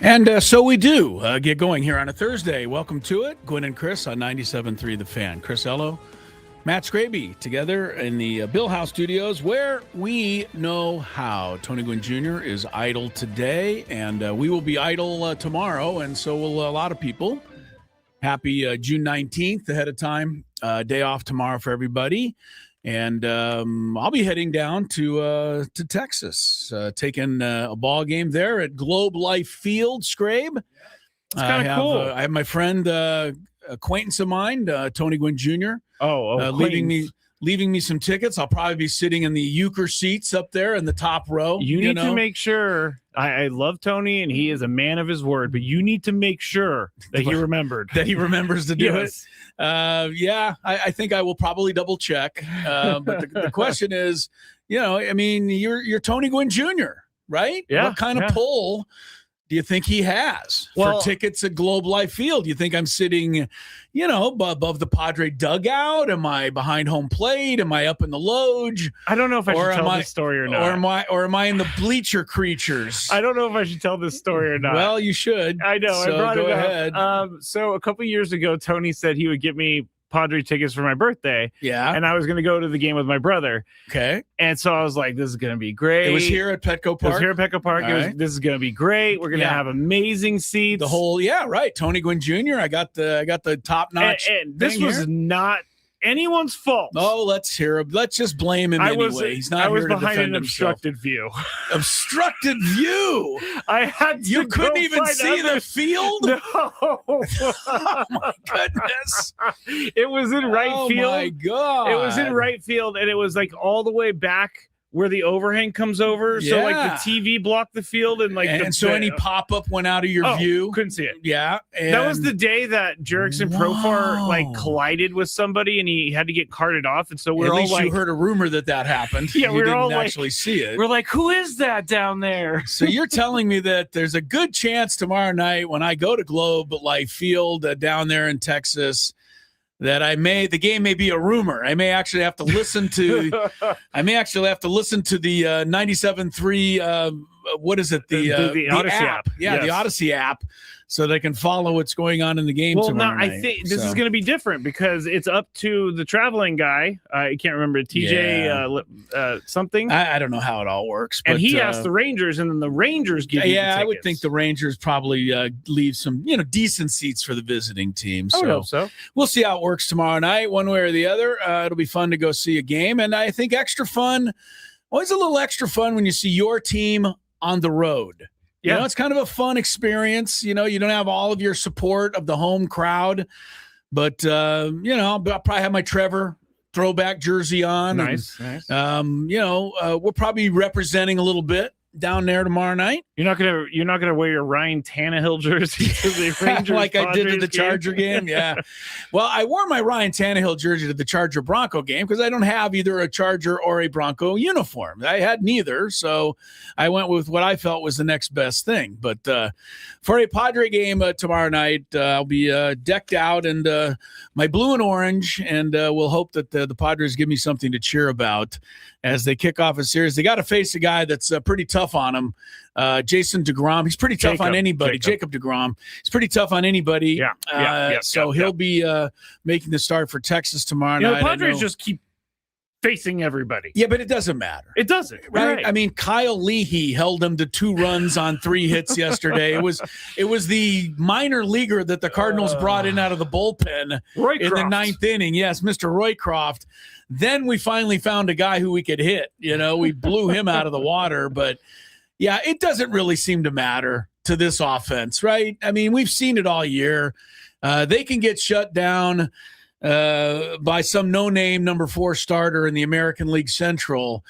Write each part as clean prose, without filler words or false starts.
And so we do get going here on a Thursday. Welcome to it. Gwynn and Chris on 97.3 The Fan. Chris Ello, Matt Skraby together in the Bill House Studios where we know how. Tony Gwynn Jr. is idle today, and we will be idle tomorrow, and so will a lot of people. Happy June 19th ahead of time. Day off tomorrow for everybody. And I'll be heading down to Texas, taking a ball game there at Globe Life Field, Skrabe. It's kind of cool. I have my friend, acquaintance of mine, Tony Gwynn Jr. Leaving me some tickets. I'll probably be sitting in the euchre seats up there in the top row. You need to make sure. I love Tony, and he is a man of his word, but you need to make sure that he remembered. That he remembers to do Yes. it. I think I will probably double check. But the question is, you're Tony Gwynn Jr., right? Yeah. What kind of pull do you think he has for tickets at Globe Life Field? You think I'm sitting, above the Padre dugout? Am I behind home plate? Am I up in the loge? I don't know if I should tell this story or not. Or am I in the bleacher creatures? I don't know if I should tell this story or not. Well, you should. I know. So I brought go it ahead. up. So a couple years ago, Tony said he would get me Padre tickets for my birthday. Yeah. And I was going to go to the game with my brother. Okay. And so I was like, this is going to be great. It was here at Petco Park. It was here at Petco Park. Right. This is going to be great. We're going to have amazing seats. The whole, Tony Gwynn Jr. I got the top notch. And this was here. not anyone's fault. Oh, let's hear him. Let's just blame him anyway. He's not here to defend himself. I was behind an obstructed view. Obstructed view? I had to You couldn't even see the field? No. Oh, my goodness. It was in right field. Oh, my God. It was in right field, and it was like all the way back where the overhang comes over. Yeah. So like the TV blocked the field, and so any pop-up went out of your view. Couldn't see it. Yeah. That was the day that Jerickson Profar collided with somebody, and he had to get carted off. And so at least you heard a rumor that happened. Yeah, we didn't actually see it. We're like, who is that down there? So you're telling me that there's a good chance tomorrow night when I go to Globe Life Field down there in Texas that the game may be a rumor. I may actually have to listen to the 97.3 what is it? The Odyssey app. Yeah, yes. The Odyssey app, so they can follow what's going on in the game tomorrow night. I think this is going to be different because it's up to the traveling guy. I can't remember, TJ something. I don't know how it all works. And but, he asked the Rangers, and then the Rangers give you the tickets. I would think the Rangers probably leave some decent seats for the visiting team. So I would hope so. We'll see how it works tomorrow night, one way or the other. It'll be fun to go see a game, and I think always a little extra fun when you see your team on the road. Yeah. It's kind of a fun experience. You don't have all of your support of the home crowd, but I'll probably have my Trevor throwback jersey on. Nice. We're probably representing a little bit down there tomorrow night. You're not gonna wear your Ryan Tannehill jersey to the Rangers like I did to the game? Charger game. Yeah. Well, I wore my Ryan Tannehill jersey to the Charger Bronco game because I don't have either a Charger or a Bronco uniform. I had neither, so I went with what I felt was the next best thing. But for a Padre game tomorrow night, I'll be decked out in my blue and orange, and we'll hope that the Padres give me something to cheer about as they kick off a series. They got to face a guy that's pretty tough on them. Jason DeGrom. He's pretty tough on anybody. Jacob DeGrom. He's pretty tough on anybody. He'll be making the start for Texas tomorrow night. The Padres just keep facing everybody. Yeah, but it doesn't matter. It doesn't, right? I mean, Kyle Leahy held him to 2 runs on 3 hits yesterday. It was the minor leaguer that the Cardinals brought in out of the bullpen in the 9th inning. Yes, Mr. Roycroft. Then we finally found a guy who we could hit. We blew him out of the water, but yeah, it doesn't really seem to matter to this offense, right? I mean, we've seen it all year. They can get shut down by some no-name number 4 starter in the American League Central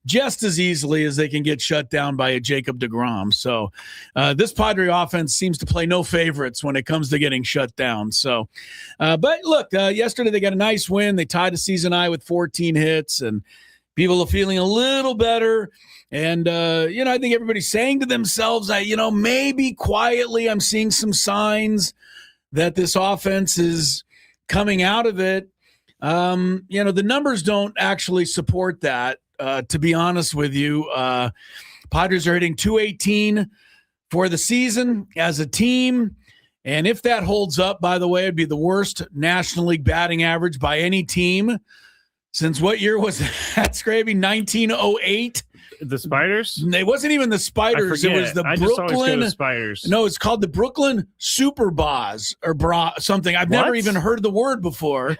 just as easily as they can get shut down by a Jacob DeGrom. So this Padre offense seems to play no favorites when it comes to getting shut down. So, but look, yesterday they got a nice win. They tied a season high with 14 hits, and people are feeling a little better. And, I think everybody's saying to themselves, maybe quietly I'm seeing some signs that this offense is coming out of it. The numbers don't actually support that. To be honest with you, Padres are hitting .218, for the season as a team. And if that holds up, by the way, it'd be the worst National League batting average by any team since what year was that, Skraby? 1908? The Spiders? It wasn't even the Spiders. It was the Brooklyn Spiders. No, it's called the Brooklyn Super Bas or something. I've never even heard the word before.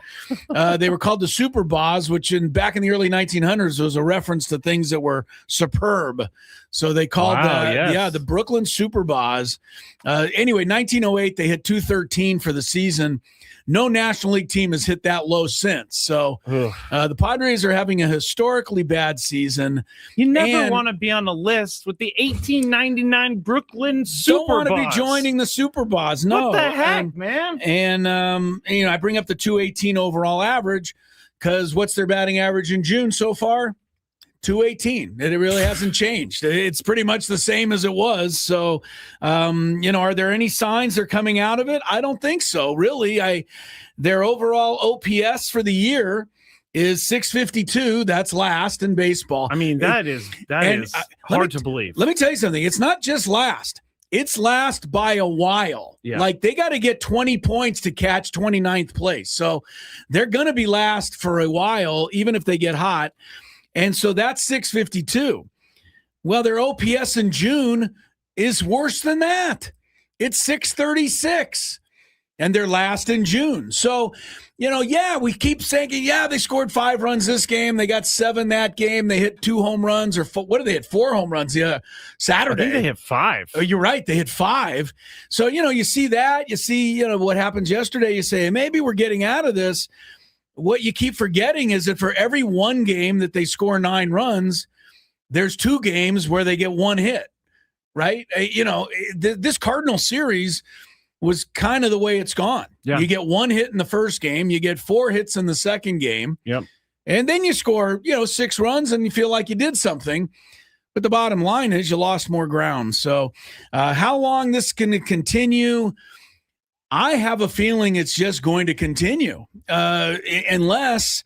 They were called the Super Bas, which back in the early 1900s was a reference to things that were superb. So they called the Brooklyn Super Bas. Anyway, 1908, they hit 213 for the season. No National League team has hit that low since. So the Padres are having a historically bad season. You never want to be on the list with the 1899 Brooklyn Super Bas. Don't want to be joining the Super Bas. No. What the heck, man? And I bring up the 218 overall average because what's their batting average in June so far? 218. It really hasn't changed. It's pretty much the same as it was. So, are there any signs they're coming out of it? I don't think so. Really, their overall OPS for the year is 652. That's last in baseball. I mean, that is hard to believe. Let me tell you something. It's not just last. It's last by a while. Yeah. Like they got to get 20 points to catch 29th place. So they're going to be last for a while, even if they get hot. And so that's 652. Well, their OPS in June is worse than that. It's 636. And they're last in June. So, we keep saying, they scored 5 runs this game. They got 7 that game. They hit 2 home runs or what did they hit? 4 home runs Saturday. I think they hit 5. Oh, you're right. They hit 5. So, you see that. You see, what happens yesterday. You say, maybe we're getting out of this. What you keep forgetting is that for every one game that they score 9 runs, there's 2 games where they get 1 hit, right? This Cardinal series was kind of the way it's gone. Yeah. You get 1 hit in the first game, you get 4 hits in the second game. Yep. And then you score, 6 runs and you feel like you did something. But the bottom line is you lost more ground. So how long this is going to continue, I have a feeling it's just going to continue unless,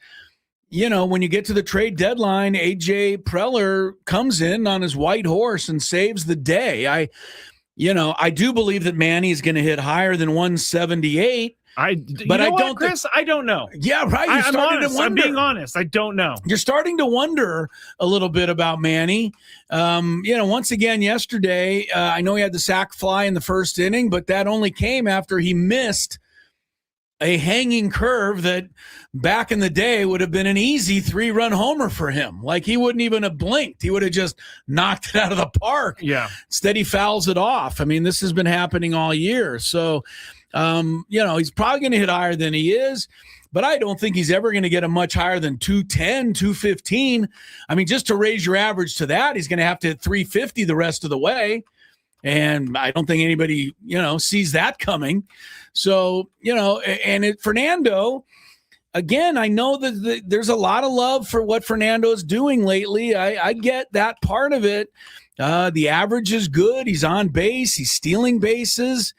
when you get to the trade deadline, AJ Preller comes in on his white horse and saves the day. I do believe that Manny is going to hit higher than 178. I don't know. Yeah, right. I'm honest. I'm being honest. I don't know. You're starting to wonder a little bit about Manny. Once again yesterday, I know he had the sac fly in the first inning, but that only came after he missed a hanging curve that back in the day would have been an easy 3-run homer for him. Like he wouldn't even have blinked. He would have just knocked it out of the park. Yeah. Instead, he fouls it off. I mean, this has been happening all year. So, he's probably going to hit higher than he is, but I don't think he's ever going to get a much higher than 210, 215. I mean, just to raise your average to that, he's going to have to hit 350 the rest of the way. And I don't think anybody, sees that coming. So, Fernando, again, I know that there's a lot of love for what Fernando is doing lately. I get that part of it. The average is good. He's on base. He's stealing bases.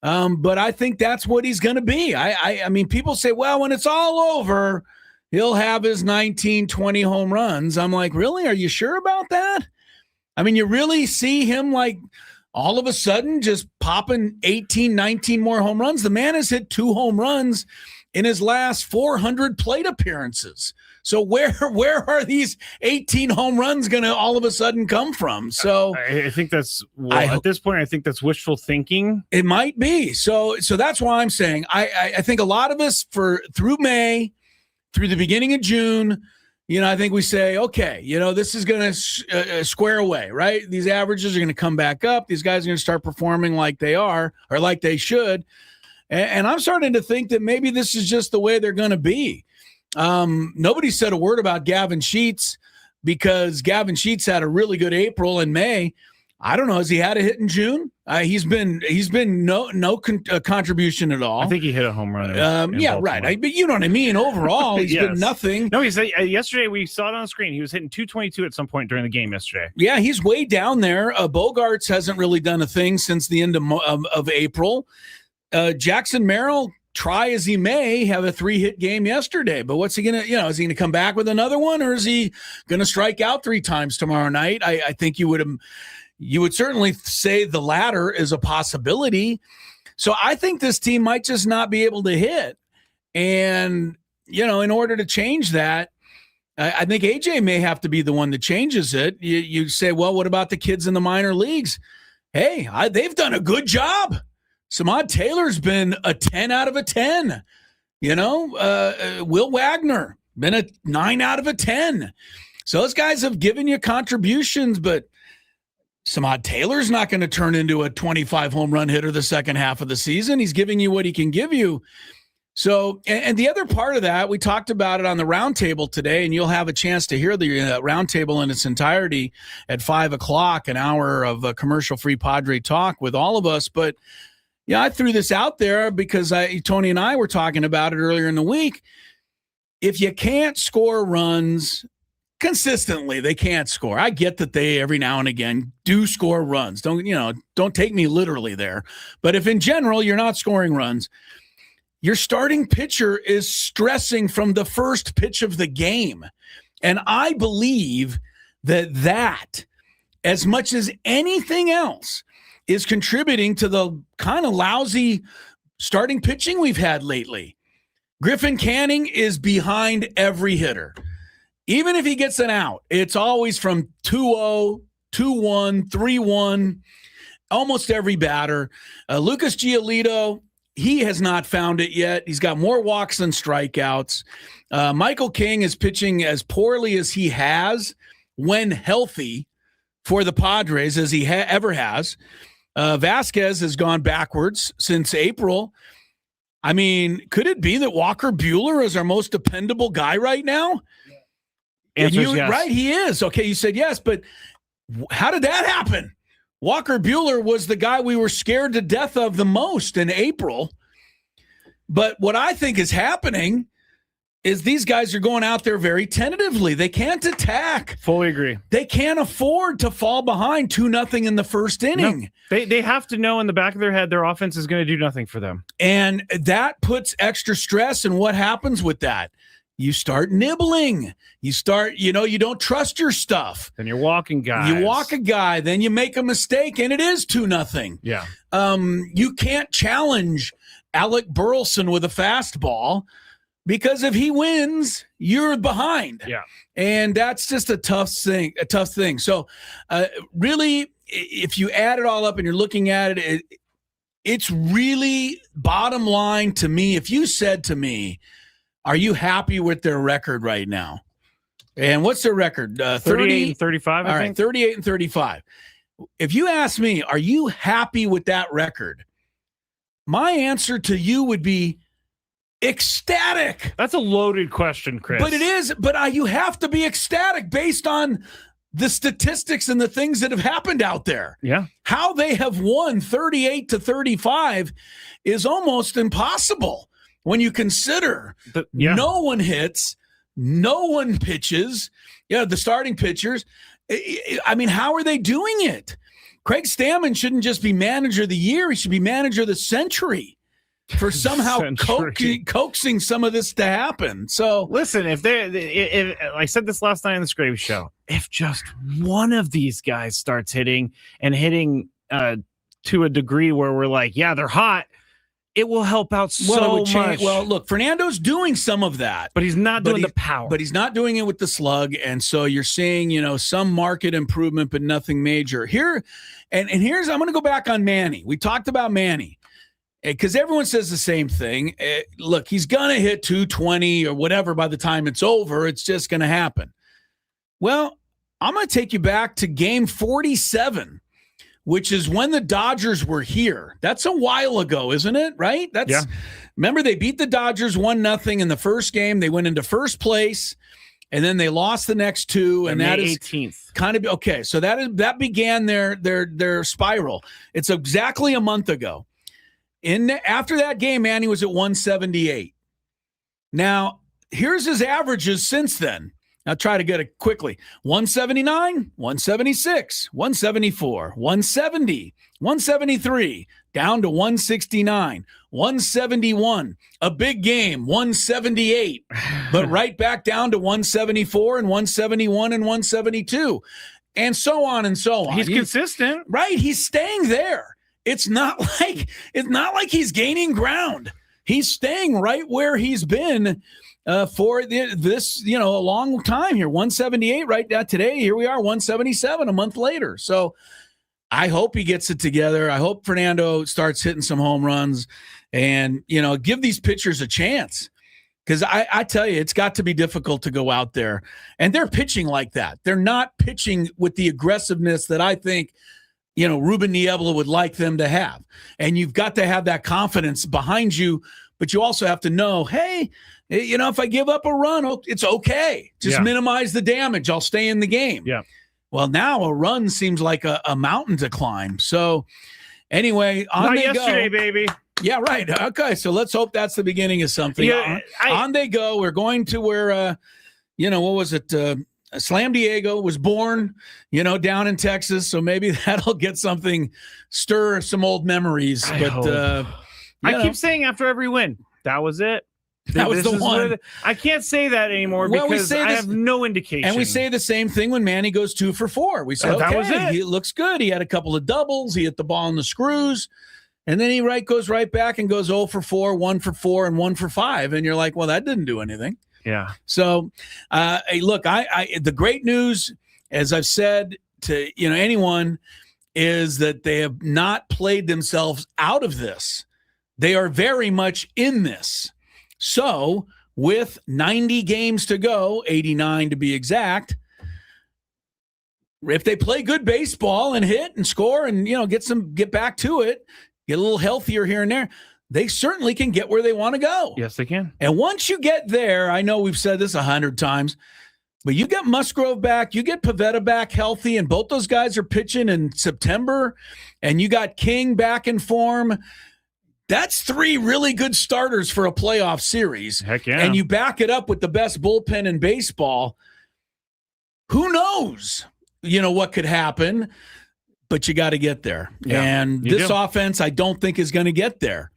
But I think that's what he's going to be. I mean, people say, well, when it's all over, he'll have his 19, 20 home runs. I'm like, really? Are you sure about that? I mean, you really see him like all of a sudden just popping 18, 19 more home runs? The man has hit 2 home runs in his last 400 plate appearances. So where are these 18 home runs going to all of a sudden come from? So I think that's at this point, I think that's wishful thinking. It might be. So that's why I'm saying I think a lot of us through May, through the beginning of June, I think we say, okay, this is going to square away, right? These averages are going to come back up. These guys are going to start performing like they are or like they should. And I'm starting to think that maybe this is just the way they're going to be. Nobody said a word about Gavin Sheets because Gavin Sheets had a really good April and May. I don't know. Has he had a hit in June? He's been no contribution at all. I think he hit a home run. Yeah, right. But you know what I mean. Overall, he's been nothing. No, he's yesterday we saw it on the screen. He was hitting 222 at some point during the game yesterday. Yeah, he's way down there. Bogarts hasn't really done a thing since the end of April. Jackson Merrill, try as he may, have a 3-hit game yesterday. But what's he going to, is he going to come back with another one or is he going to strike out 3 times tomorrow night? I think you would You would certainly say the latter is a possibility. So I think this team might just not be able to hit. And, in order to change that, I think AJ may have to be the one that changes it. You say, well, what about the kids in the minor leagues? Hey, they've done a good job. Samad Taylor's been a 10 out of a 10. Will Wagner, been a 9 out of a 10. So those guys have given you contributions, but Samad Taylor's not going to turn into a 25 home run hitter the second half of the season. He's giving you what he can give you. So, and the other part of that, we talked about it on the roundtable today, and you'll have a chance to hear the roundtable in its entirety at 5:00, an hour of commercial-free Padre talk with all of us. But I threw this out there because Tony and I were talking about it earlier in the week. If you can't score runs consistently, they can't score. I get that they every now and again do score runs. Don't take me literally there. But if in general you're not scoring runs, your starting pitcher is stressing from the first pitch of the game. And I believe that as much as anything else is contributing to the kind of lousy starting pitching we've had lately. Griffin Canning is behind every hitter. Even if he gets an out, it's always from 2-0, 2-1, 3-1, almost every batter. Lucas Giolito, he has not found it yet. He's got more walks than strikeouts. Michael King is pitching as poorly as he has when healthy for the Padres as he ever has. Vasquez has gone backwards since April. I mean, could it be that Walker Buehler is our most dependable guy right now? Yes. Right, he is. Okay, you said yes, but how did that happen? Walker Buehler was the guy we were scared to death of the most in April. But what I think is happening is these guys are going out there very tentatively. They can't attack. Fully agree. They can't afford to fall behind 2-0 in the first inning. No, they have to know in the back of their head their offense is going to do nothing for them. And that puts extra stress. And what happens with that? You start nibbling. You start, you don't trust your stuff. Then you're walking guys. You walk a guy, then you make a mistake, and it is 2-0. Yeah. You can't challenge Alec Burleson with a fastball because if he wins, you're behind. Yeah. And that's just a tough thing. So really, if you add it all up and you're looking at it, it's really bottom line to me. If you said to me, are you happy with their record right now? And what's their record? 38 and 35, I think. All right, 38 and 35. If you ask me, are you happy with that record? My answer to you would be ecstatic. That's a loaded question, Chris. But it is. But you have to be ecstatic based on the statistics and the things that have happened out there. Yeah. How they have won 38 to 35 is almost impossible. When you consider no one hits, no one pitches, the starting pitchers, I mean, how are they doing it? Craig Stammen shouldn't just be manager of the year. He should be manager of the century for somehow coaxing some of this to happen. So listen, if I said this last night on the Skraby show, if just one of these guys starts hitting to a degree where we're like, yeah, they're hot, it will help out so much. Well, look, Fernando's doing some of that. But he's not doing the power. But he's not doing it with the slug. And so you're seeing, some market improvement, but nothing major. Here's I'm going to go back on Manny. We talked about Manny because everyone says the same thing. Look, he's going to hit 220 or whatever by the time it's over. It's just going to happen. Well, I'm going to take you back to game 47. Which is when the Dodgers were here. That's a while ago, isn't it? Right? Remember, they beat the Dodgers 1-0 in the first game. They went into first place, and then they lost the next two. And that is 18th. Kind of okay. So that began their spiral. It's exactly a month ago. After that game, Manny was at 178. Now, here's his averages since then. I'll try to get it quickly. 179, 176, 174, 170, 173, down to 169, 171, a big game, 178, but right back down to 174 and 171 and 172. and so on and so on. He's consistent. Right. He's staying there. It's not like he's gaining ground. He's staying right where he's been for this, a long time here. 178 right now. Today, here we are, 177 a month later. So I hope he gets it together. I hope Fernando starts hitting some home runs and, give these pitchers a chance. Because I tell you, it's got to be difficult to go out there. And they're pitching like that. They're not pitching with the aggressiveness that I think, Ruben Niebla would like them to have. And you've got to have that confidence behind you. But you also have to know, hey, if I give up a run, it's okay. Just minimize the damage. I'll stay in the game. Yeah. Well, now a run seems like a mountain to climb. So anyway, on they yesterday, go. Baby. Yeah, right. Okay, so let's hope that's the beginning of something. Yeah, on they go. We're going to where, what was it? Slam Diego was born, down in Texas. So maybe that'll get stir some old memories. I keep saying after every win, that was it. That was the one. I can't say that anymore because I have no indication. And we say the same thing when Manny goes 2 for 4. We say, that was it. He looks good. He had a couple of doubles. He hit the ball in the screws. And then he goes right back and goes 0 for 4, 1 for 4, and 1 for 5. And you're like, well, that didn't do anything. Yeah. So, look, the great news, as I've said to anyone, is that they have not played themselves out of this. They are very much in this. So, with 90 games to go, 89 to be exact, if they play good baseball and hit and score and get back to it, get a little healthier here and there, they certainly can get where they want to go. Yes, they can. And once you get there, I know we've said this 100 times, but you get Musgrove back, you get Pivetta back healthy, and both those guys are pitching in September, and you got King back in form. That's 3 really good starters for a playoff series. Heck yeah. And you back it up with the best bullpen in baseball. Who knows, what could happen, but you got to get there. Yeah, and this offense, I don't think is going to get there.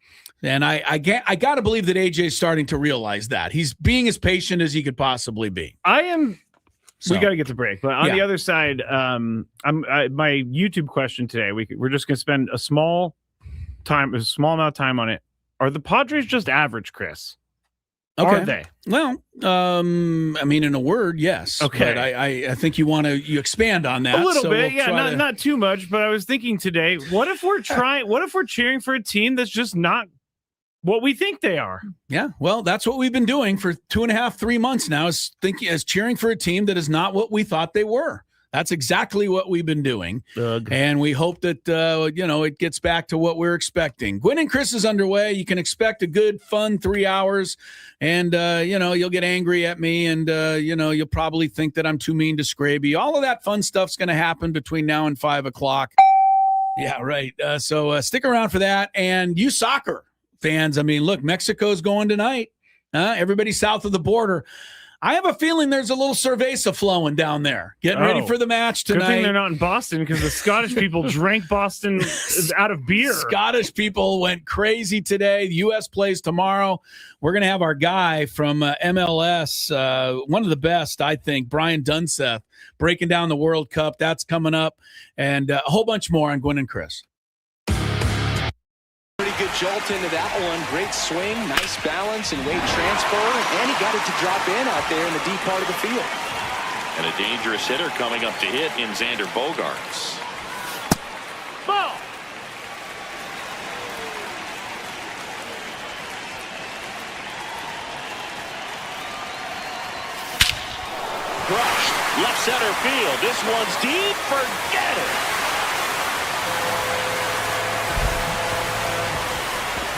And I got to believe that AJ is starting to realize that. He's being as patient as he could possibly be. We got to get to break. But on the other side, my YouTube question today, we're just going to spend a small amount of time on it. Are the Padres just average, Chris? Okay. Are they? Well, in a word, yes. Okay. But I think you expand on that a little bit. Not too much. But I was thinking today, what if we're cheering for a team that's just not what we think they are? Yeah. Well, that's what we've been doing for 2.5, 3 months now, is cheering for a team that is not what we thought they were. That's exactly what we've been doing. And we hope that, it gets back to what we're expecting. Gwynn and Chris is underway. You can expect a good, fun 3 hours. And, you'll get angry at me. And, you'll probably think that I'm too mean to Skraby. All of that fun stuff's going to happen between now and 5 o'clock. Yeah, right. So stick around for that. And you soccer fans, look, Mexico's going tonight. Everybody south of the border. I have a feeling there's a little cerveza flowing down there. Getting ready for the match tonight. Good thing they're not in Boston, because the Scottish people drank Boston out of beer. Scottish people went crazy today. The U.S. plays tomorrow. We're going to have our guy from MLS, one of the best, I think, Brian Dunseth, breaking down the World Cup. That's coming up. And a whole bunch more on Gwynn and Chris. Good jolt into that one. Great swing, nice balance and weight transfer, and he got it to drop in out there in the deep part of the field. And a dangerous hitter coming up to hit in Xander Bogaerts. Ball. Brushed left center field. This one's deep. Forget it.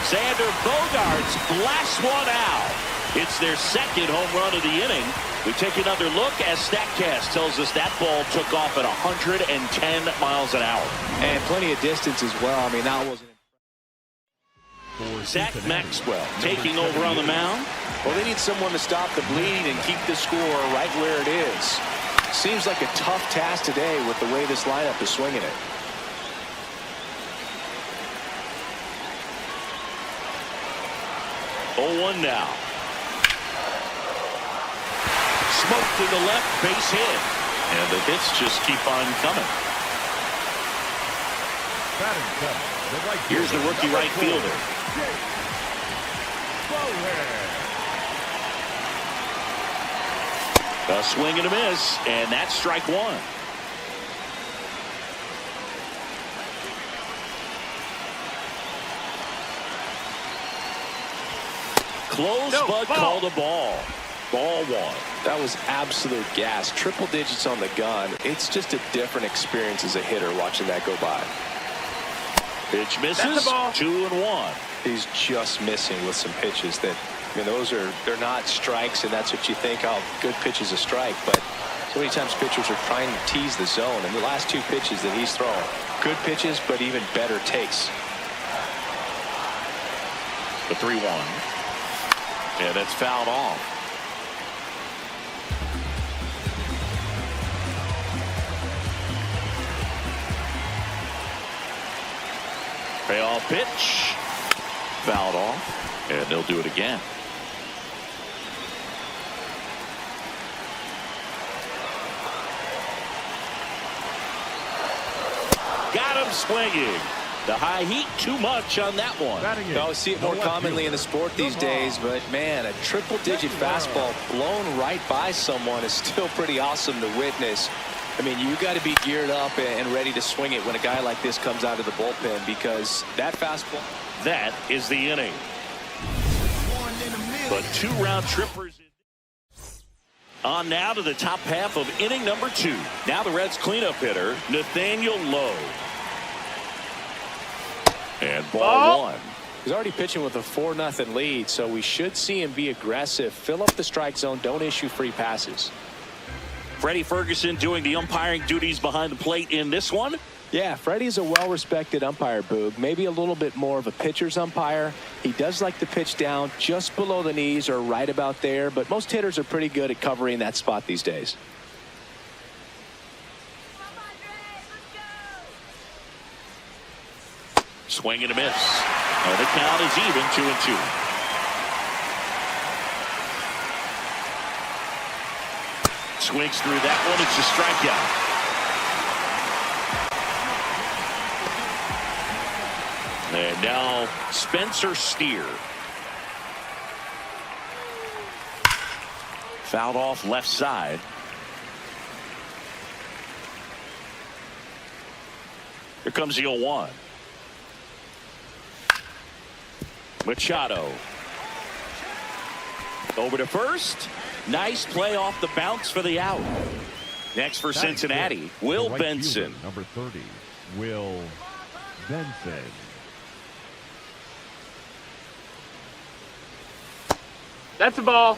Xander Bogaerts blasts one out. It's their second home run of the inning. We take another look as StatCast tells us that ball took off at 110 miles an hour. And plenty of distance as well. That wasn't. Zach Maxwell taking over on the mound. Well, they need someone to stop the bleed and keep the score right where it is. Seems like a tough task today with the way this lineup is swinging it. Oh, 1 now. Smoke to the left, base hit. And the hits just keep on coming. Here's the rookie right fielder. A swing and a miss, and that's strike one. Close, but called a ball. Ball one. That was absolute gas. Triple digits on the gun. It's just a different experience as a hitter watching that go by. Pitch misses. 2-1. He's just missing with some pitches that, I mean, they're not strikes, and that's what you think, oh, good pitch is a strike. But so many times pitchers are trying to tease the zone, and the last two pitches that he's thrown, good pitches, but even better takes. The 3-1. Yeah, that's fouled off. Payoff pitch. Fouled off. And they'll do it again. Got him swinging. The high heat, too much on that one. I see it more commonly in the sport these days, but man, a triple-digit fastball blown right by someone is still pretty awesome to witness. I mean, you got to be geared up and ready to swing it when a guy like this comes out of the bullpen, because that fastball. That is the inning. But 2 round trippers. On now to the top half of inning number 2. Now the Reds cleanup hitter, Nathaniel Lowe. And ball 1. He's already pitching with a 4-0 lead, so we should see him be aggressive, fill up the strike zone, don't issue free passes. Freddie Ferguson doing the umpiring duties behind the plate in this one. Yeah, Freddie's a well-respected umpire, Boog. Maybe a little bit more of a pitcher's umpire. He does like to pitch down just below the knees or right about there, but most hitters are pretty good at covering that spot these days. Swing and a miss. And the count is even, 2-2. Swings through that one. It's a strikeout. And now Spencer Steer. Fouled off left side. Here comes the 0-1. Machado. Over to first. Nice play off the bounce for the out. Next for Cincinnati, Will Benson. Number 30, Will Benson. That's a ball.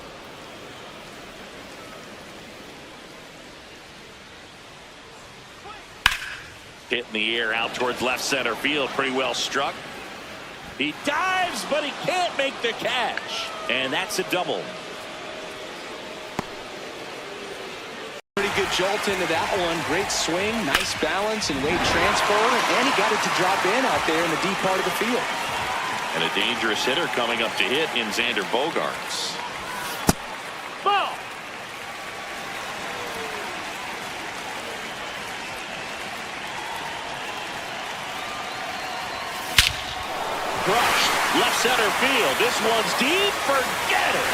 Hit in the air out towards left center field. Pretty well struck. He dives, but he can't make the catch. And that's a double. Pretty good jolt into that one. Great swing, nice balance and weight transfer, and he got it to drop in out there in the deep part of the field. And a dangerous hitter coming up to hit in Xander Bogaerts. Ball. Crushed. Left center field. This one's deep. Forget it.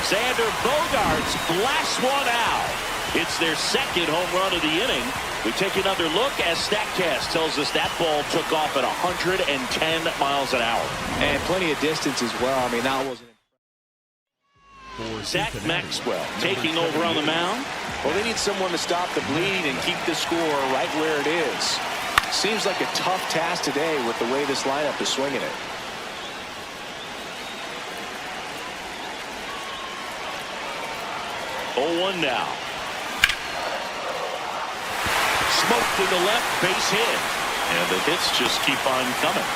Xander Bogaerts blasts one out. It's their second home run of the inning. We take another look as StatCast tells us that ball took off at 110 miles an hour. And plenty of distance as well. I mean, that wasn't. Zach Maxwell taking over on the mound. Well, they need someone to stop the bleed and keep the score right where it is. Seems like a tough task today with the way this lineup is swinging it. Oh, 1 now. Smoked to the left, base hit. And the hits just keep on coming.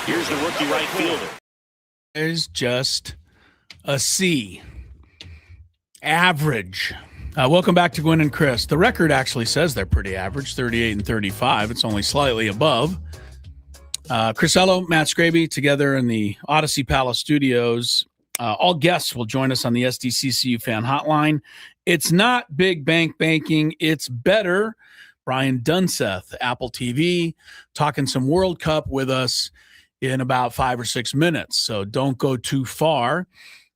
Here's the rookie right fielder. There's just a C. Average. Welcome back to Gwynn and Chris. The record actually says they're pretty average, 38 and 35. It's only slightly above. Crisello, Matt Skraby, together in the Odyssey Palace studios. All guests will join us on the SDCCU fan hotline. It's not big bank banking. It's better. Brian Dunseth, Apple TV, talking some World Cup with us in about 5 or 6 minutes. So don't go too far.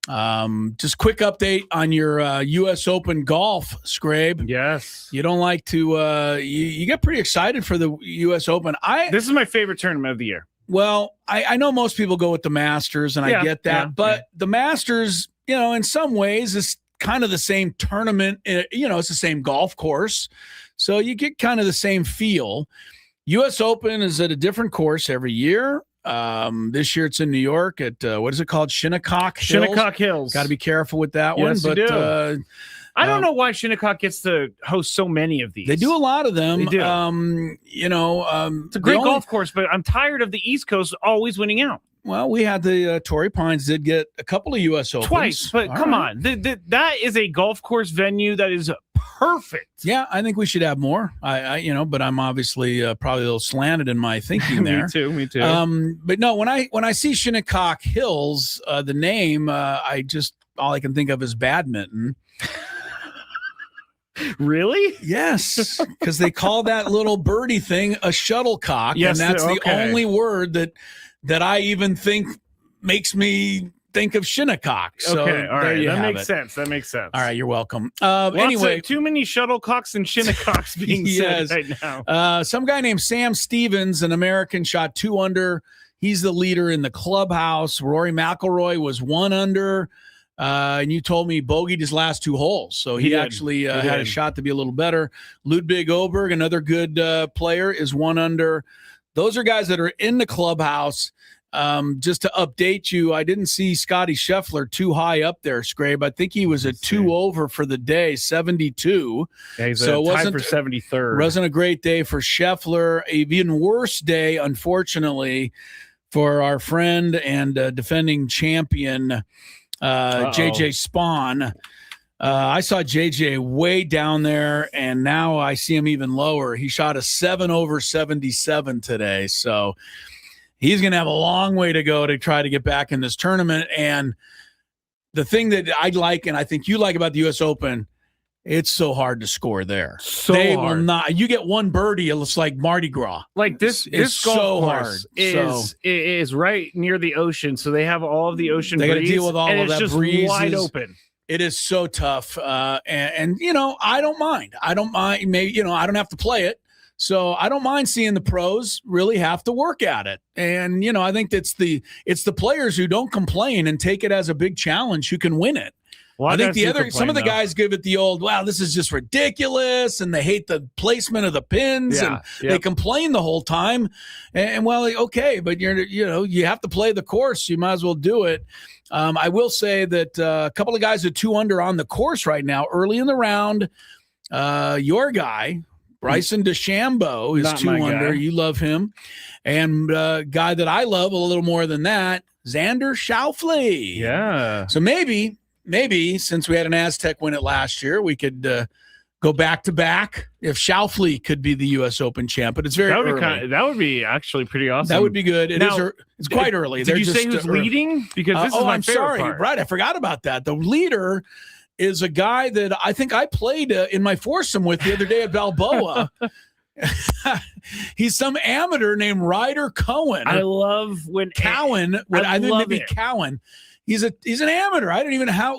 Just quick update on your U.S. Open golf, Scrabe. Yes. You don't like to you get pretty excited for the U.S. Open. This is my favorite tournament of the year. Well, I know most people go with the Masters, and I get that. But the Masters, in some ways is kind of the same tournament. It's the same golf course. So you get kind of the same feel. U.S. Open is at a different course every year. This year it's in New York at what is it called? Shinnecock Hills. Shinnecock Hills. Got to be careful with that yes, one. But I don't know why Shinnecock gets to host so many of these. They do a lot of them. They do. It's a great golf course, but I'm tired of the East Coast always winning out. Well, we had the Torrey Pines did get a couple of U.S. Opens. Twice, but come on. That is a golf course venue that is perfect. Yeah, I think we should have more. But I'm obviously probably a little slanted in my thinking there. Me too. But no, when I see Shinnecock Hills, the name, all I can think of is badminton. Really? Yes, because they call that little birdie thing a shuttlecock, yes, and that's the only word that I even think makes me think of Shinnecock. So okay, all right, that makes sense. That makes sense. All right, you're welcome. Anyway, too many shuttlecocks and Shinnecocks being said right now. Some guy named Sam Stevens, an American, shot 2 under. He's the leader in the clubhouse. Rory McIlroy was 1 under. And you told me he bogeyed his last 2 holes. So he actually had a shot to be a little better. Ludwig Oberg, another good player, is 1 under. Those are guys that are in the clubhouse. Just to update you, I didn't see Scotty Scheffler too high up there, Scrabe. I think he was a 2 over for the day, 72. Yeah, he's tied for 73rd. Wasn't a great day for Scheffler. An even worse day, unfortunately, for our friend and defending champion, JJ Spawn. I saw JJ way down there, and now I see him even lower. He shot a 7 over 77 today, so he's going to have a long way to go to try to get back in this tournament. And the thing that I like, and I think you like about the U.S. Open, it's so hard to score there. They will not. You get one birdie, it's like Mardi Gras. Like this golf course is right near the ocean, so they have all of the ocean. They got to deal with all of that that just breeze. Wide open. It is so tough, and I don't mind. Maybe I don't have to play it, so I don't mind seeing the pros really have to work at it. And I think it's the players who don't complain and take it as a big challenge who can win it. Well, I think some of the guys give it the old, wow, this is just ridiculous, and they hate the placement of the pins, and they complain the whole time. And well, okay, but you have to play the course, you might as well do it. I will say that a couple of guys are 2 under on the course right now, early in the round. Your guy, Bryson DeChambeau, is 2 under. You love him, and guy that I love a little more than that, Xander Schauffele. Yeah. So maybe since we had an Aztec win it last year, we could go back to back if Schauffele could be the U.S. Open champ. But it's very early. That would be actually pretty awesome. That would be good. It's quite early. Did you say who's leading? Because this is my favorite part. Right, I forgot about that. The leader is a guy that I think I played in my foursome with the other day at Balboa. He's some amateur named Ryder Cohen. I love when Cowan. I think maybe Cowan. He's an amateur. I don't even how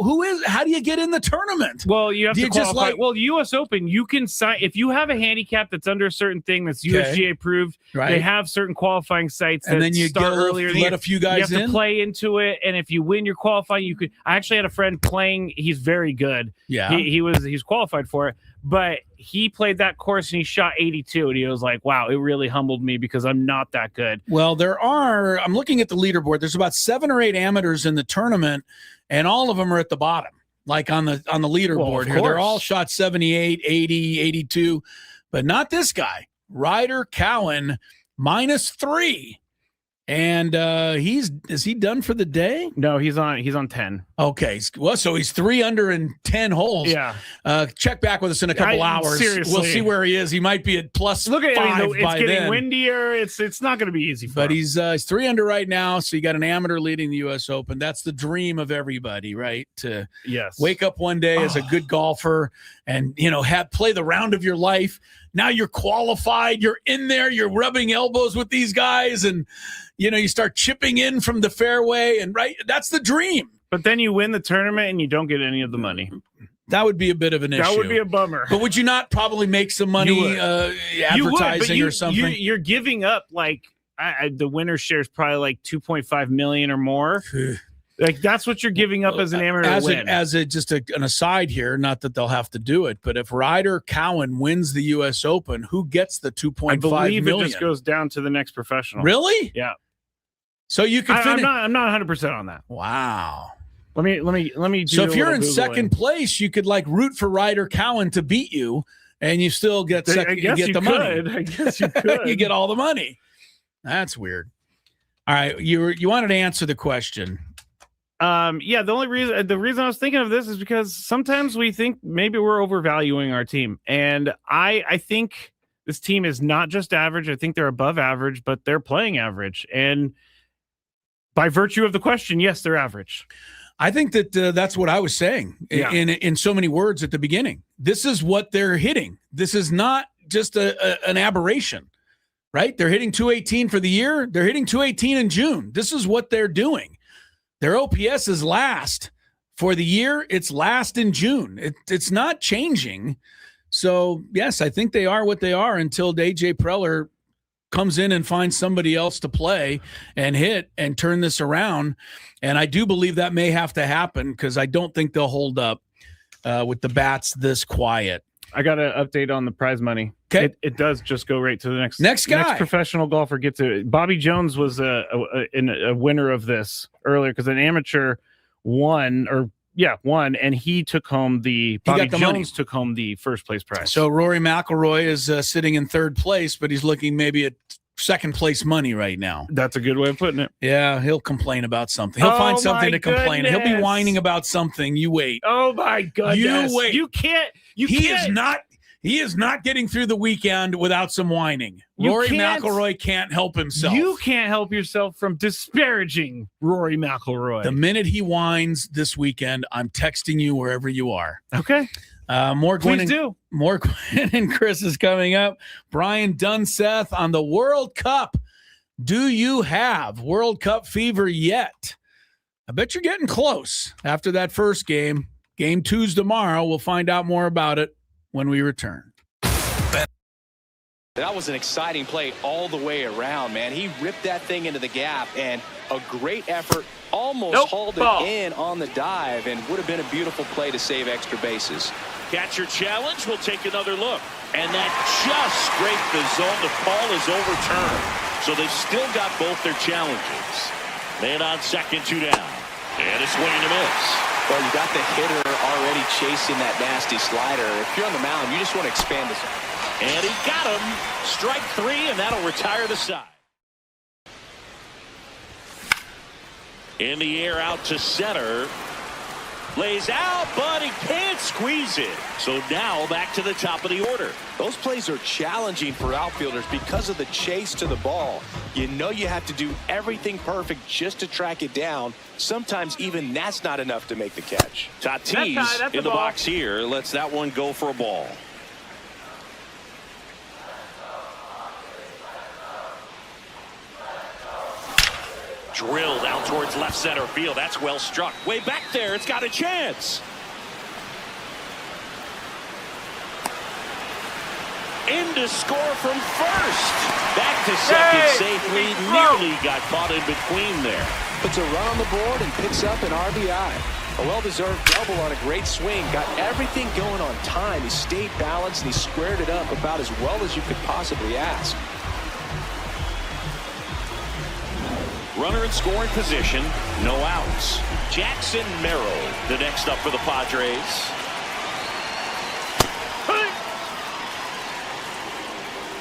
do you get in the tournament? Well, you have to qualify. U.S. Open, you can sign if you have a handicap that's under a certain thing that's USGA approved. Right. They have certain qualifying sites, and then you start earlier. Let a few guys in. You have to play into it, and if you win your qualifying, you could. I actually had a friend playing. He's very good. Yeah, he's qualified for it, but he played that course and he shot 82, and he was like, "Wow, it really humbled me because I'm not that good." Well, I'm looking at the leaderboard. There's about 7 or 8 amateurs in the tournament, and all of them are at the bottom, like on the leaderboard here. They're all shot 78, 80, 82, but not this guy, Ryder Cowan, -3. And is he done for the day? No, he's on 10. Okay. Well, so he's 3 under and 10 holes. Yeah. Check back with us in a couple hours. Seriously. We'll see where he is. He might be at plus Look at 5 it's by getting then. windier. It's not going to be easy for him. But he's 3 under right now, so you got an amateur leading the U.S. Open. That's the dream of everybody, right? To wake up one day as a good golfer and, play the round of your life. Now you're qualified. You're in there. You're rubbing elbows with these guys, and you start chipping in from the fairway, and that's the dream. But then you win the tournament and you don't get any of the money. That would be a bit of an issue. That would be a bummer. But would you not probably make some money advertising or something? You're giving up the winner's share is probably like $2.5 million or more. Like that's what you're giving up as an amateur win. Just an aside here, not that they'll have to do it, but if Ryder Cowan wins the U.S. Open, who gets the $2.5 million? I believe it just goes down to the next professional. Really? Yeah. So you could finish. I'm not 100% on that. Wow. Let me do so if you're in Googling. second place, you could root for Ryder Cowan to beat you, and you still get second. You get the money. I guess you could. You get all the money. That's weird. All right, you wanted to answer the question. The reason I was thinking of this is because sometimes we think maybe we're overvaluing our team, and I think this team is not just average. I think they're above average, but they're playing average, and by virtue of the question, yes, they're average. I think that that's what I was saying in so many words at the beginning. This is what they're hitting. This is not just an aberration, right? They're hitting 218 for the year. They're hitting 218 in June. This is what they're doing. Their OPS is last for the year. It's last in June. It's not changing. So, yes, I think they are what they are until AJ Preller comes in and finds somebody else to play and hit and turn this around. And I do believe that may have to happen because I don't think they'll hold up with the bats this quiet. I got an update on the prize money. Okay. It does just go right to the next guy. Next professional golfer gets it. Bobby Jones was a winner of this earlier because an amateur won, and he took home Bobby Jones took home the first place prize. So Rory McIlroy is sitting in third place, but he's looking maybe at second place money right now. That's a good way of putting it. Yeah, he'll complain about something. He'll find something to complain. He'll be whining about something. You wait. Oh my goodness. You wait. You can't. He is not getting through the weekend without some whining. Rory McIlroy can't help himself. You can't help yourself from disparaging Rory McIlroy. The minute he whines this weekend, I'm texting you wherever you are. Okay. More Gwynn and Chris is coming up. Brian Dunseth on the World Cup. Do you have World Cup fever yet? I bet you're getting close after that first game. Game 2's tomorrow. We'll find out more about it when we return. That was an exciting play all the way around, man. He ripped that thing into the gap, and a great effort, almost hauled it in on the dive, and would have been a beautiful play to save extra bases. Catcher challenge. We'll take another look. And that just scraped the zone. The call is overturned. So they've still got both their challenges. Man on second, 2 down. And a swing and a miss. Well, you got the hitter already chasing that nasty slider. If you're on the mound, you just want to expand this. And he got him. Strike 3, and that'll retire the side. In the air out to center. Lays out, but he can't squeeze it. So now back to the top of the order. Those plays are challenging for outfielders because of the chase to the ball. You know you have to do everything perfect just to track it down. Sometimes even that's not enough to make the catch. Tatis in the box here lets that one go for a ball. Drilled out towards left center field. That's well struck. Way back there. It's got a chance. In to score from first. Back to second safely. Nearly got caught in between there. Puts a run on the board and picks up an RBI. A well-deserved double on a great swing. Got everything going on time. He stayed balanced and he squared it up about as well as you could possibly ask. Runner in scoring position, no outs. Jackson Merrill, the next up for the Padres.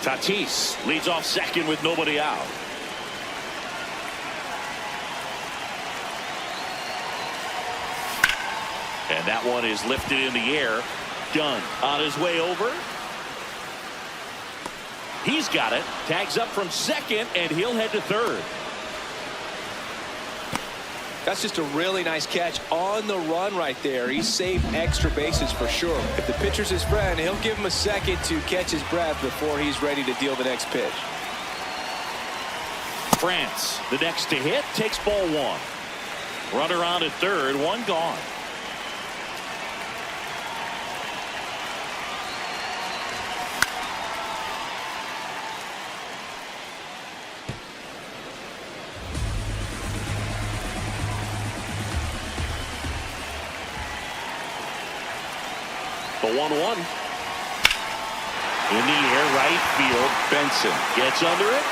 Tatis leads off second with nobody out. And that one is lifted in the air. Done. On his way over. He's got it. Tags up from second, and he'll head to third. That's just a really nice catch on the run right there. He saved extra bases for sure. If the pitcher's his friend, he'll give him a second to catch his breath before he's ready to deal the next pitch. France, the next to hit, takes ball one. Runner on at third, one gone. The 1-1. In the air, right field. Benson gets under it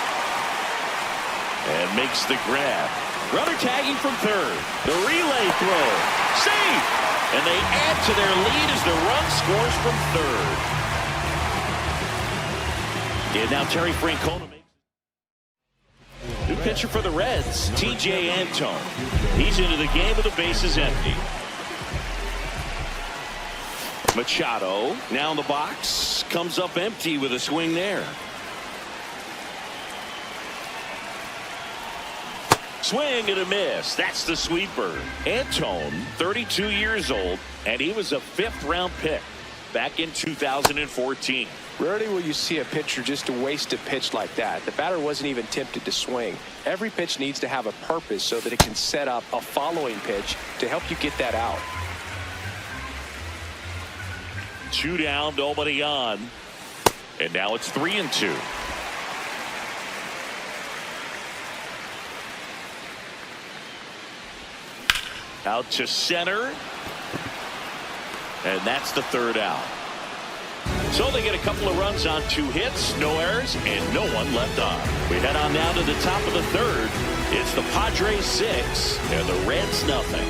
and makes the grab. Runner tagging from third. The relay throw. Safe! And they add to their lead as the run scores from third. And now Terry Francona makes new pitcher for the Reds, T.J. Antone. He's into the game with the bases empty. Machado now in the box, comes up empty with a swing there. Swing and a miss. That's the sweeper. Antone, 32 years old, and he was a 5th-round pick back in 2014. Rarely will you see a pitcher just waste a pitch like that. The batter wasn't even tempted to swing. Every pitch needs to have a purpose so that it can set up a following pitch to help you get that out. 2 down, nobody on. And now it's 3-2. Out to center. And that's the 3rd out. So they get a couple of runs on 2 hits, no errors, and no one left on. We head on down to the top of the 3rd. It's the Padres 6 and the Reds nothing.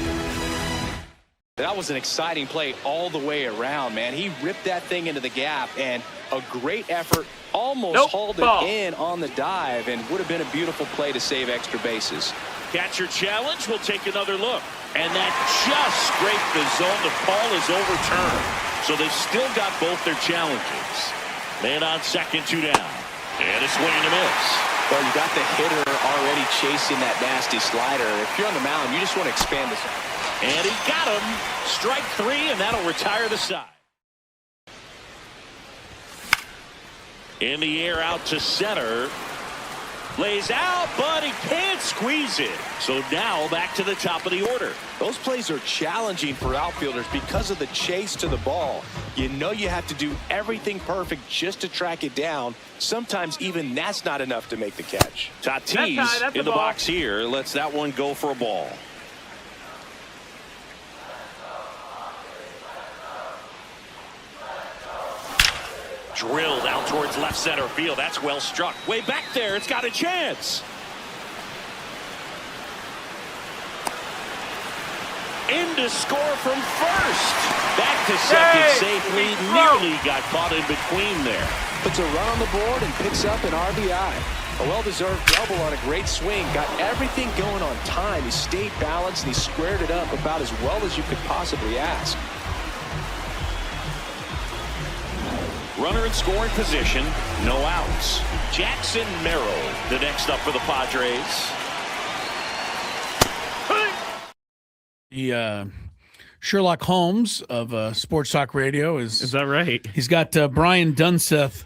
That was an exciting play all the way around, man. He ripped that thing into the gap, and a great effort, almost hauled it in on the dive, and would have been a beautiful play to save extra bases. Catcher challenge. We'll take another look. And that just scraped the zone. The call is overturned. So they've still got both their challenges. Man on second, 2 down. And a swing and a miss. Well, you got the hitter already chasing that nasty slider. If you're on the mound, you just want to expand this. And he got him. Strike 3, and that'll retire the side. In the air out to center. Lays out, but he can't squeeze it. So now back to the top of the order. Those plays are challenging for outfielders because of the chase to the ball. You know you have to do everything perfect just to track it down. Sometimes even that's not enough to make the catch. Tatis in the box here lets that one go for a ball. Drilled out towards left center field. That's well struck. Way back there. It's got a chance. In to score from first. Back to second safely. Nearly got caught in between there. Puts a run on the board and picks up an RBI. A well-deserved double on a great swing. Got everything going on time. He stayed balanced and he squared it up about as well as you could possibly ask. Runner in scoring position, no outs. Jackson Merrill, the next up for the Padres. The Sherlock Holmes of Sports Talk Radio is that right? He's got Brian Dunseth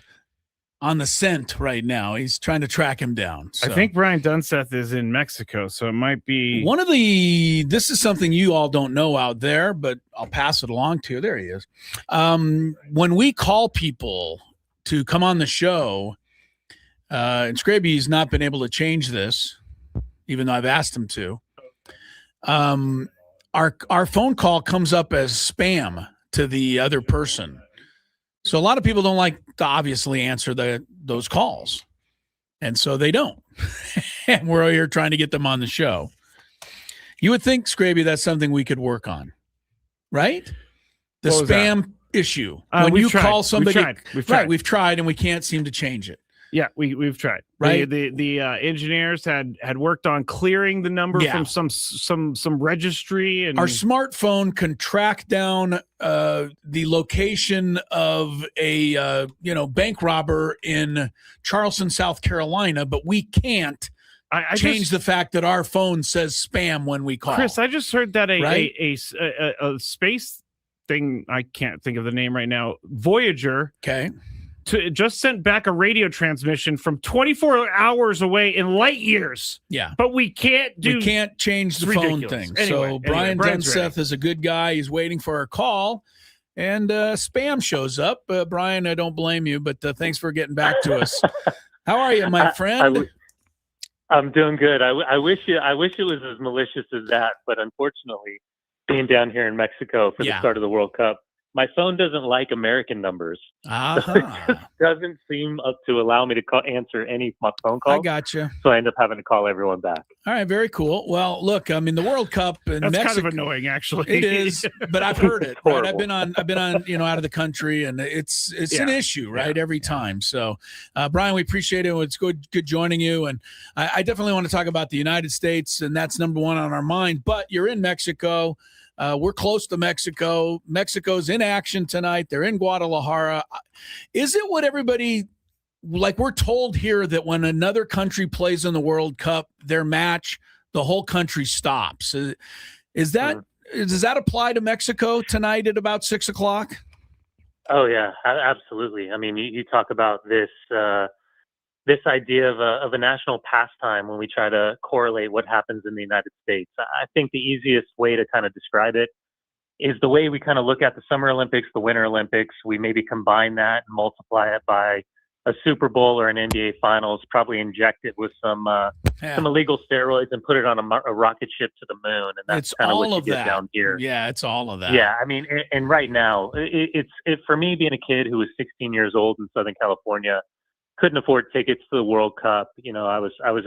on the scent right now. He's trying to track him down. So. I think Brian Dunseth is in Mexico, so it might be one of this is something you all don't know out there, but I'll pass it along to you. There he is. When we call people to come on the show, and Skraby's not been able to change this, even though I've asked him to. Our phone call comes up as spam to the other person. So a lot of people don't like to obviously answer those calls. And so they don't. And we're here trying to get them on the show. You would think, Skraby, that's something we could work on, right? The spam issue. When you call somebody, we've tried and we can't seem to change it. Yeah, we've tried. Right. The engineers had worked on clearing the number from some registry, and our smartphone can track down the location of a bank robber in Charleston, South Carolina, but we can't change the fact that our phone says spam when we call. Chris, I just heard that a space thing, I can't think of the name right now, Voyager. Okay. Just sent back a radio transmission from 24 hours away in light years. Yeah. But we can't change the phone thing. So Brian Dunseth is a good guy. He's waiting for our call, and spam shows up. Brian, I don't blame you, but thanks for getting back to us. How are you, my friend? I'm doing good. I wish it was as malicious as that, but unfortunately, being down here in Mexico for the start of the World Cup, my phone doesn't like American numbers. So it just doesn't seem up to allow me to answer any phone calls. I gotcha. So I end up having to call everyone back. All right, very cool. Well, look, I mean, the World Cup in That's Mexico, kind of annoying, actually. It is, but I've heard it. Right? Horrible. I've been on, out of the country, and it's an issue, right? Every time. So, Brian, we appreciate it. It's good joining you, and I definitely want to talk about the United States, and that's number one on our mind. But you're in Mexico. We're close to Mexico. Mexico's in action tonight. They're in Guadalajara. Is it what everybody, like we're told here, that when another country plays in the World Cup, their match, the whole country stops? Does that apply to Mexico tonight at about 6:00? Oh yeah, absolutely. I mean, you talk about this idea of a national pastime when we try to correlate what happens in the United States. I think the easiest way to kind of describe it is the way we kind of look at the Summer Olympics, the Winter Olympics. We maybe combine that and multiply it by a Super Bowl or an NBA Finals, probably inject it with some illegal steroids and put it on a rocket ship to the moon. And that's kind of what you get down here. Yeah, it's all of that. Yeah, I mean, and right now, it's for me, being a kid who was 16 years old in Southern California, couldn't afford tickets to the World Cup. I was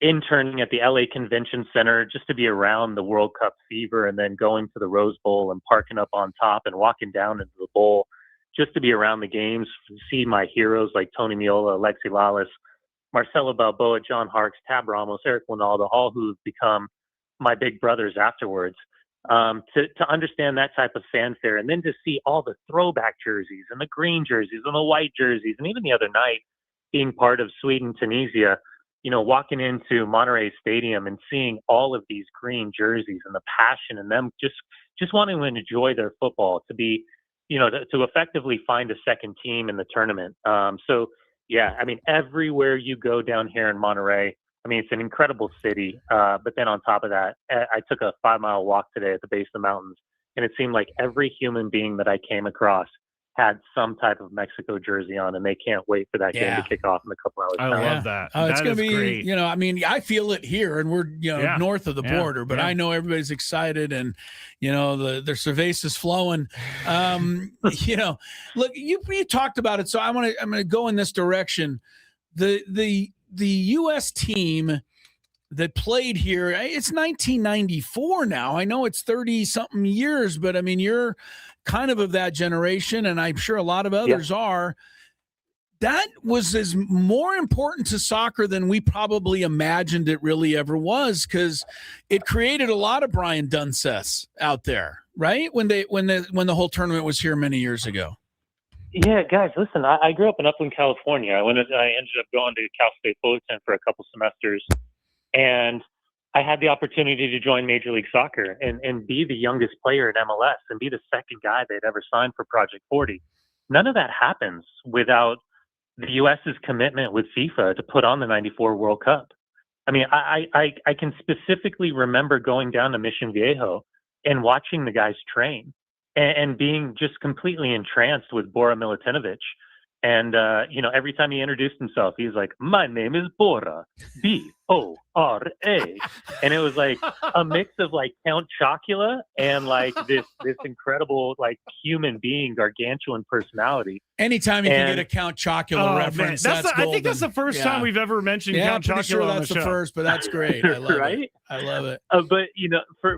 interning at the LA Convention Center just to be around the World Cup fever, and then going to the Rose Bowl and parking up on top and walking down into the bowl just to be around the games, see my heroes like Tony Meola, Alexi Lalas, Marcelo Balboa, John Harkes, Tab Ramos, Eric Winaldo, all who've become my big brothers afterwards. To understand that type of fanfare, and then to see all the throwback jerseys and the green jerseys and the white jerseys, and even the other night being part of Sweden, Tunisia, walking into Monterrey Stadium and seeing all of these green jerseys and the passion in them, just wanting to enjoy their football, to be, to effectively find a second team in the tournament. So yeah, I mean, everywhere you go down here in Monterrey, I mean, it's an incredible city, but then on top of that, I took a 5-mile walk today at the base of the mountains, and it seemed like every human being that I came across had some type of Mexico jersey on, and they can't wait for that game to kick off in a couple hours. I love that. Oh, it's going to be, great. I mean, I feel it here, and we're, north of the border, but I know everybody's excited, and, their cerveza is flowing. Look, you talked about it, so I'm going to go in this direction. The U.S. team that played here, it's 1994 now. I know it's 30-something years, but I mean, you're kind of that generation, and I'm sure a lot of others are. That was as more important to soccer than we probably imagined it really ever was, because it created a lot of Brian Dunseths out there, right? When the whole tournament was here many years ago. Yeah, guys, listen, I grew up in Upland, California. I ended up going to Cal State Fullerton for a couple semesters, and I had the opportunity to join Major League Soccer and be the youngest player in MLS and be the second guy they'd ever signed for Project 40. None of that happens without the U.S.'s commitment with FIFA to put on the 94 World Cup. I mean, I can specifically remember going down to Mission Viejo and watching the guys train and being just completely entranced with Bora Milutinovic. And, every time he introduced himself, he's like, "My name is Bora, B-O-R-A." And it was like a mix of like Count Chocula and like this incredible like human being, gargantuan personality. Anytime you can get a Count Chocula reference, that's I think that's the first time we've ever mentioned Count Chocula. Sure that's the first, but that's great. I love right? it. I love it. But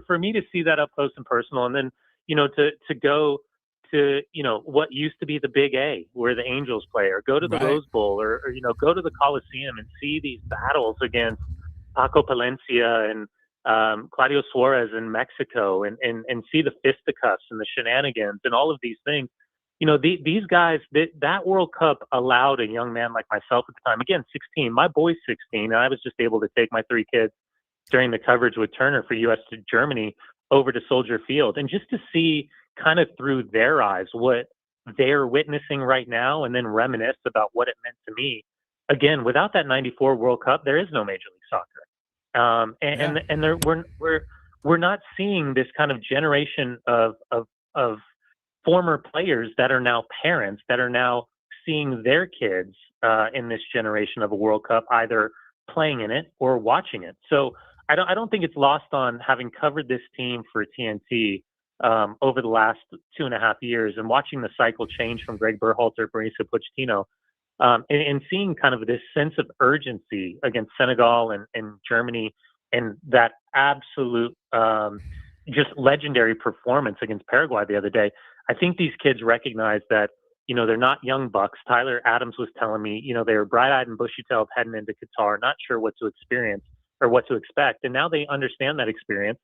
for me to see that up close and personal, and then to go to, what used to be the Big A, where the Angels play, or go to the Rose Bowl, or go to the Coliseum and see these battles against Paco Palencia and Claudio Suarez in Mexico, and see the fisticuffs and the shenanigans and all of these things. These guys, that World Cup allowed a young man like myself at the time, again, 16, my boy's 16, and I was just able to take my 3 kids during the coverage with Turner for U.S. to Germany over to Soldier Field, and just to see kind of through their eyes what they're witnessing right now, and then reminisce about what it meant to me. Again, without that 94 World Cup, there is no Major League Soccer. And we're not seeing this kind of generation of former players that are now parents, that are now seeing their kids in this generation of a World Cup, either playing in it or watching it. So I don't think it's lost on, having covered this team for TNT over the last 2.5 years, and watching the cycle change from Greg Berhalter, Mauricio Pochettino, and seeing kind of this sense of urgency against Senegal and Germany, and that absolute just legendary performance against Paraguay the other day. I think these kids recognize that, they're not young bucks. Tyler Adams was telling me, they were bright-eyed and bushy-tailed heading into Qatar, not sure what to experience or what to expect. And now they understand that experience.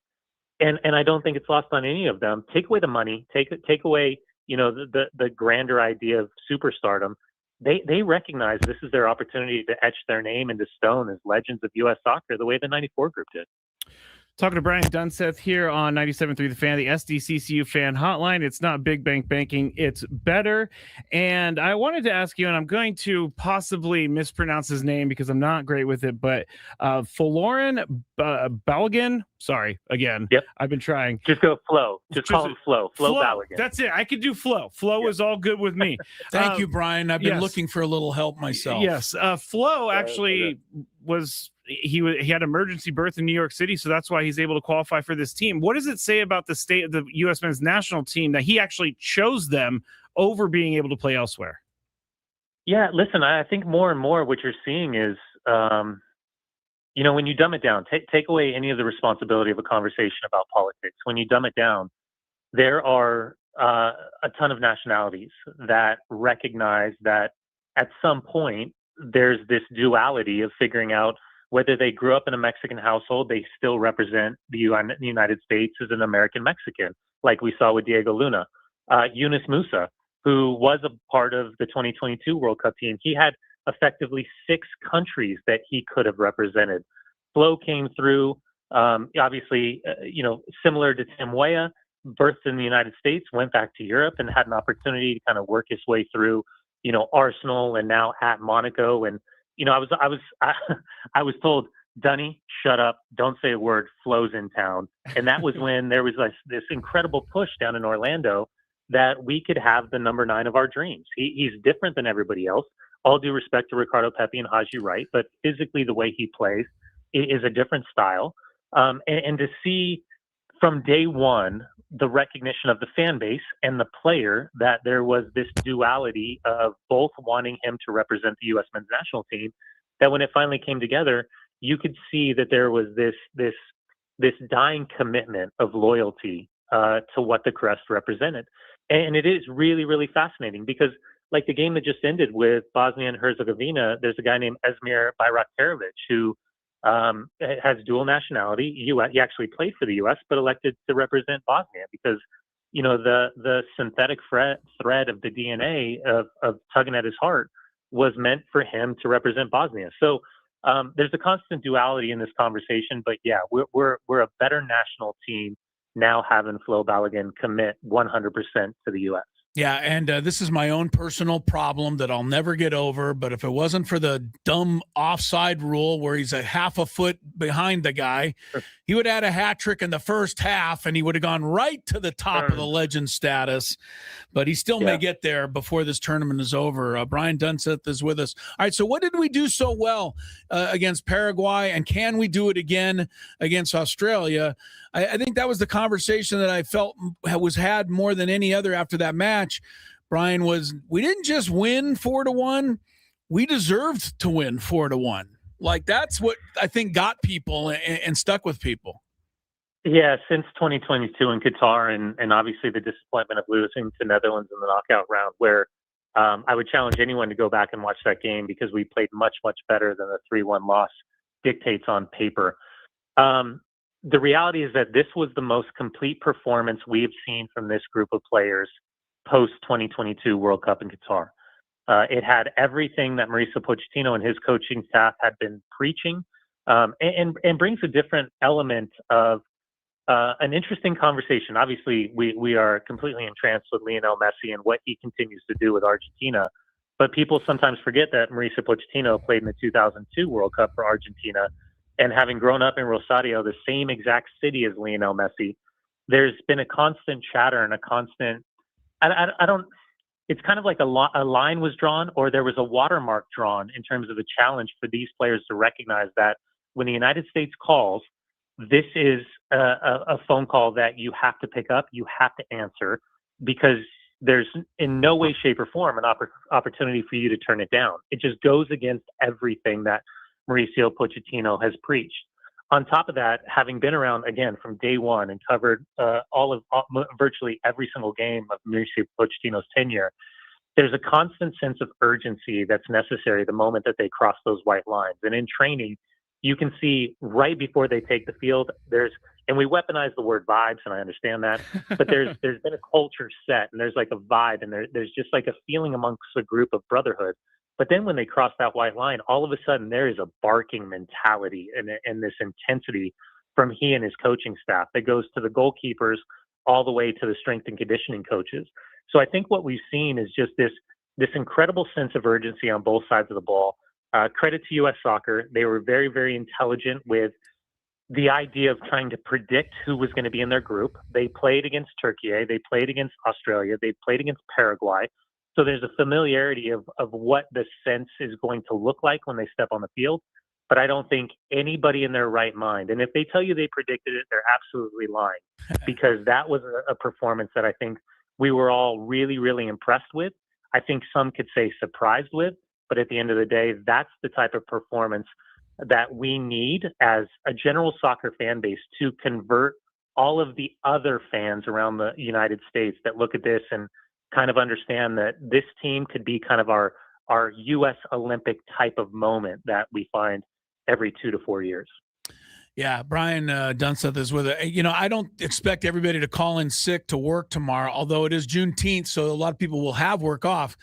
And I don't think it's lost on any of them. Take away the money, take away, the grander idea of superstardom. They recognize this is their opportunity to etch their name into stone as legends of U.S. soccer, the way the 94 group did. Talking to Brian Dunseth here on 97.3 The Fan, the SDCCU fan hotline. It's not big bank banking, it's better. And I wanted to ask you, and I'm going to possibly mispronounce his name because I'm not great with it, but Folarin Balogun. Sorry, again. Yep. I've been trying. Just go Flo. Just call him Flo. Flo Balogun. That's it. I could do Flo. Flo is all good with me. Thank you, Brian. I've been looking for a little help myself. Yes. Flo actually was... He had emergency birth in New York City, so that's why he's able to qualify for this team. What does it say about the state of the U.S. men's national team that he actually chose them over being able to play elsewhere? Yeah, listen, I think more and more what you're seeing is, when you dumb it down, take away any of the responsibility of a conversation about politics. When you dumb it down, there are a ton of nationalities that recognize that at some point there's this duality of figuring out whether they grew up in a Mexican household, they still represent the United States as an American Mexican, like we saw with Diego Luna. Yunus Musa, who was a part of the 2022 World Cup team, he had effectively 6 countries that he could have represented. Flo came through, obviously, similar to Tim Weah, birthed in the United States, went back to Europe, and had an opportunity to kind of work his way through, Arsenal, and now at Monaco. And I was told, Dunny, shut up, don't say a word, Flo's in town. And that was when there was this incredible push down in Orlando that we could have the number 9 of our dreams. He's different than everybody else. All due respect to Ricardo Pepi and Haji Wright, but physically the way he plays is a different style. And to see from day one the recognition of the fan base and the player that there was this duality of both wanting him to represent the U.S. men's national team, that when it finally came together, you could see that there was this dying commitment of loyalty to what the crest represented. And it is really, really fascinating because, like the game that just ended with Bosnia and Herzegovina, there's a guy named Esmir Bayraktarovic who has dual nationality. He actually played for the U.S., but elected to represent Bosnia because, the synthetic thread of the DNA of tugging at his heart was meant for him to represent Bosnia. So there's a constant duality in this conversation. But yeah, we're a better national team now having Flo Balogun commit 100% to the U.S. Yeah, and this is my own personal problem that I'll never get over, but if it wasn't for the dumb offside rule where he's a half a foot behind the guy, he would have had a hat trick in the first half, and he would have gone right to the top of the legend status, but he still may get there before this tournament is over. Brian Dunseth is with us. All right, so what did we do so well against Paraguay, and can we do it again against Australia? I think that was the conversation that I felt was had more than any other after that match. Brian, we didn't just win 4-1. We deserved to win 4-1. Like, that's what I think got people and stuck with people. Yeah, since 2022 in Qatar, and obviously the disappointment of losing to Netherlands in the knockout round, where I would challenge anyone to go back and watch that game because we played much, much better than the 3-1 loss dictates on paper. The reality is that this was the most complete performance we have seen from this group of players post 2022 World Cup in Qatar. It had everything that Mauricio Pochettino and his coaching staff had been preaching, and brings a different element of an interesting conversation. Obviously, we are completely entranced with Lionel Messi and what he continues to do with Argentina. But people sometimes forget that Mauricio Pochettino played in the 2002 World Cup for Argentina. And having grown up in Rosario, the same exact city as Lionel Messi, there's been a constant chatter and a constant, it's kind of like a line was drawn, or there was a watermark drawn in terms of a challenge for these players to recognize that when the United States calls, this is a phone call that you have to pick up, you have to answer, because there's in no way, shape, or form an opportunity for you to turn it down. It just goes against everything that Mauricio Pochettino has preached. On top of that, having been around, again, from day one and covered virtually every single game of Mauricio Pochettino's tenure, there's a constant sense of urgency that's necessary the moment that they cross those white lines. And in training, you can see right before they take the field, and we weaponize the word vibes, and I understand that, but there's been a culture set, and there's like a vibe, and there's just like a feeling amongst a group of brotherhood. But then when they cross that white line, all of a sudden there is a barking mentality and this intensity from he and his coaching staff that goes to the goalkeepers all the way to the strength and conditioning coaches. So I think what we've seen is just this incredible sense of urgency on both sides of the ball. Credit to U.S. Soccer. They were very, very intelligent with the idea of trying to predict who was going to be in their group. They played against Turkey. They played against Australia. They played against Paraguay. So there's a familiarity of what the sense is going to look like when they step on the field. But I don't think anybody in their right mind, and if they tell you they predicted it, they're absolutely lying, because that was a performance that I think we were all really, really impressed with. I think some could say surprised with, but at the end of the day, that's the type of performance that we need as a general soccer fan base to convert all of the other fans around the United States that look at this and kind of understand that this team could be kind of our U.S. Olympic type of moment that we find every 2 to 4 years. Yeah, Brian Dunseth is with it. I don't expect everybody to call in sick to work tomorrow, although it is Juneteenth, so a lot of people will have work off.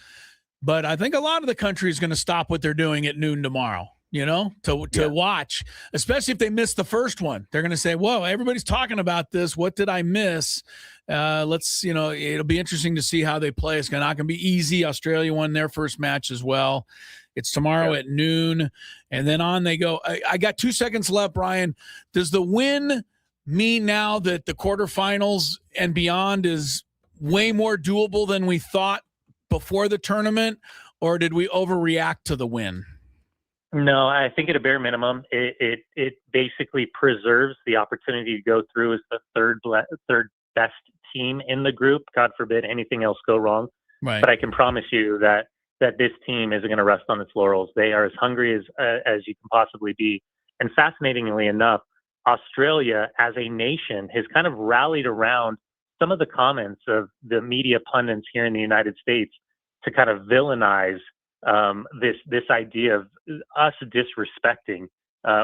But I think a lot of the country is going to stop what they're doing at noon tomorrow, to watch, especially if they miss the first one. They're going to say, whoa, everybody's talking about this. What did I miss? It'll be interesting to see how they play. It's not going to be easy. Australia won their first match as well. It's tomorrow at noon, and then on they go. I got 2 seconds left, Brian. Does the win mean now that the quarterfinals and beyond is way more doable than we thought before the tournament, or did we overreact to the win? No, I think at a bare minimum, it basically preserves the opportunity to go through as the third best team in the group. God forbid anything else go wrong. Right. But I can promise you that this team isn't going to rest on its laurels. They are as hungry as you can possibly be. And fascinatingly enough, Australia as a nation has kind of rallied around some of the comments of the media pundits here in the United States to kind of villainize this idea of us disrespecting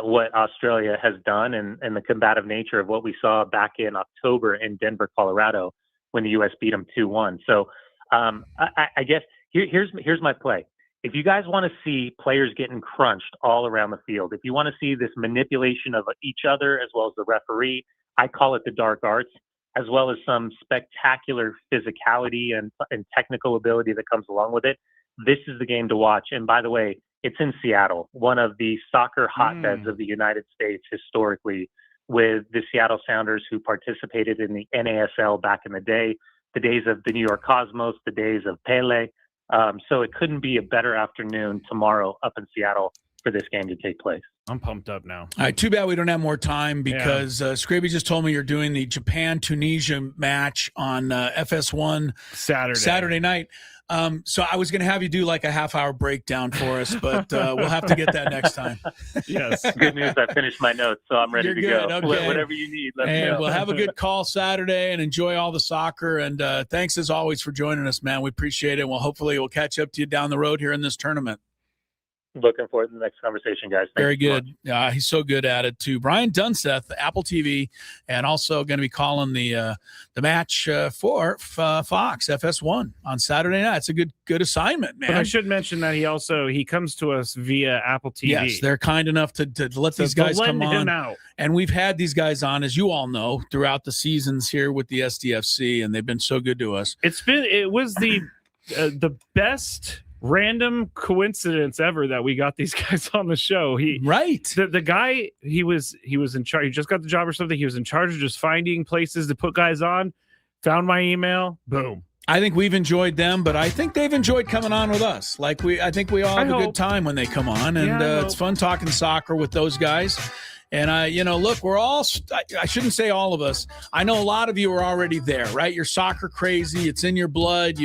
what Australia has done and the combative nature of what we saw back in October in Denver, Colorado, when the U.S. beat them 2-1. So I guess here's my play. If you guys want to see players getting crunched all around the field, if you want to see this manipulation of each other as well as the referee, I call it the dark arts, as well as some spectacular physicality and technical ability that comes along with it. This is the game to watch. And by the way, it's in Seattle, one of the soccer hotbeds of the United States historically, with the Seattle Sounders who participated in the NASL back in the day, the days of the New York Cosmos, the days of Pele. So it couldn't be a better afternoon tomorrow up in Seattle for this game to take place. I'm pumped up now. All right, too bad we don't have more time because Skraby just told me you're doing the Japan-Tunisia match on FS1 Saturday night. So I was going to have you do like a half-hour breakdown for us, but we'll have to get that next time. Yes. Good news. I finished my notes, so I'm ready You're to good. go. Okay. Whatever you need, let me And know. we'll have a good call Saturday and enjoy all the soccer. And thanks as always for joining us, man. We appreciate it. Well, hopefully we'll catch up to you down the road here in this tournament. Looking forward to the next conversation, guys. Thanks Very so good. He's so good at it too. Brian Dunseth, Apple TV, and also going to be calling the match for Fox FS1 on Saturday night. It's a good assignment, man. But I should mention that he comes to us via Apple TV. Yes, they're kind enough to let these guys come on. Him out. And we've had these guys on, as you all know, throughout the seasons here with the SDFC, and they've been so good to us. It was the best random coincidence ever that we got these guys on the show. The guy, he was in charge. He just got the job or something. He was in charge of just finding places to put guys on. Found my email. Boom. I think we've enjoyed them, but I think they've enjoyed coming on with us. I think we all have a good time when they come on, and it's fun talking soccer with those guys. And look, we're all, I shouldn't say all of us. I know a lot of you are already there, right? You're soccer crazy. It's in your blood.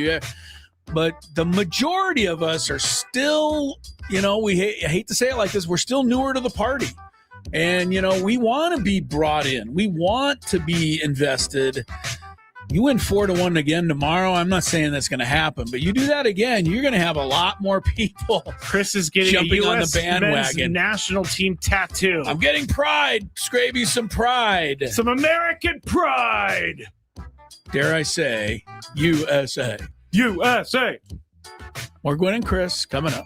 But the majority of us are still, I hate to say it like this, we're still newer to the party. And, we want to be brought in. We want to be invested. You win 4-1 again tomorrow. I'm not saying that's going to happen, but you do that again, you're going to have a lot more people. Chris is getting jumping a on US the bandwagon. national team tattoo. I'm getting pride. Skraby, some pride. Some American pride. Dare I say, USA. USA. More Gwynn and Chris coming up.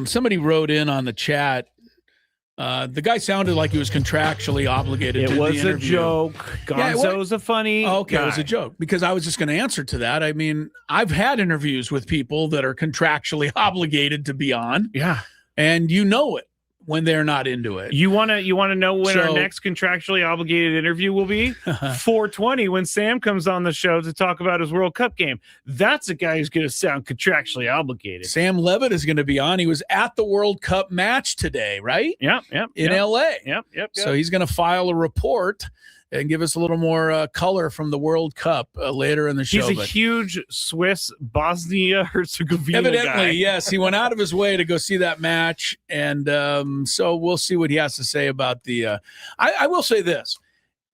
Somebody wrote in on the chat. The guy sounded like he was contractually obligated. It was a joke. Gonzo's a funny guy. It was a joke because I was just going to answer to that. I mean, I've had interviews with people that are contractually obligated to be on. Yeah, and you know it when they're not into it. You want to know when our next contractually obligated interview will be? 420 when Sam comes on the show to talk about his World Cup game. That's a guy who's going to sound contractually obligated. Sam Levitt is going to be on. He was at the World Cup match today, right? Yep. In LA. Yep. So he's going to file a report and give us a little more color from the World Cup later in the show. He's a huge Swiss Bosnia-Herzegovina evidently, guy. yes. He went out of his way to go see that match, and so we'll see what he has to say about the I will say this.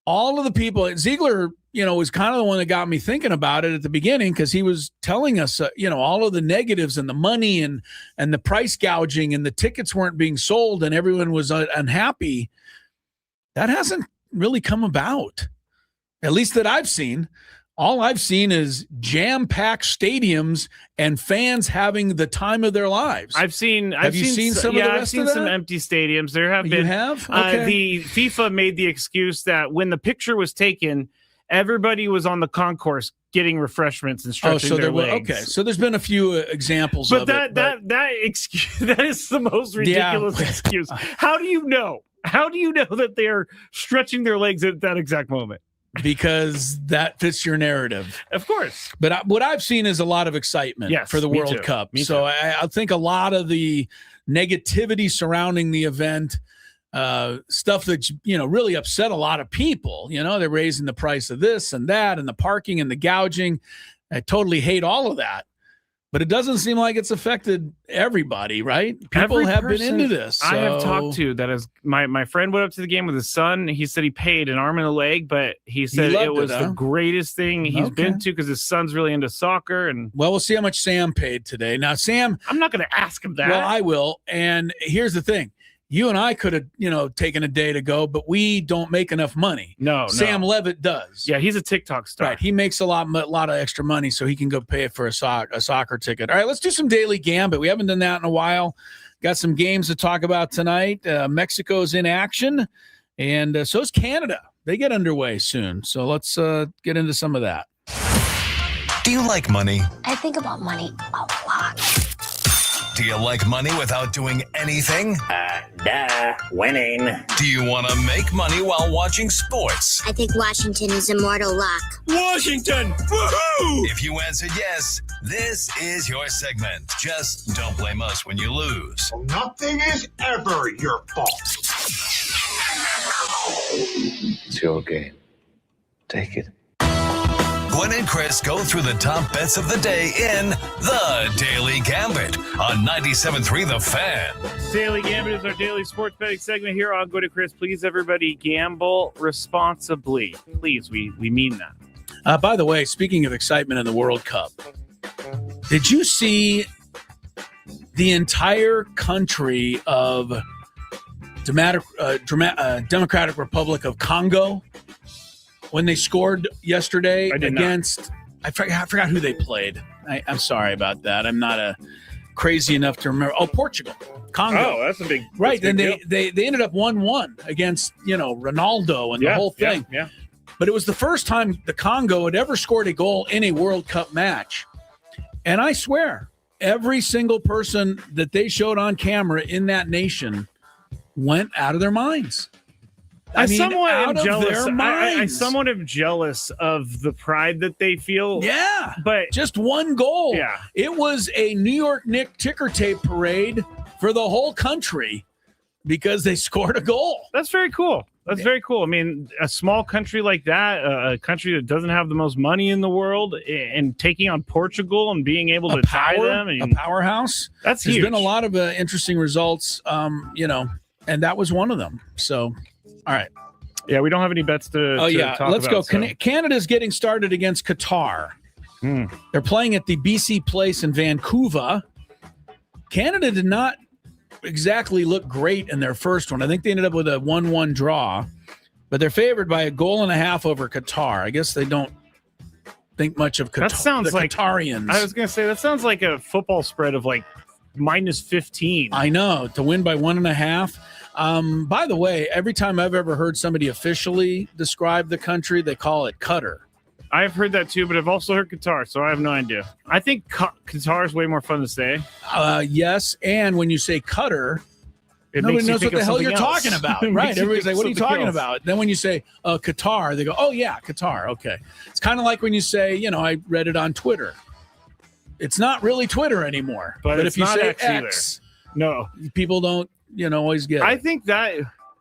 All of the people, Ziegler, was kind of the one that got me thinking about it at the beginning because he was telling us, all of the negatives and the money and the price gouging and the tickets weren't being sold and everyone was unhappy. That hasn't really come about, at least that I've seen. All I've seen is jam-packed stadiums and fans having the time of their lives. Have you seen some empty stadiums. There have been. You have? Okay. The FIFA made the excuse that when the picture was taken, everybody was on the concourse getting refreshments and stretching their legs. Okay, so there's been a few examples but of that excuse, that is the most ridiculous excuse. How do you know? How do you know that they're stretching their legs at that exact moment? Because that fits your narrative. Of course. But what I've seen is a lot of excitement for the World Cup. So I think a lot of the negativity surrounding the event, stuff that, really upset a lot of people. They're raising the price of this and that and the parking and the gouging. I totally hate all of that. But it doesn't seem like it's affected everybody, right? People have been into this. I have talked to that is my friend went up to the game with his son. He said he paid an arm and a leg, but he said it was the greatest thing he's been to because his son's really into soccer. And we'll see how much Sam paid today. Now, Sam, I'm not going to ask him that. Well, I will. And here's the thing. You and I could have, taken a day to go, but we don't make enough money. No. Sam Levitt does. Yeah, he's a TikTok star. Right. He makes a lot of extra money, so he can go pay for a soccer ticket. All right, let's do some Daily Gambit. We haven't done that in a while. Got some games to talk about tonight. Mexico's in action, and so is Canada. They get underway soon. So let's get into some of that. Do you like money? I think about money a lot. Do you like money without doing anything? Winning. Do you want to make money while watching sports? I think Washington is immortal luck. Washington! Woohoo! If you answered yes, this is your segment. Just don't blame us when you lose. Nothing is ever your fault. It's your game. Take it. Gwynn and Chris go through the top bets of the day in The Daily Gambit on 97.3 The Fan. Daily Gambit is our daily sports betting segment here on Gwynn and Chris. Please, everybody, gamble responsibly. Please, we mean that. By the way, speaking of excitement in the World Cup, did you see the entire country of Democratic Republic of Congo when they scored yesterday against I forgot who they played. I'm sorry about that. I'm not crazy enough to remember. Oh, Portugal, Congo. Oh, that's a big right. Then they ended up 1-1 against Ronaldo and the whole thing. Yeah. But it was the first time the Congo had ever scored a goal in a World Cup match, and I swear every single person that they showed on camera in that nation went out of their minds. I somewhat am jealous. I somewhat am jealous of the pride that they feel. Yeah, but just one goal. Yeah, it was a New York Knicks ticker tape parade for the whole country because they scored a goal. That's very cool. That's very cool. I mean, a small country like that, a country that doesn't have the most money in the world, and taking on Portugal and being able to tie them, a powerhouse. That's huge. There's been a lot of interesting results, and that was one of them. So. All right. Yeah, we don't have any bets to talk let's about, go. So. Canada's getting started against Qatar. They're playing at the BC Place in Vancouver. Canada did not exactly look great in their first one. I think they ended up with a 1-1 draw, but they're favored by 1.5 goals over Qatar. I guess they don't think much of Qatar. That sounds like Qatarians. I was going to say that sounds like a football spread of like minus 15. I know, to win by 1.5. By the way, every time I've ever heard somebody officially describe the country, they call it Qatar. I've heard that too, but I've also heard Qatar, so I have no idea. I think Qatar is way more fun to say. Yes, and when you say Qatar, nobody knows what the hell you're talking about, right? Everybody's like, what are you talking about? Then when you say Qatar, they go, oh, yeah, Qatar. Okay. It's kind of like when you say, I read it on Twitter. It's not really Twitter anymore. But if you say X, no, people don't, always get it. I think that,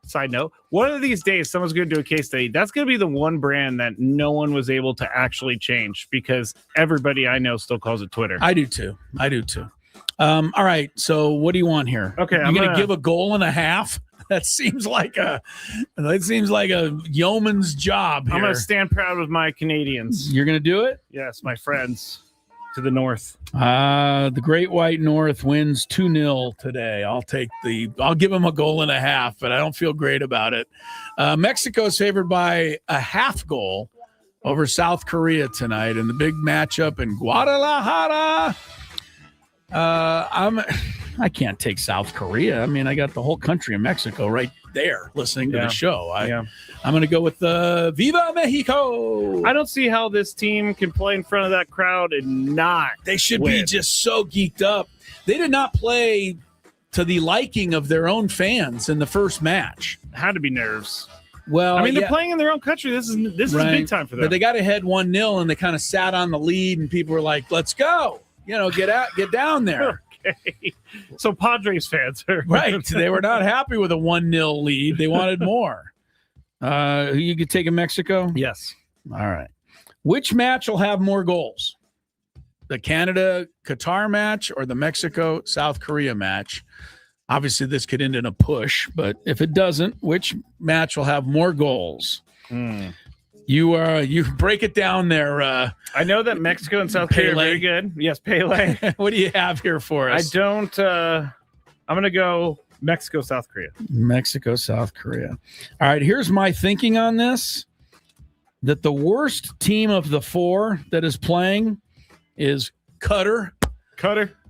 side note, one of these days, someone's going to do a case study. That's going to be the one brand that no one was able to actually change because everybody I know still calls it Twitter. I do too. All right. So what do you want here? Okay. You're going to give a goal and a half? That seems like a yeoman's job here. I'm going to stand proud with my Canadians. You're going to do it? Yes, my friends to the north. The Great White North wins 2-0 today. I'll give them a goal and a half, but I don't feel great about it. Mexico is favored by a half goal over South Korea tonight in the big matchup in Guadalajara. I can't take South Korea. I mean, I got the whole country of Mexico right there listening to the show. I'm going to go with Viva Mexico. I don't see how this team can play in front of that crowd and not. They should win. be just so geeked up. They did not play to the liking of their own fans in the first match. Had to be nerves. Well, I mean, they're playing in their own country. This is big time for them. But they got ahead 1-0 and they kind of sat on the lead and people were like, let's go. Get down there. Okay. So Padres fans are right. They were not happy with a 1-0 lead. They wanted more. You could take in Mexico? Yes. All right. Which match will have more goals? The Canada-Qatar match or the Mexico-South Korea match? Obviously, this could end in a push, but if it doesn't, which match will have more goals? You break it down there. I know that Mexico and South Korea are very good. Yes, Pele. What do you have here for us? I'm going to go Mexico, South Korea. Mexico, South Korea. All right, here's my thinking on this. That the worst team of the four that is playing is Qatar.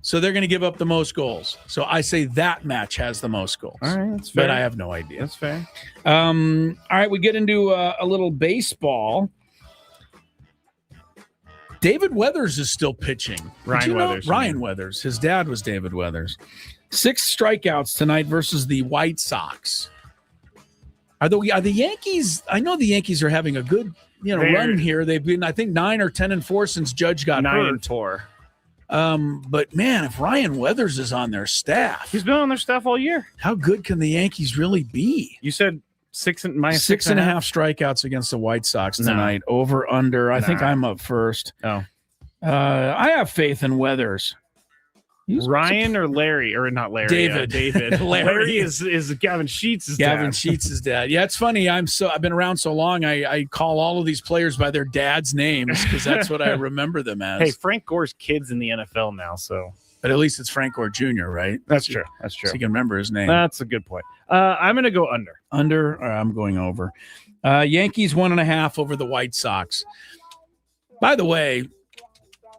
So they're going to give up the most goals. So I say that match has the most goals. All right, that's fair. But I have no idea. That's fair. All right, we get into a little baseball. David Weathers is still pitching. Ryan Weathers. His dad was David Weathers. 6 strikeouts tonight versus the White Sox. Are the Yankees? I know the Yankees are having a good run here. They've been, I think, 9 or 10-4 since Judge got hurt. 9-4. But man, if Ryan Weathers is on their staff, he's been on their staff all year. How good can the Yankees really be? You said 6.5 strikeouts against the White Sox tonight. No. Over under. I think I'm up first. Oh, I have faith in Weathers. Ryan or Larry, or not Larry? David. Larry is Gavin Sheets' dad. Gavin Sheets' dad. Yeah, it's funny. I've been around so long. I call all of these players by their dad's names because that's what I remember them as. Hey, Frank Gore's kid's in the NFL now, so. But at least it's Frank Gore Jr., right? That's true. So you can remember his name. That's a good point. I'm going to go under. Under, or I'm going over. Yankees 1.5 over the White Sox. By the way,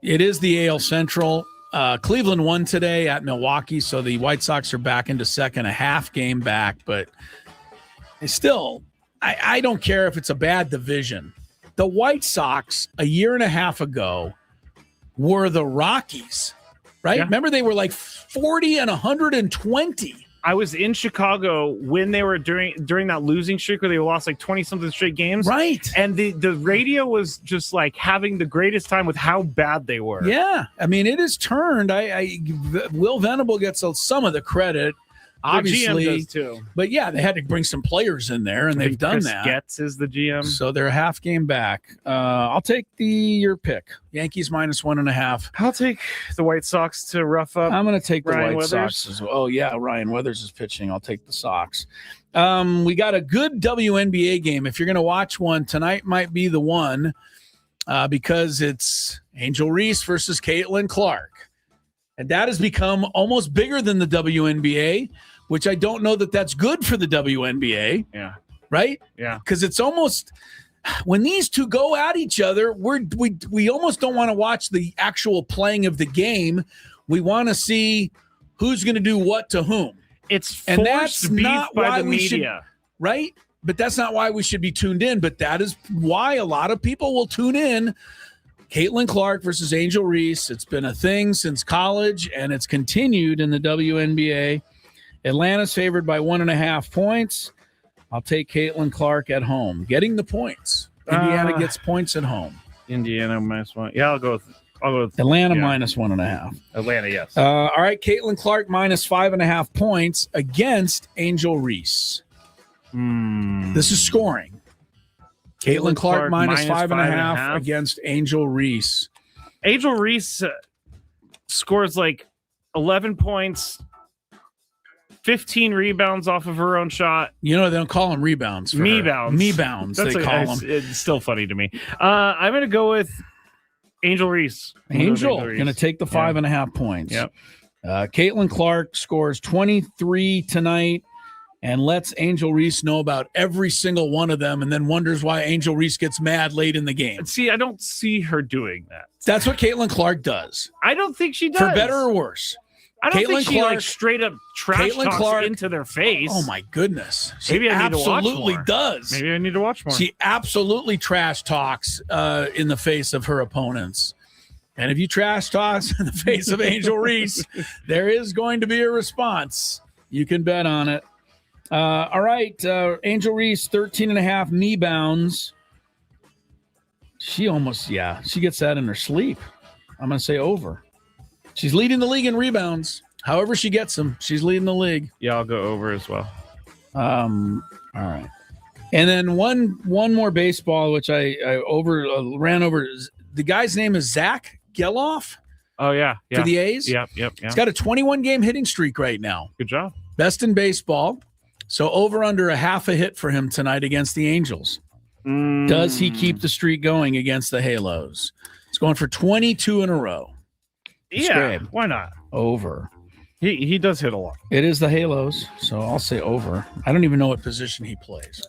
it is the AL Central. Cleveland won today at Milwaukee, so the White Sox are back into second, a half game back. But still, I don't care if it's a bad division. The White Sox, a year and a half ago, were the Rockies, right? Yeah. Remember, they were like 40 and 120. I was in Chicago when they were during that losing streak where they lost like 20-something straight games. Right. And the radio was just like having the greatest time with how bad they were. Yeah. I mean, it has turned. Will Venable gets some of the credit, obviously. The GM does too. But yeah, they had to bring some players in there, and they've done Chris that. Getz is the GM. So they're a half game back. I'll take your pick. Yankees minus 1.5. I'll take the White Sox to rough up. I'm going to take the Ryan White Weathers. Sox as well. Oh, yeah, Ryan Weathers is pitching. I'll take the Sox. We got a good WNBA game. If you're going to watch one, tonight might be the one because it's Angel Reese versus Caitlin Clark. And that has become almost bigger than the WNBA, which I don't know that that's good for the WNBA. Yeah. Right? Yeah. Because it's almost when these two go at each other, we almost don't want to watch the actual playing of the game. We want to see who's going to do what to whom. It's forced and that's beef not by why the we media. should, right? But that's not why we should be tuned in. But that is why a lot of people will tune in. Caitlin Clark versus Angel Reese. It's been a thing since college, and it's continued in the WNBA. Atlanta's favored by 1.5 points. I'll take Caitlin Clark at home, getting the points. Indiana gets points at home. Indiana -1. Yeah, I'll go with Atlanta -1.5. Atlanta, yes. All right, Caitlin Clark -5.5 points against Angel Reese. This is scoring. Caitlin Clark -5.5 against Angel Reese. Angel Reese scores like 11 points, 15 rebounds off of her own shot. You know, they don't call them rebounds. Me-bounds, they call them. It's still funny to me. I'm going to go with Angel Reese. Angel going to take the 5.5 points. Yep. Caitlin Clark scores 23 tonight and lets Angel Reese know about every single one of them and then wonders why Angel Reese gets mad late in the game. See, I don't see her doing that. That's what Caitlin Clark does. I don't think she does. For better or worse. I don't think she like straight up trash talks into their face. Oh my goodness. Maybe I need to watch absolutely more. Does. Maybe I need to watch more. She absolutely trash talks in the face of her opponents. And if you trash talk in the face of Angel Reese, there is going to be a response. You can bet on it. All right. Angel Reese, 13.5 knee bounds. She gets that in her sleep. I'm going to say over. She's leading the league in rebounds. However she gets them, she's leading the league. Yeah, I'll go over as well. All right. And then one more baseball, which I ran over. The guy's name is Zach Geloff. Oh, yeah. For the A's? Yep. He's got a 21-game hitting streak right now. Good job. Best in baseball. So over under a half a hit for him tonight against the Angels. Does he keep the streak going against the Halos? It's going for 22 in a row. Yeah, why not? Over. He does hit a lot. It is the Halos, so I'll say over. I don't even know what position he plays.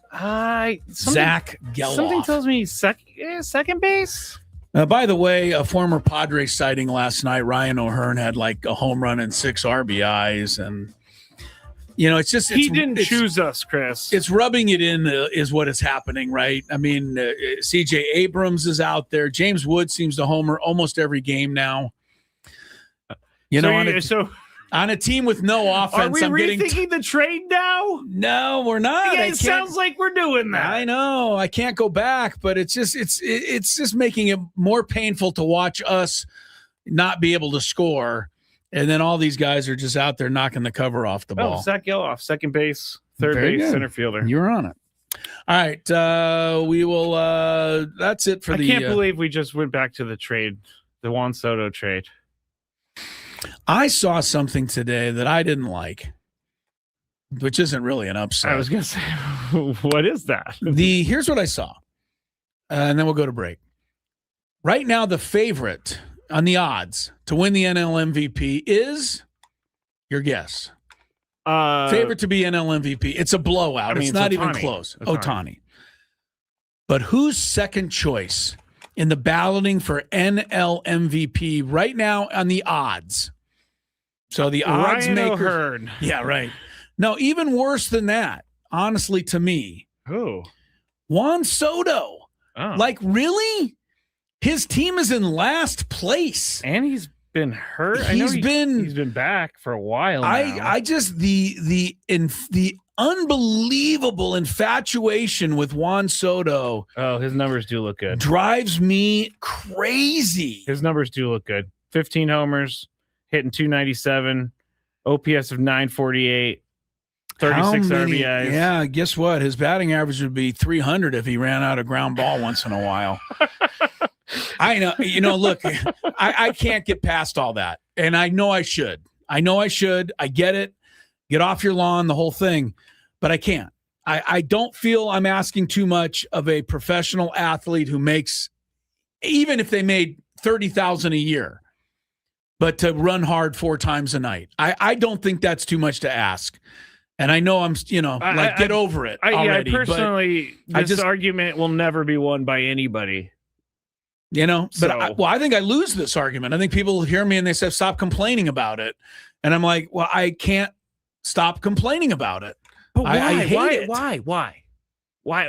Zach Geloff. Something tells me second base. By the way, a former Padres sighting last night, Ryan O'Hearn had like a home run and 6 RBIs, and he didn't choose us, Chris. It's rubbing it in is what is happening, right? I mean, CJ Abrams is out there. James Wood seems to homer almost every game now. On a team with no offense, are we rethinking the trade now? No, we're not. Yeah, it sounds like we're doing that. I know. I can't go back, but it's just making it more painful to watch us not be able to score, and then all these guys are just out there knocking the cover off the ball. Zach Geloff, second base, third base, center fielder. You're on it. All right, we will. That's it for I can't believe we just went back to the trade, the Juan Soto trade. I saw something today that I didn't like, which isn't really an upset. I was going to say, what is that? Here's what I saw, and then we'll go to break. Right now, the favorite on the odds to win the NL MVP is, your guess. Favorite to be NL MVP. It's a blowout. It's not even close. Ohtani. But who's second choice in the balloting for NL MVP right now on the odds? So the odds maker. O'Hearn. Yeah, right. No, even worse than that, honestly, to me. Who? Juan Soto. Oh. Like, really? His team is in last place. And he's been hurt. He's been back for a while now. I just the unbelievable infatuation with Juan Soto. Oh, his numbers do look good. Drives me crazy. His numbers do look good. 15 homers, hitting 297, OPS of 948, 36 RBIs. Yeah, guess what? His batting average would be 300 if he ran out a ground ball once in a while. I know. Look, I can't get past all that. And I know I should. I get it. Get off your lawn, the whole thing. But I can't. I don't feel I'm asking too much of a professional athlete who makes, even if they made $30,000 a year, but to run hard 4 times a night. I don't think that's too much to ask. And I know I'm, get over it already. Personally, this argument will never be won by anybody. I think I lose this argument. I think people hear me and they say, stop complaining about it. And I'm like, well, I can't stop complaining about it. But why? I hate it. Why? I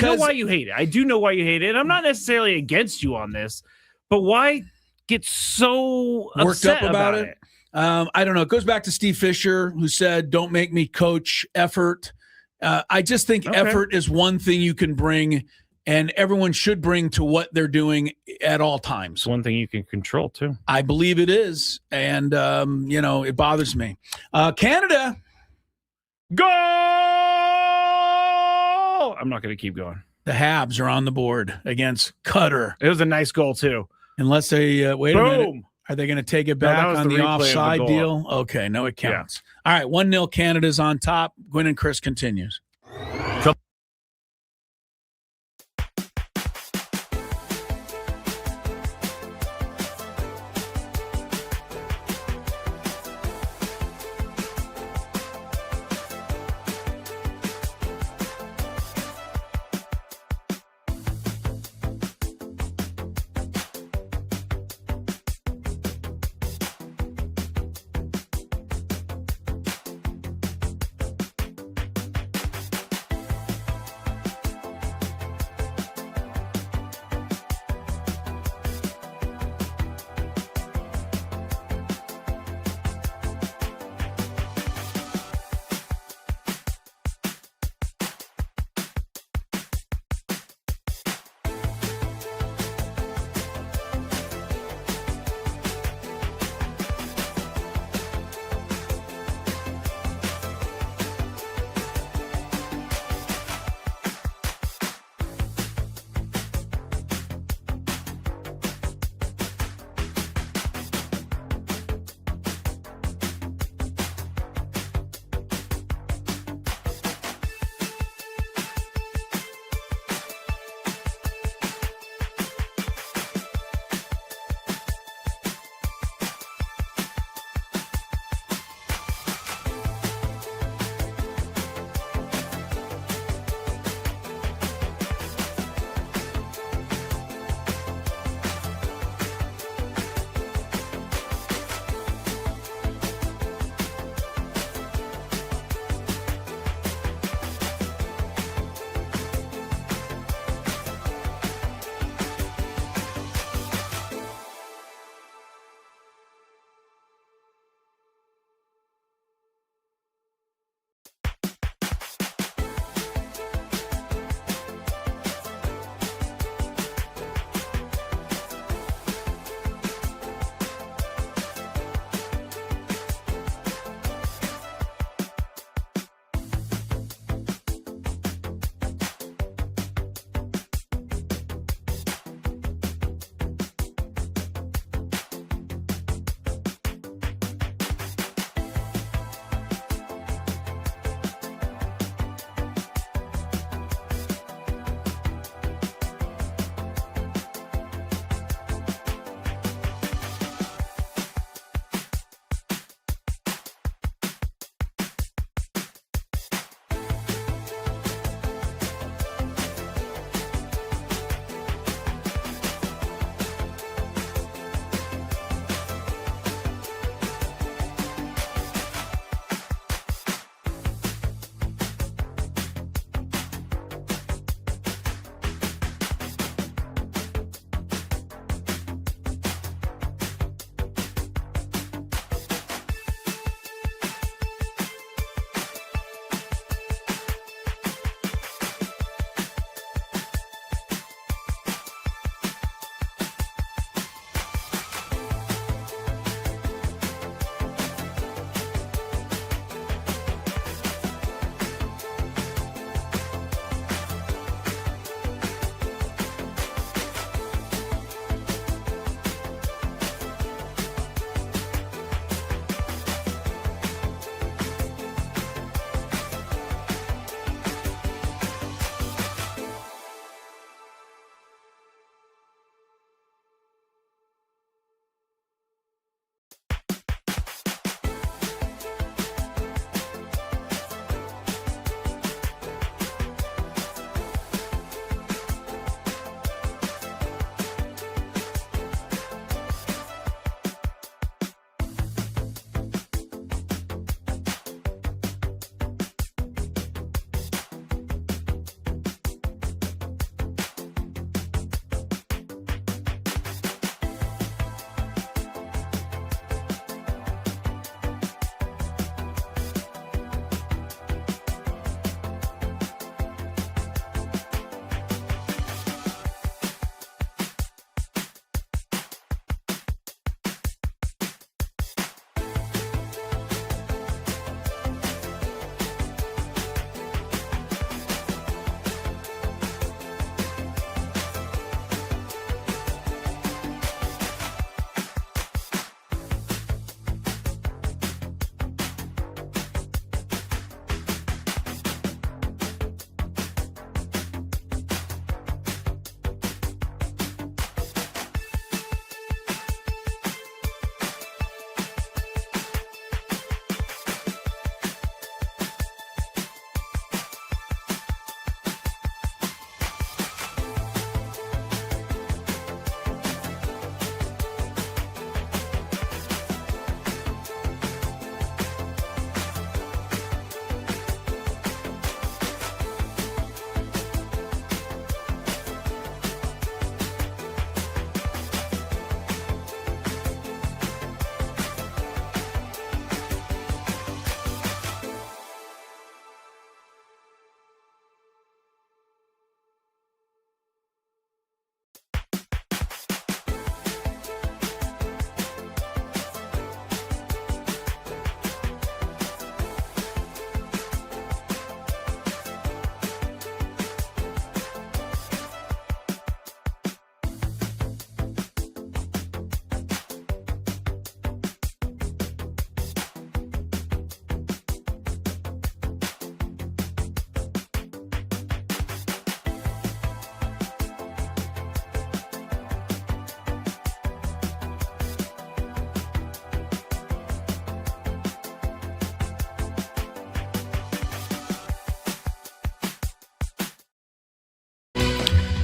know why you hate it. I do know why you hate it. I'm not necessarily against you on this, but why get so worked up about it? I don't know. It goes back to Steve Fisher, who said, don't make me coach effort. I just think effort is one thing you can bring, and everyone should bring to what they're doing at all times. It's one thing you can control, too. I believe it is, and, it bothers me. Canada. Go! I'm not going to keep going. The Habs are on the board against Qatar. It was a nice goal, too. Unless they wait Boom. a minute. Are they going to take it back on the offside deal? Okay, no, it counts. Yeah. All right, 1-0 Canada's on top. Gwynn and Chris continues.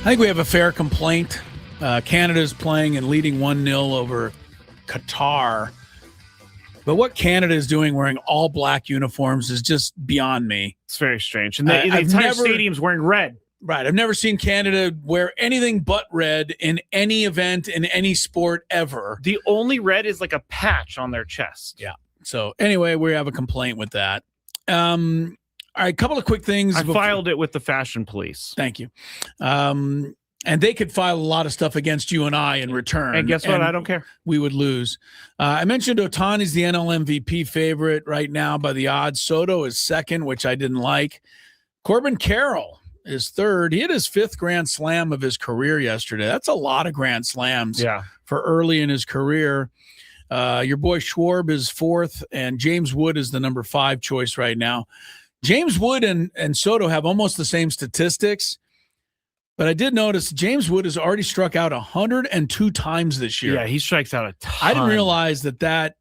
I think we have a fair complaint. Canada's playing and leading 1-0 over Qatar. But what Canada is doing wearing all black uniforms is just beyond me. It's very strange. And the entire stadium's wearing red. Right. I've never seen Canada wear anything but red in any event, in any sport ever. The only red is like a patch on their chest. Yeah. So anyway, we have a complaint with that. All right, a couple of quick things. I filed it with the fashion police. Thank you. And they could file a lot of stuff against you and I in return. And guess what? I don't care. We would lose. I mentioned Ohtani's the NL MVP favorite right now by the odds. Soto is second, which I didn't like. Corbin Carroll is third. He had his 5th grand slam of his career yesterday. That's a lot of grand slams for early in his career. Your boy Schwarb is 4th, and James Wood is the number 5 choice right now. James Wood and Soto have almost the same statistics. But I did notice James Wood has already struck out 102 times this year. Yeah, he strikes out a ton. I didn't realize that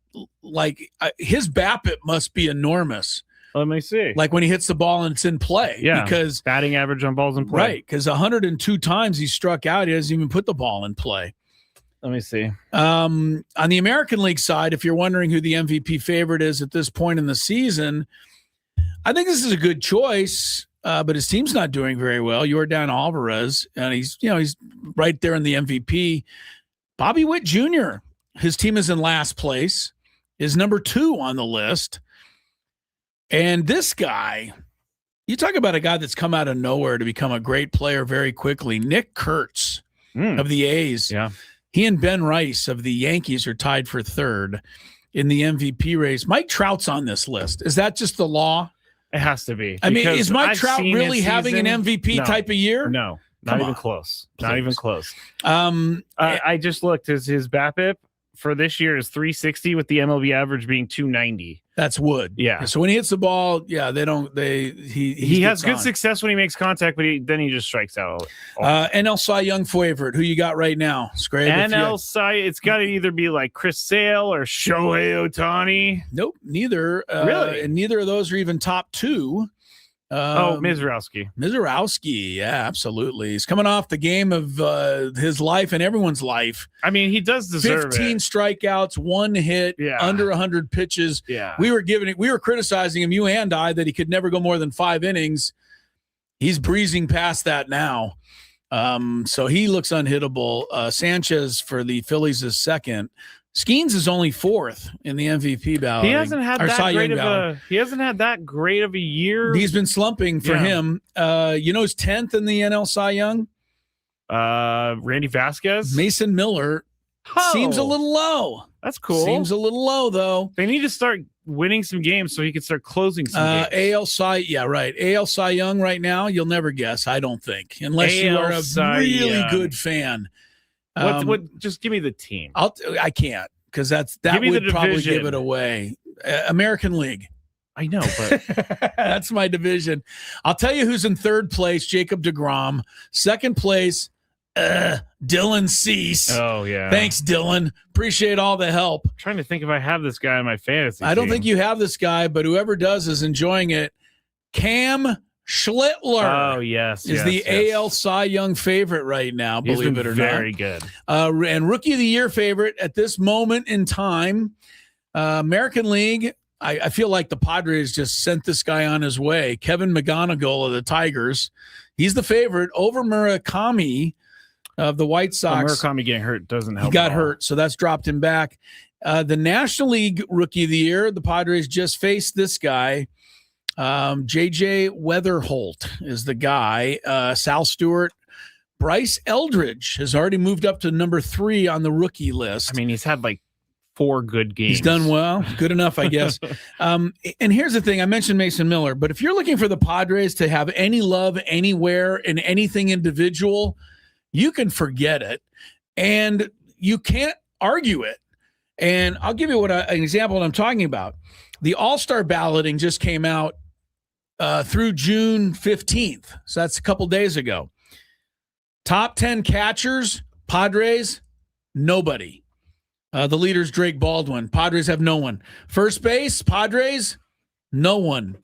his BABIP must be enormous. Let me see. Like when he hits the ball and it's in play. Yeah, because batting average on balls in play. Right, because 102 times he struck out, he doesn't even put the ball in play. Let me see. On the American League side, if you're wondering who the MVP favorite is at this point in the season, I think this is a good choice. But his team's not doing very well. Yordan Alvarez, and he's right there in the MVP. Bobby Witt Jr., his team is in last place, is number 2 on the list. And this guy, you talk about a guy that's come out of nowhere to become a great player very quickly. Nick Kurtz of the A's. Yeah. He and Ben Rice of the Yankees are tied for 3rd in the MVP race. Mike Trout's on this list. Is that just the law? It has to be. I mean, is Mike Trout really having an MVP type of year? No, not even close. Please. Not even close. I just looked. His BABIP for this year is 360 with the MLB average being 290. That's Wood. Yeah. So when he hits the ball, he has good success when he makes contact, but then he just strikes out. NL Cy Young favorite. Who you got right now? Skraby. NL Cy, it's got to either be like Chris Sale or Shohei Ohtani. Nope, neither. Really? And neither of those are even top 2. Mizorowski. Yeah, absolutely. He's coming off the game of his life and everyone's life. I mean, he does deserve 15 strikeouts, 1 hit, under 100 pitches. Yeah. We were criticizing him, you and I, that he could never go more than 5 innings. He's breezing past that now. So he looks unhittable. Sanchez for the Phillies is second. Skeens is only 4th in the MVP ballot. He hasn't had that great of a year. He's been slumping for him. Who's 10th in the NL Cy Young? Randy Vasquez. Mason Miller seems a little low. That's cool. Seems a little low though. They need to start winning some games so he can start closing some games. AL Cy Young right now, you'll never guess, I don't think, unless you are a really good fan. Just give me the team. I can't, because that would probably give it away. American League. I know, but that's my division. I'll tell you who's in 3rd place: Jacob deGrom. 2nd place, Dylan Cease. Oh yeah, thanks Dylan. Appreciate all the help. I'm trying to think if I have this guy in my fantasy. I don't think you have this guy, but whoever does is enjoying it. Cam Schlittler. Oh yes, is the AL Cy Young favorite right now. Believe it or not, very good. And Rookie of the Year favorite at this moment in time. American League. I feel like the Padres just sent this guy on his way. Kevin McGonigal of the Tigers. He's the favorite over Murakami of the White Sox. Murakami getting hurt doesn't help. He got hurt, so that's dropped him back. The National League Rookie of the Year. The Padres just faced this guy. JJ Weatherholt is the guy. Sal Stewart. Bryce Eldridge has already moved up to number 3 on the rookie list. I mean, he's had like 4 good games. He's done well. Good enough, I guess. And here's the thing. I mentioned Mason Miller, but if you're looking for the Padres to have any love anywhere in anything individual, you can forget it. And you can't argue it. And I'll give you an example of what I'm talking about. The All-Star balloting just came out through June 15th. So that's a couple days ago. Top 10 catchers, Padres, nobody. The leader's Drake Baldwin. Padres have no one. First base, Padres, no one.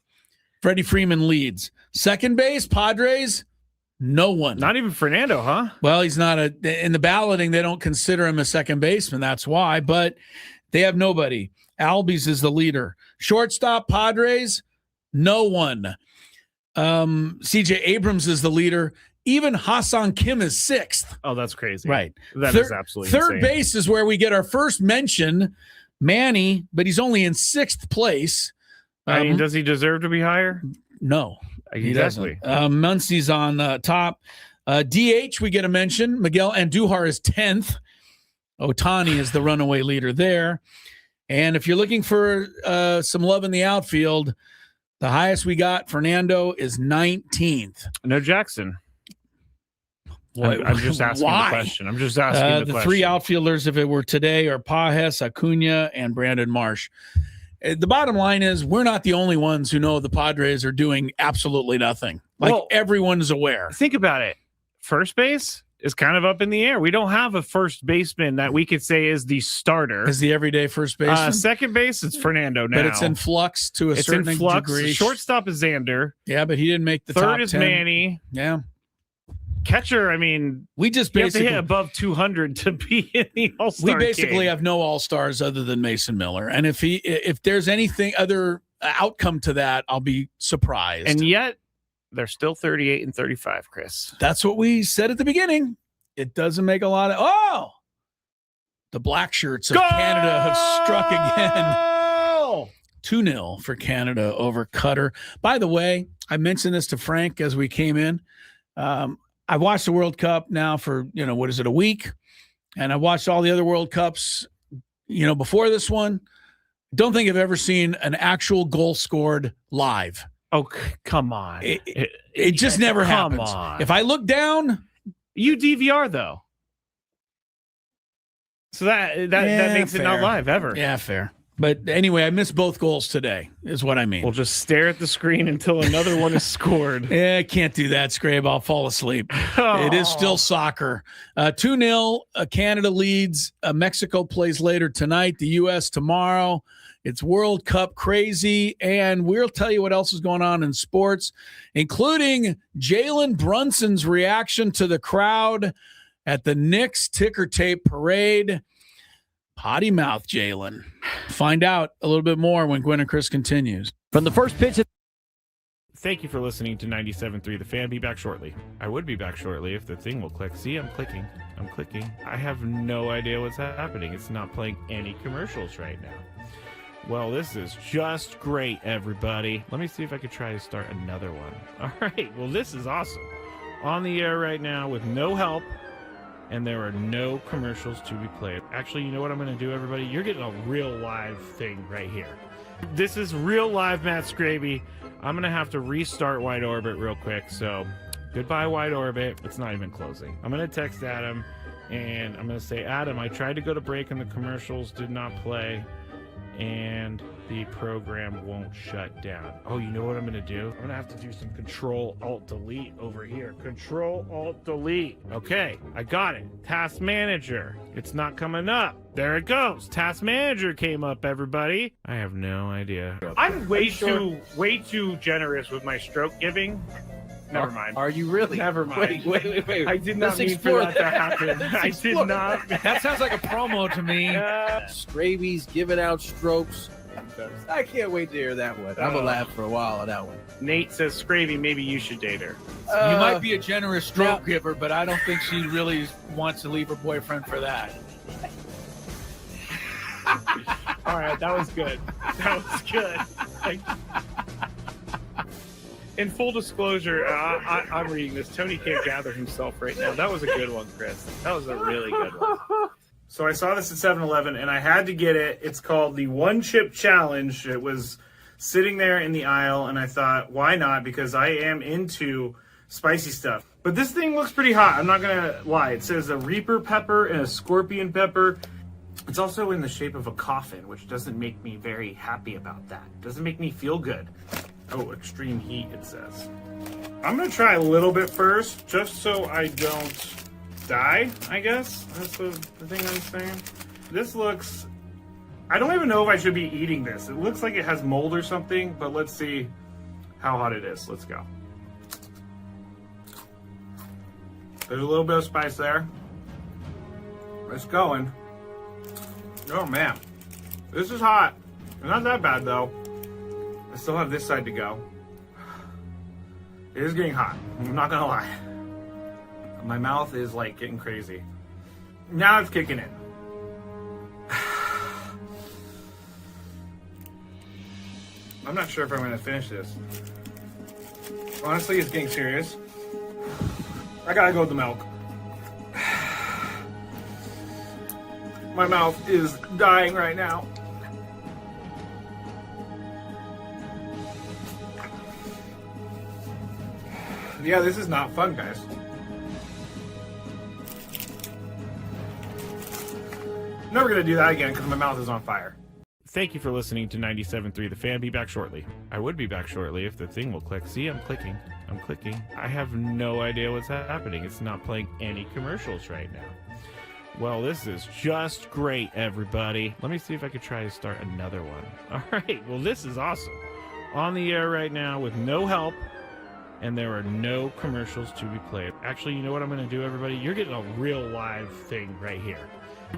Freddie Freeman leads. Second base, Padres, No one. Not even Fernando, huh? Well, he's not in the balloting. They don't consider him a second baseman. That's why. But they have nobody. Albies is the leader. Shortstop, Padres, no one. CJ Abrams is the leader. Even Hassan Kim is 6th. Oh, that's crazy. Right. That is absolutely third insane. base is where we get our first mention. Manny, but he's only in 6th place. I mean, does he deserve to be higher? No, exactly. He doesn't. Muncie's on top. DH, we get a mention. Miguel Andujar is 10th. Otani is the runaway leader there. And if you're looking for some love in the outfield, the highest we got, Fernando, is 19th. No Jackson. I'm just asking the question. I'm just asking the question. 3 outfielders, if it were today, are Pajes, Acuna, and Brandon Marsh. The bottom line is we're not the only ones who know the Padres are doing absolutely nothing. Everyone is aware. Think about it. First base is kind of up in the air. We don't have a first baseman that we could say is the starter. Is the everyday first baseman? Second base, it's Fernando now. But it's in flux to a certain degree. Shortstop is Xander. Yeah, but he didn't make the top 10. Third is Manny. Yeah. Catcher, I mean, we just basically have to hit above 200 to be in the All-Star We basically have no All-Stars other than Mason Miller. And if there's anything other outcome to that, I'll be surprised. And yet they're still 38 and 35, Chris. That's what we said at the beginning. It doesn't make a lot of the black shirts of Canada have struck again. 2-0 for Canada over Qatar. By the way, I mentioned this to Frank as we came in. I've watched the World Cup now for, a week? And I watched all the other World Cups, before this one. Don't think I've ever seen an actual goal scored live. Oh, come on. It just never happens. On. If I look down. You DVR, though. So that makes fair. it not live ever. Yeah, fair. But anyway, I missed both goals today, is what I mean. We'll just stare at the screen until another one is scored. Yeah, I can't do that, Skraby. I'll fall asleep. It is still soccer. 2-0. Canada leads. Mexico plays later tonight. The U.S. tomorrow. It's World Cup crazy. And we'll tell you what else is going on in sports, including Jalen Brunson's reaction to the crowd at the Knicks ticker tape parade. Potty mouth Jalen. Find out a little bit more when Gwynn and Chris continues. From the first pitch. Thank you for listening to 97.3 The Fan. Be back shortly. I would be back shortly if the thing will click. See, I'm clicking. I have no idea what's happening. It's not playing any commercials right now. Well, this is just great, everybody. Let me see if I could try to start another one. All right. Well, this is awesome. On the air right now with no help. And there are no commercials to be played. Actually, you know what I'm going to do, everybody? You're getting a real live thing right here. This is real live Matt Skraby. I'm going to have to restart Wide Orbit real quick. So goodbye, Wide Orbit. It's not even closing. I'm going to text Adam, and I'm going to say, Adam, I tried to go to break and the commercials did not play, and the program won't shut down. Oh, you know what I'm going to do? I'm going to have to do some Control-Alt-Delete over here. Control-Alt-Delete. Okay, I got it. Task Manager. It's not coming up. There it goes. Task Manager came up, everybody. I have no idea. I'm way too generous with my stroke giving. Never mind. Are you really? Never mind. Wait. I did not mean for that to happen. I did not. That sounds like a promo to me. Skraby's giving out strokes. I can't wait to hear that one. I'm going to laugh for a while on that one. Nate says, Skraby, maybe you should date her. You might be a generous stroke giver, but I don't think she really wants to leave her boyfriend for that. All right, that was good. In full disclosure, I'm reading this. Tony can't gather himself right now. That was a good one, Chris. That was a really good one. So I saw this at 7-Eleven, and I had to get it. It's called the One Chip Challenge. It was sitting there in the aisle, and I thought, why not? Because I am into spicy stuff. But this thing looks pretty hot. I'm not going to lie. It says a Reaper pepper and a Scorpion pepper. It's also in the shape of a coffin, which doesn't make me very happy about that. It doesn't make me feel good. Oh, extreme heat, it says. I'm going to try a little bit first, just so I don't die, I guess. That's the thing I'm saying. This looks... I don't even know if I should be eating this. It looks like it has mold or something, but let's see how hot it is. Let's go. There's a little bit of spice there. It's going. Oh, man. This is hot. Not that bad, though. I still have this side to go. It is getting hot. I'm not gonna lie. My mouth is like getting crazy. Now it's kicking in. I'm not sure if I'm gonna finish this. Honestly, it's getting serious. I gotta go with the milk. My mouth is dying right now. Yeah, this is not fun, guys. Never gonna do that again because my mouth is on fire. Thank you for listening to 97.3 The Fan. Be back shortly. I would be back shortly if the thing will click. See, I'm clicking. I'm clicking. I have no idea what's happening. It's not playing any commercials right now. Well, this is just great, everybody. Let me see if I could try to start another one. All right. Well, this is awesome. On the air right now with no help, and there are no commercials to be played. Actually, you know what I'm going to do, everybody? You're getting a real live thing right here.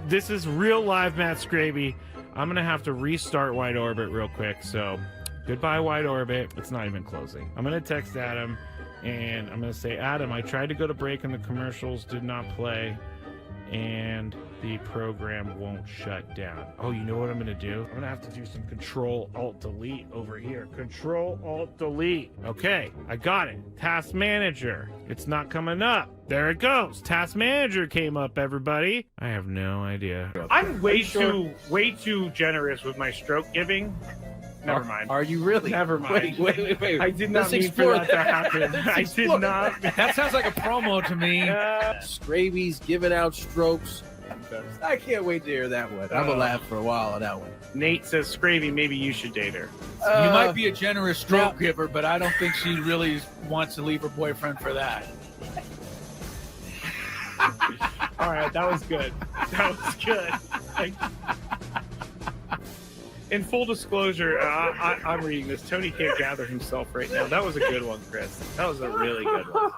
This is real live Matt Skraby. I'm going to have to restart Wide Orbit real quick, so goodbye, Wide Orbit. It's not even closing. I'm going to text Adam, and I'm going to say, Adam, I tried to go to break, and the commercials did not play, and the program won't shut down. Oh, you know what I'm going to do? I'm going to have to do some Control-Alt-Delete over here. Control-Alt-Delete. Okay, I got it. Task Manager. It's not coming up. There it goes. Task Manager came up, everybody. I have no idea. I'm way too generous with my stroke giving. Never mind. Are you really? Never mind. Wait. I did not mean for that to happen. I did not. That sounds like a promo to me. Skraby's giving out strokes. I can't wait to hear that one. I'm gonna laugh for a while on that one. Nate says, Skraby, maybe you should date her. You might be a generous stroke giver, but I don't think she really wants to leave her boyfriend for that. All right, that was good. That was good. In full disclosure, I'm reading this. Tony can't gather himself right now. That was a good one, Chris. That was a really good one.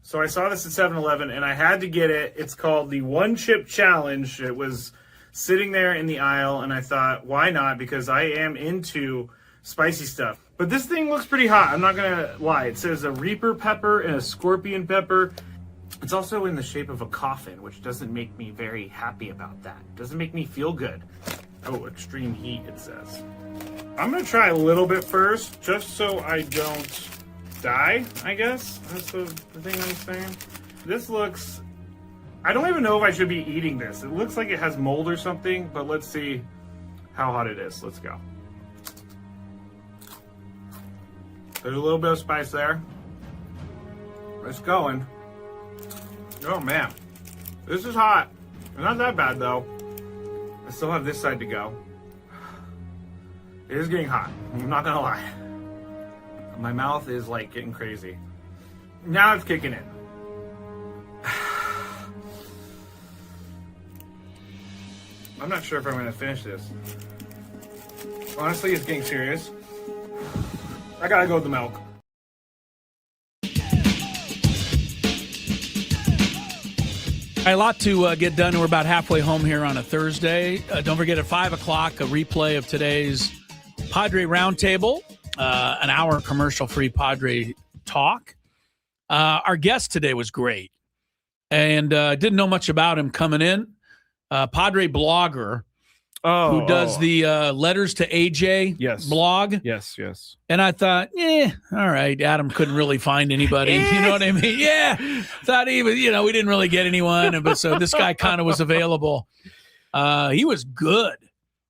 So I saw this at 7-Eleven, and I had to get it. It's called the One Chip Challenge. It was sitting there in the aisle, and I thought, why not? Because I am into spicy stuff. But this thing looks pretty hot. I'm not going to lie. It says a Reaper pepper and a Scorpion pepper. It's also in the shape of a coffin, which doesn't make me very happy about that. It doesn't make me feel good. Oh, extreme heat, it says. I'm going to try a little bit first, just so I don't die, I guess. That's the thing I'm saying. This looks... I don't even know if I should be eating this. It looks like it has mold or something, but let's see how hot it is. Let's go. There's a little bit of spice there. It's going. Oh, man. This is hot. Not that bad, though. I still have this side to go. It is getting hot. I'm not gonna lie. My mouth is like getting crazy. Now it's kicking in. I'm not sure if I'm gonna finish this. Honestly, it's getting serious. I gotta go with the milk. A lot to get done. We're about halfway home here on a Thursday. Don't forget at 5 o'clock, a replay of today's Padre Roundtable, an hour commercial-free Padre talk. Our guest today was great, and didn't know much about him coming in. Padre blogger who does the Letters to AJ blog. Yes. And I thought, all right, Adam couldn't really find anybody. You know what I mean? Yeah. Thought he was, we didn't really get anyone. But so this guy kind of was available. He was good.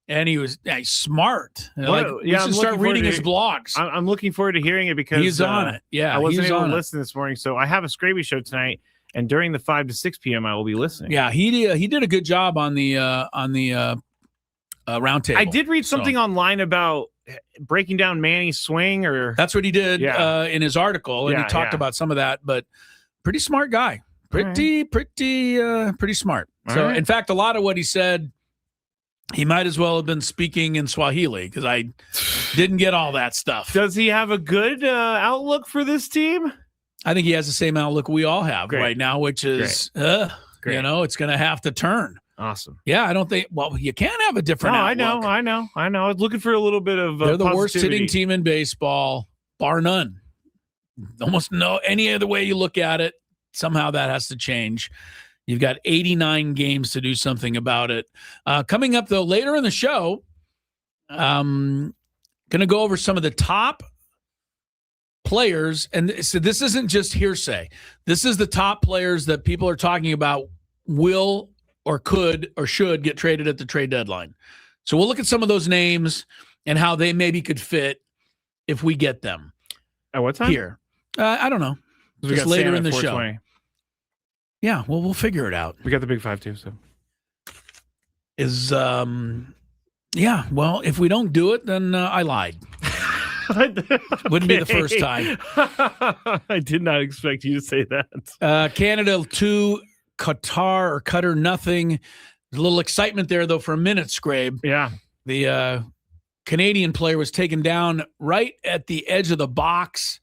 And he's smart. We should start reading his blogs. I'm looking forward to hearing it because he's on it. Yeah. I wasn't able to listen this morning. So I have a Skraby show tonight. And during the 5 to 6 p.m., I will be listening. Yeah, he did a good job on the roundtable. I did read something online about breaking down Manny's swing, or that's what he did in his article, and he talked about some of that. But pretty smart guy, pretty smart. So, in fact, a lot of what he said, he might as well have been speaking in Swahili because I didn't get all that stuff. Does he have a good outlook for this team? I think he has the same outlook we all have right now, which is, it's going to have to turn. Awesome. Yeah, I don't think. Well, you can't have a different outlook. I know. I was looking for a little bit of. They're the worst hitting team in baseball, bar none. Almost any other way you look at it, somehow that has to change. You've got 89 games to do something about it. Coming up though later in the show, going to go over some of the top players, and so this isn't just hearsay. This is the top players that people are talking about will or could or should get traded at the trade deadline. So we'll look at some of those names and how they maybe could fit if we get them. At what time? Here. I don't know. Just later in the show. Yeah, well, we'll figure it out. We got the big 5 too, so. Well, if we don't do it, then I lied. Wouldn't be the first time. I did not expect you to say that. Canada 2, Qatar nothing. There's a little excitement there, though, for a minute, Skrabe. Yeah. The Canadian player was taken down right at the edge of the box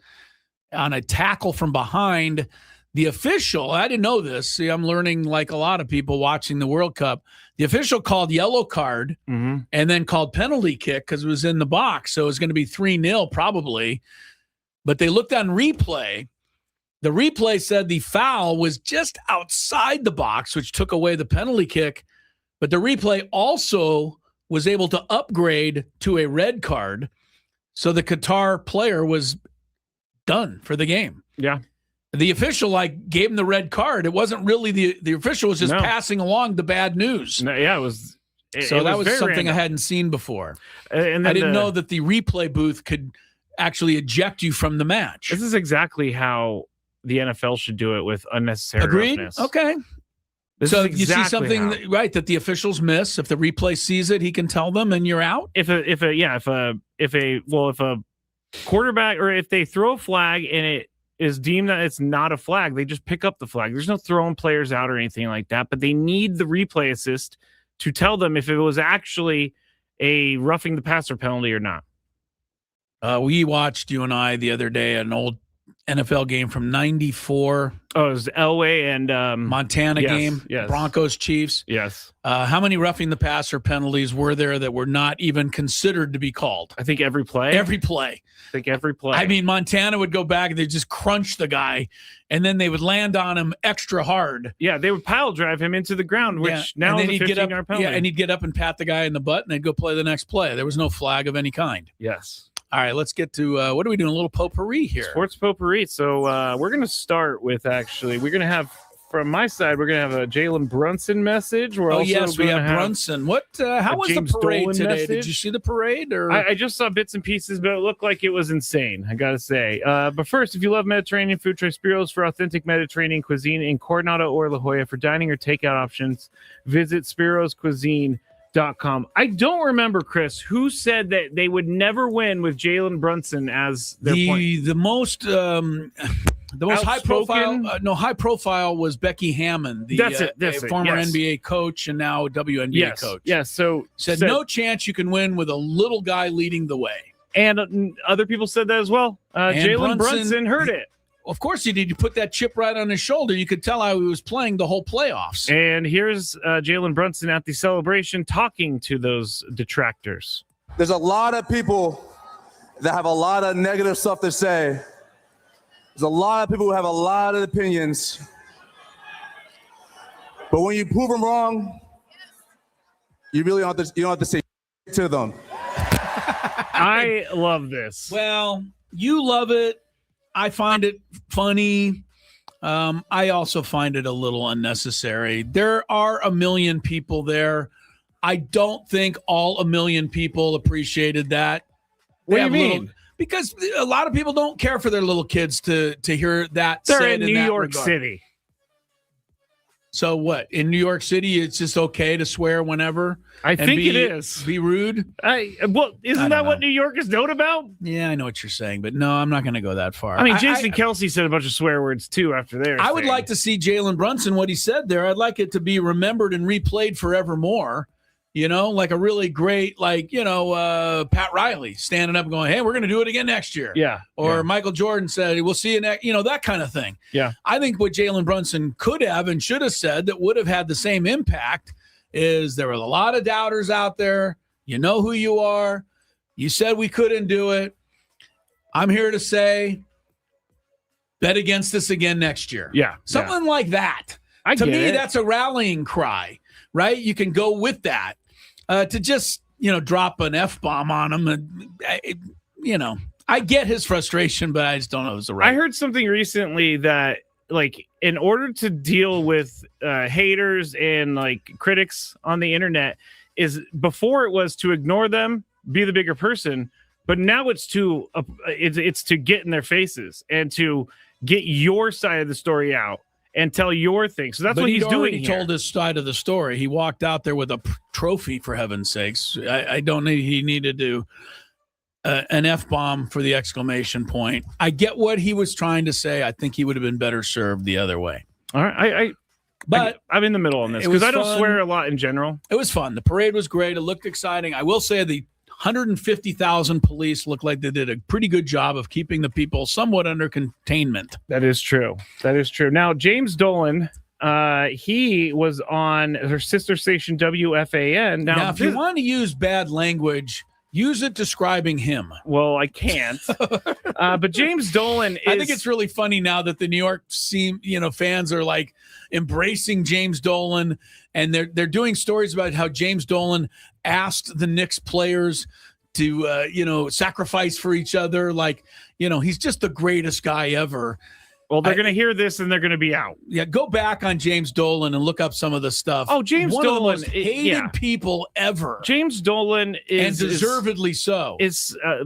on a tackle from behind. The official, I didn't know this. See, I'm learning like a lot of people watching the World Cup. The official called yellow card and then called penalty kick because it was in the box. So it was going to be 3-0 probably. But they looked on replay. The replay said the foul was just outside the box, which took away the penalty kick. But the replay also was able to upgrade to a red card. So the Qatar player was done for the game. Yeah. The official gave him the red card. It wasn't really the official was just passing along the bad news. No, yeah, it was. That was something random. I hadn't seen before. And I didn't know that the replay booth could actually eject you from the match. This is exactly how the NFL should do it with unnecessary Agreed? roughness. Okay. So you see something that the officials miss. If the replay sees it, he can tell them, and you're out. If a quarterback, or if they throw a flag and it is deemed that it's not a flag, they just pick up the flag. There's no throwing players out or anything like that, but they need the replay assist to tell them if it was actually a roughing the passer penalty or not. We watched, you and I, the other day, an old NFL game from 94. Oh, it was Elway and Montana game. Yes. Broncos Chiefs. Yes. How many roughing the passer penalties were there that were not even considered to be called? I think every play. Every play. I mean, Montana would go back and they'd just crunch the guy, and then they would land on him extra hard. Yeah, they would pile drive him into the ground, which now is a 15-yard penalty. Yeah, and he'd get up and pat the guy in the butt, and they'd go play the next play. There was no flag of any kind. Yes. All right, let's get to what are we doing? A little potpourri here. Sports potpourri. So we're going to start with we're going to have, from my side, we're going to have a Jalen Brunson message. We have Brunson. What? How was the parade today? Message. Did you see the parade? Or I just saw bits and pieces, but it looked like it was insane, I got to say. But first, if you love Mediterranean food, try Spiro's for authentic Mediterranean cuisine in Coronado or La Jolla. For dining or takeout options, visit Spiro'sCuisine.com. I don't remember, Chris, who said that they would never win with Jalen Brunson as their point. The most high profile was Becky Hammond, the former NBA coach and now WNBA coach. Yes, so said no chance you can win with a little guy leading the way. And other people said that as well. Jalen Brunson heard it. Of course he did. You put that chip right on his shoulder. You could tell how he was playing the whole playoffs. And here's Jalen Brunson at the celebration talking to those detractors. There's a lot of people that have a lot of negative stuff to say. There's a lot of people who have a lot of opinions. But when you prove them wrong, you really don't have to say to them. I love this. Well, you love it. I find it funny. I also find it a little unnecessary. There are a million people there. I don't think all a million people appreciated that. What do you mean? Because a lot of people don't care for their little kids to hear that They're said in New York City. So what? In New York City, it's just okay to swear whenever? I think it is. Be rude? Isn't that what New York is known about? Yeah, I know what you're saying, but no, I'm not going to go that far. I mean, Jason Kelsey said a bunch of swear words, too, after theirs. I would like to see Jalen Brunson, what he said there. I'd like it to be remembered and replayed forevermore. like a really great, Pat Riley standing up and going, hey, we're going to do it again next year. Yeah. Or Michael Jordan said, we'll see you next, that kind of thing. Yeah. I think what Jalen Brunson could have and should have said that would have had the same impact is there were a lot of doubters out there. You know who you are. You said we couldn't do it. I'm here to say, bet against us again next year. Yeah. Something like that. To me, that's a rallying cry, right? You can go with that. To just, drop an F-bomb on him. And, I get his frustration, but I just don't know if it's the right. I heard something recently that, in order to deal with haters and, critics on the internet, is before it was to ignore them, be the bigger person, but now it's to get in their faces and to get your side of the story out and tell your thing. So that's what he's doing. He told his side of the story. He walked out there with a trophy, for heaven's sakes. I don't need. He needed to an F-bomb for the exclamation point. I get what he was trying to say. I think he would have been better served the other way. All right. But I'm in the middle on this because I don't swear a lot in general. It was fun. The parade was great. It looked exciting. I will say the 150,000 police look like they did a pretty good job of keeping the people somewhat under containment. That is true. Now, James Dolan, he was on her sister station WFAN. Now if you want to use bad language, use it describing him. Well, I can't. But James Dolan I think it's really funny now that the New York fans are embracing James Dolan, and they're doing stories about how James Dolan asked the Knicks players to sacrifice for each other. He's just the greatest guy ever. Well, they're going to hear this and they're going to be out. Yeah, go back on James Dolan and look up some of the stuff. Oh, James One Dolan, of the most hated people ever. James Dolan is, and deservedly so.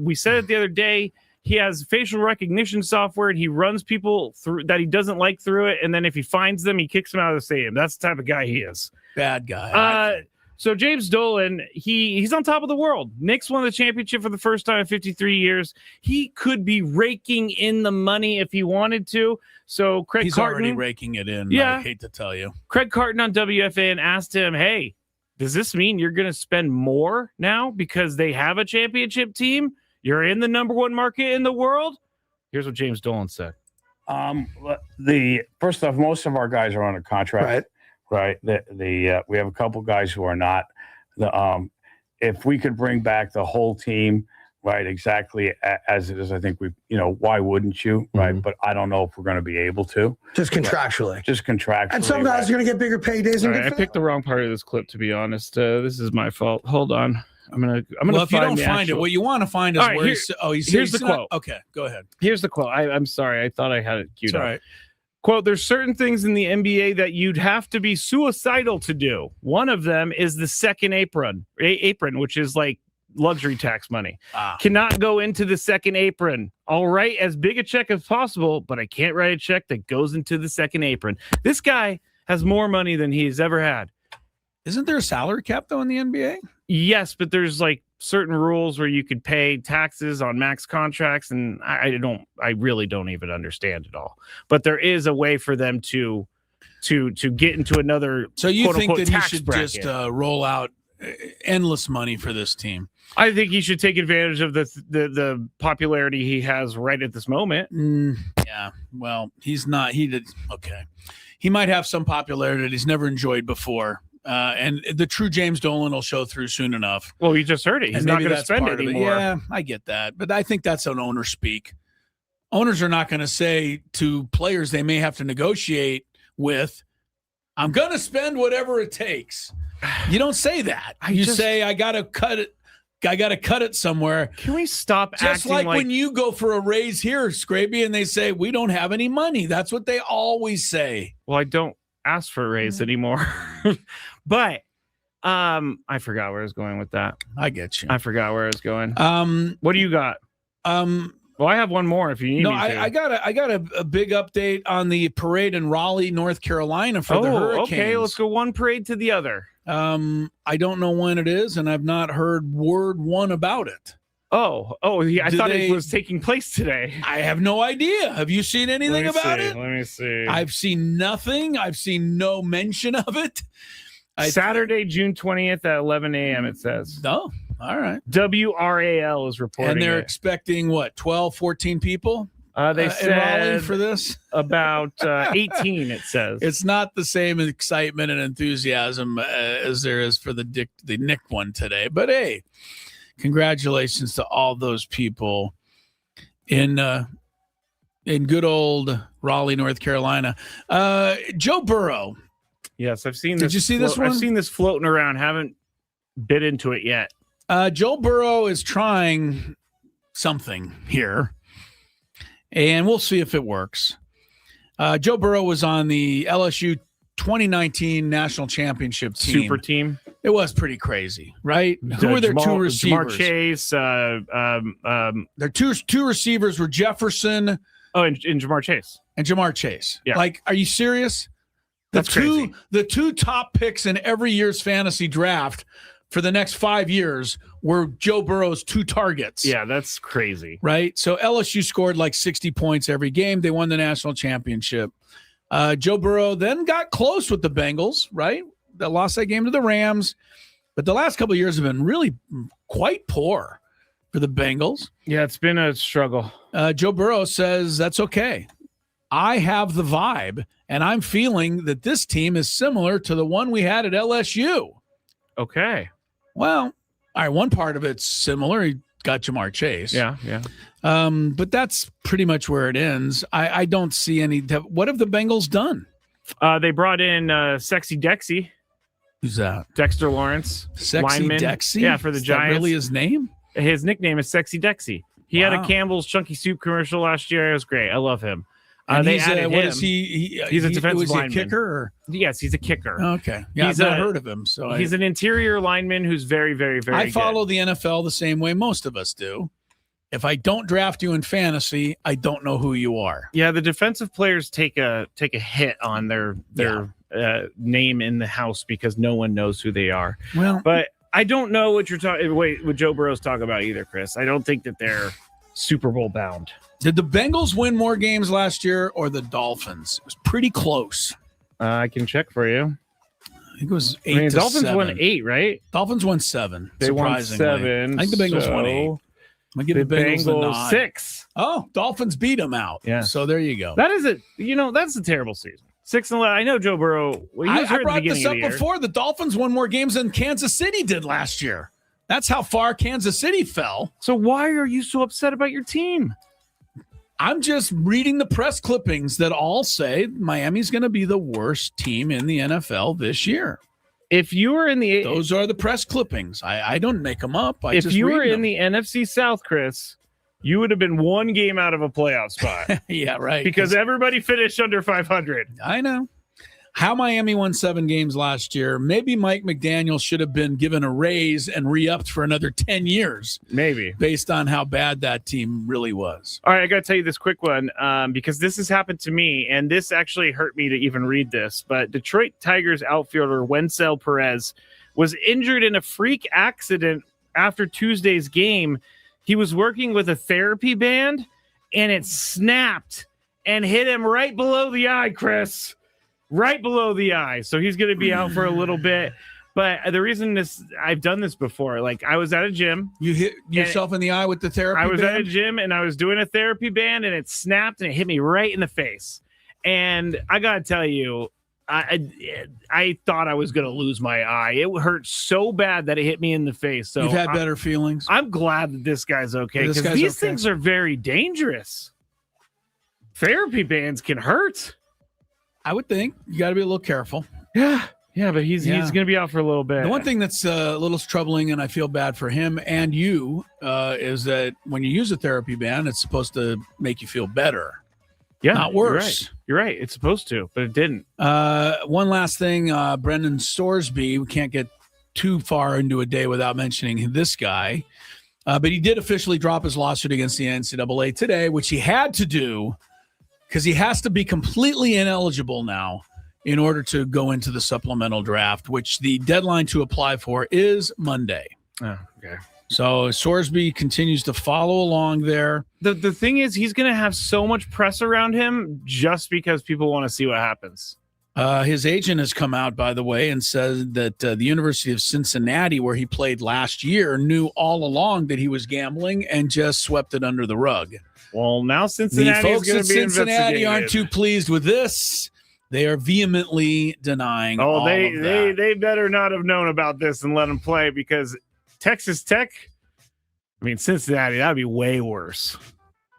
We said it the other day. He has facial recognition software, and he runs people through that he doesn't like through it. And then if he finds them, he kicks them out of the stadium. That's the type of guy he is. Bad guy. So James Dolan, he's on top of the world. Knicks won the championship for the first time in 53 years. He could be raking in the money if he wanted to. So He's already raking it in. Yeah. I hate to tell you. Craig Carton on WFAN asked him, hey, does this mean you're going to spend more now because they have a championship team? You're in the number one market in the world? Here's what James Dolan said. First off, most of our guys are on a contract. Right. We have a couple guys who are not. If we could bring back the whole team, right, exactly as it is, I think why wouldn't you, right? Mm-hmm. But I don't know if we're going to be able to. Just contractually. And some guys are going to get bigger paydays. I picked the wrong part of this clip, to be honest. This is my fault. Hold on. I'm gonna. Well, if you don't find it, what you want to find is right, where. Here's the quote. Okay, go ahead. Here's the quote. I'm sorry. I thought I had it queued up. All right. Quote, there's certain things in the NBA that you'd have to be suicidal to do. One of them is the second apron, which is like luxury tax money. Cannot go into the second apron. I'll write as big a check as possible, but I can't write a check that goes into the second apron. This guy has more money than he's ever had. Isn't there a salary cap, though, in the NBA? Yes, but there's certain rules where you could pay taxes on max contracts, and I really don't even understand it all. But there is a way for them to get into another. So you think that he should bracket. Just roll out endless money for this team? I think he should take advantage of the popularity he has right at this moment. Yeah, well, he's not. He did okay. He might have some popularity that he's never enjoyed before. And the true James Dolan will show through soon enough. Well, you just heard it. He's not going to spend it anymore. Yeah, I get that. But I think that's an owner speak. Owners are not going to say to players they may have to negotiate with, I'm going to spend whatever it takes. You don't say that. You say, I got to cut it. I got to cut it somewhere. Can we stop Just acting like when you go for a raise here, Skraby, and they say, we don't have any money. That's what they always say. Well, I don't ask for a raise anymore. But I forgot where I was going with that. I get you. I forgot where I was going. What do you got? Well, I have one more if you need me to. I got a big update on the parade in Raleigh, North Carolina for the Hurricanes. Okay, let's go one parade to the other. I don't know when it is, and I've not heard word one about it. Yeah, I thought it was taking place today. I have no idea. Have you seen anything about it? Let me see. I've seen nothing. I've seen no mention of it. Saturday, June 20th at 11 a.m. It says. Oh, all right. WRAL is reporting. And they're it. expecting what, 12, 14 people? They said in Raleigh for this about 18. It says it's not the same excitement and enthusiasm as there is for the Nick one today. But hey, congratulations to all those people in good old Raleigh, North Carolina. Joe Burrow. Yes, I've seen. Did you see this one? I've seen this floating around. Haven't bit into it yet. Joe Burrow is trying something here. And we'll see if it works. Joe Burrow was on the LSU 2019 national championship team. Super team. It was pretty crazy, right? Who were their two receivers? Jamar Chase. Their two receivers were Jefferson. Oh, and Jamar Chase. And Jamar Chase. Yeah. Like, are you serious? That's crazy. The two top picks in every year's fantasy draft for the next 5 years were Joe Burrow's two targets. Yeah, that's crazy. Right? So LSU scored like 60 points every game. They won the national championship. Joe Burrow then got close with the Bengals, right? They lost that game to the Rams. But the last couple of years have been really quite poor for the Bengals. Yeah, it's been a struggle. Joe Burrow says, that's okay. I have the vibe, and I'm feeling that this team is similar to the one we had at LSU. Okay. Well, all right, one part of it's similar. He got Jamar Chase. Yeah. But that's pretty much where it ends. I don't see any. What have the Bengals done? They brought in Sexy Dexy. Who's that? Dexter Lawrence. Sexy lineman. Dexy? Yeah, for the Is Giants. that really his name? His nickname is Sexy Dexy. He had a Campbell's Chunky Soup commercial last year. It was great. I love him. They added what him. is he? He's a defensive was he lineman. a kicker? Or? Yes, he's a kicker. Okay. Yeah, I've not heard of him. So he's an interior lineman who's very, very, very I follow the NFL the same way most of us do. If I don't draft you in fantasy, I don't know who you are. Yeah, the defensive players take a hit on their name in the house because no one knows who they are. Well, but I don't know what you're talking. Wait, what Joe Burrow's talking about either, Chris. I don't think that they're Super Bowl bound. Did the Bengals win more games last year or the Dolphins? It was pretty close. I can check for you. I think it was 8 to Dolphins 7. won 8, right? Dolphins won 7. They won surprisingly. 7. I think the Bengals won 8. I'm gonna give the Bengals the nod. 6. Oh, Dolphins beat them out. Yeah. So there you go. That is it. That's a terrible season. 6-11. I know Joe Burrow. Well, I brought this up before. The Dolphins won more games than Kansas City did last year. That's how far Kansas City fell. So why are you so upset about your team? I'm just reading the press clippings that all say Miami's going to be the worst team in the NFL this year. If you were in the... Those are the press clippings. I don't make them up. If you were in the NFC South, Chris, you would have been one game out of a playoff spot. Yeah, right. Because everybody finished under 500. I know. How Miami won 7 games last year. Maybe Mike McDaniel should have been given a raise and re-upped for another 10 years. Maybe. Based on how bad that team really was. All right, I got to tell you this quick one because this has happened to me, and this actually hurt me to even read this. But Detroit Tigers outfielder Wencel Perez was injured in a freak accident after Tuesday's game. He was working with a therapy band, and it snapped and hit him right below the eye, Chris. Right below the eye. So he's going to be out for a little bit. But the reason I've done this before, like I was at a gym. You hit yourself in the eye with the therapy band? I was at a gym and I was doing a therapy band and it snapped and it hit me right in the face. And I got to tell you, I thought I was going to lose my eye. It hurt so bad that it hit me in the face. So you've had better feelings. I'm glad that this guy's okay because these things are very dangerous. Therapy bands can hurt. I would think you got to be a little careful. Yeah, but he's going to be out for a little bit. The one thing that's a little troubling, and I feel bad for him and you, is that when you use a therapy band, it's supposed to make you feel better. Yeah, not worse. You're right. It's supposed to, but it didn't. One last thing, Brendan Sorsby. We can't get too far into a day without mentioning this guy, but he did officially drop his lawsuit against the NCAA today, which he had to do. Because he has to be completely ineligible now in order to go into the supplemental draft, which the deadline to apply for is Monday. Oh, okay. So Sorsby continues to follow along there. The thing is, he's going to have so much press around him just because people want to see what happens. His agent has come out, by the way, and said that the University of Cincinnati, where he played last year, knew all along that he was gambling and just swept it under the rug. Well, now Cincinnati the folks is going at to be Cincinnati aren't too pleased with this. They are vehemently denying. Oh, all of that. they better not have known about this and let him play, because Texas Tech, I mean, Cincinnati, that would be way worse.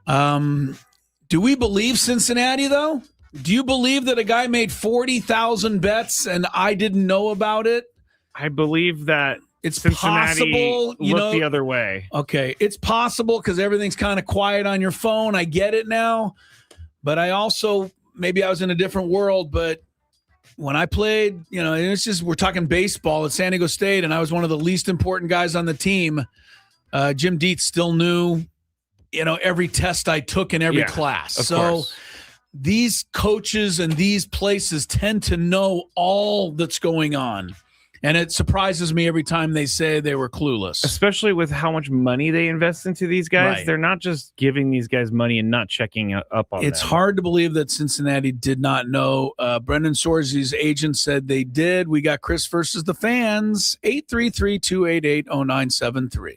Do we believe Cincinnati, though? Do you believe that a guy made 40,000 bets and I didn't know about it? I believe that it's Cincinnati possible. Look the other way. Okay, it's possible because everything's kind of quiet on your phone. I get it now. But I also, maybe I was in a different world, but when I played, it's just, we're talking baseball at San Diego State, and I was one of the least important guys on the team. Jim Dietz still knew, every test I took in every class. So course. These coaches and these places tend to know all that's going on. And it surprises me every time they say they were clueless. Especially with how much money they invest into these guys. Right. They're not just giving these guys money and not checking up on them. It's hard to believe that Cincinnati did not know. Brendan Sorzi's agent said they did. We got Chris versus the fans, 833-288-0973.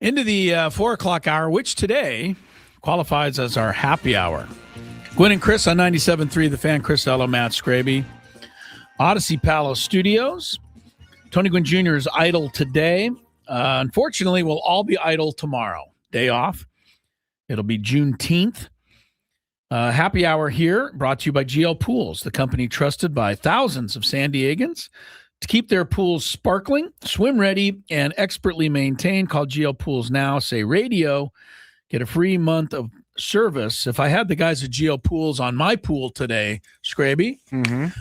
Into the 4 o'clock hour, which today qualifies as our happy hour. Gwynn and Chris on 97.3, The Fan. Chris Ello, Matt Skraby. Odyssey Palo Studios. Tony Gwynn Jr. is idle today. Unfortunately, we'll all be idle tomorrow. Day off. It'll be Juneteenth. Happy hour here, brought to you by GL Pools, the company trusted by thousands of San Diegans to keep their pools sparkling, swim ready, and expertly maintained. Call GL Pools now. Say radio. Get a free month of service. If I had the guys at GL Pools on my pool today, Skraby,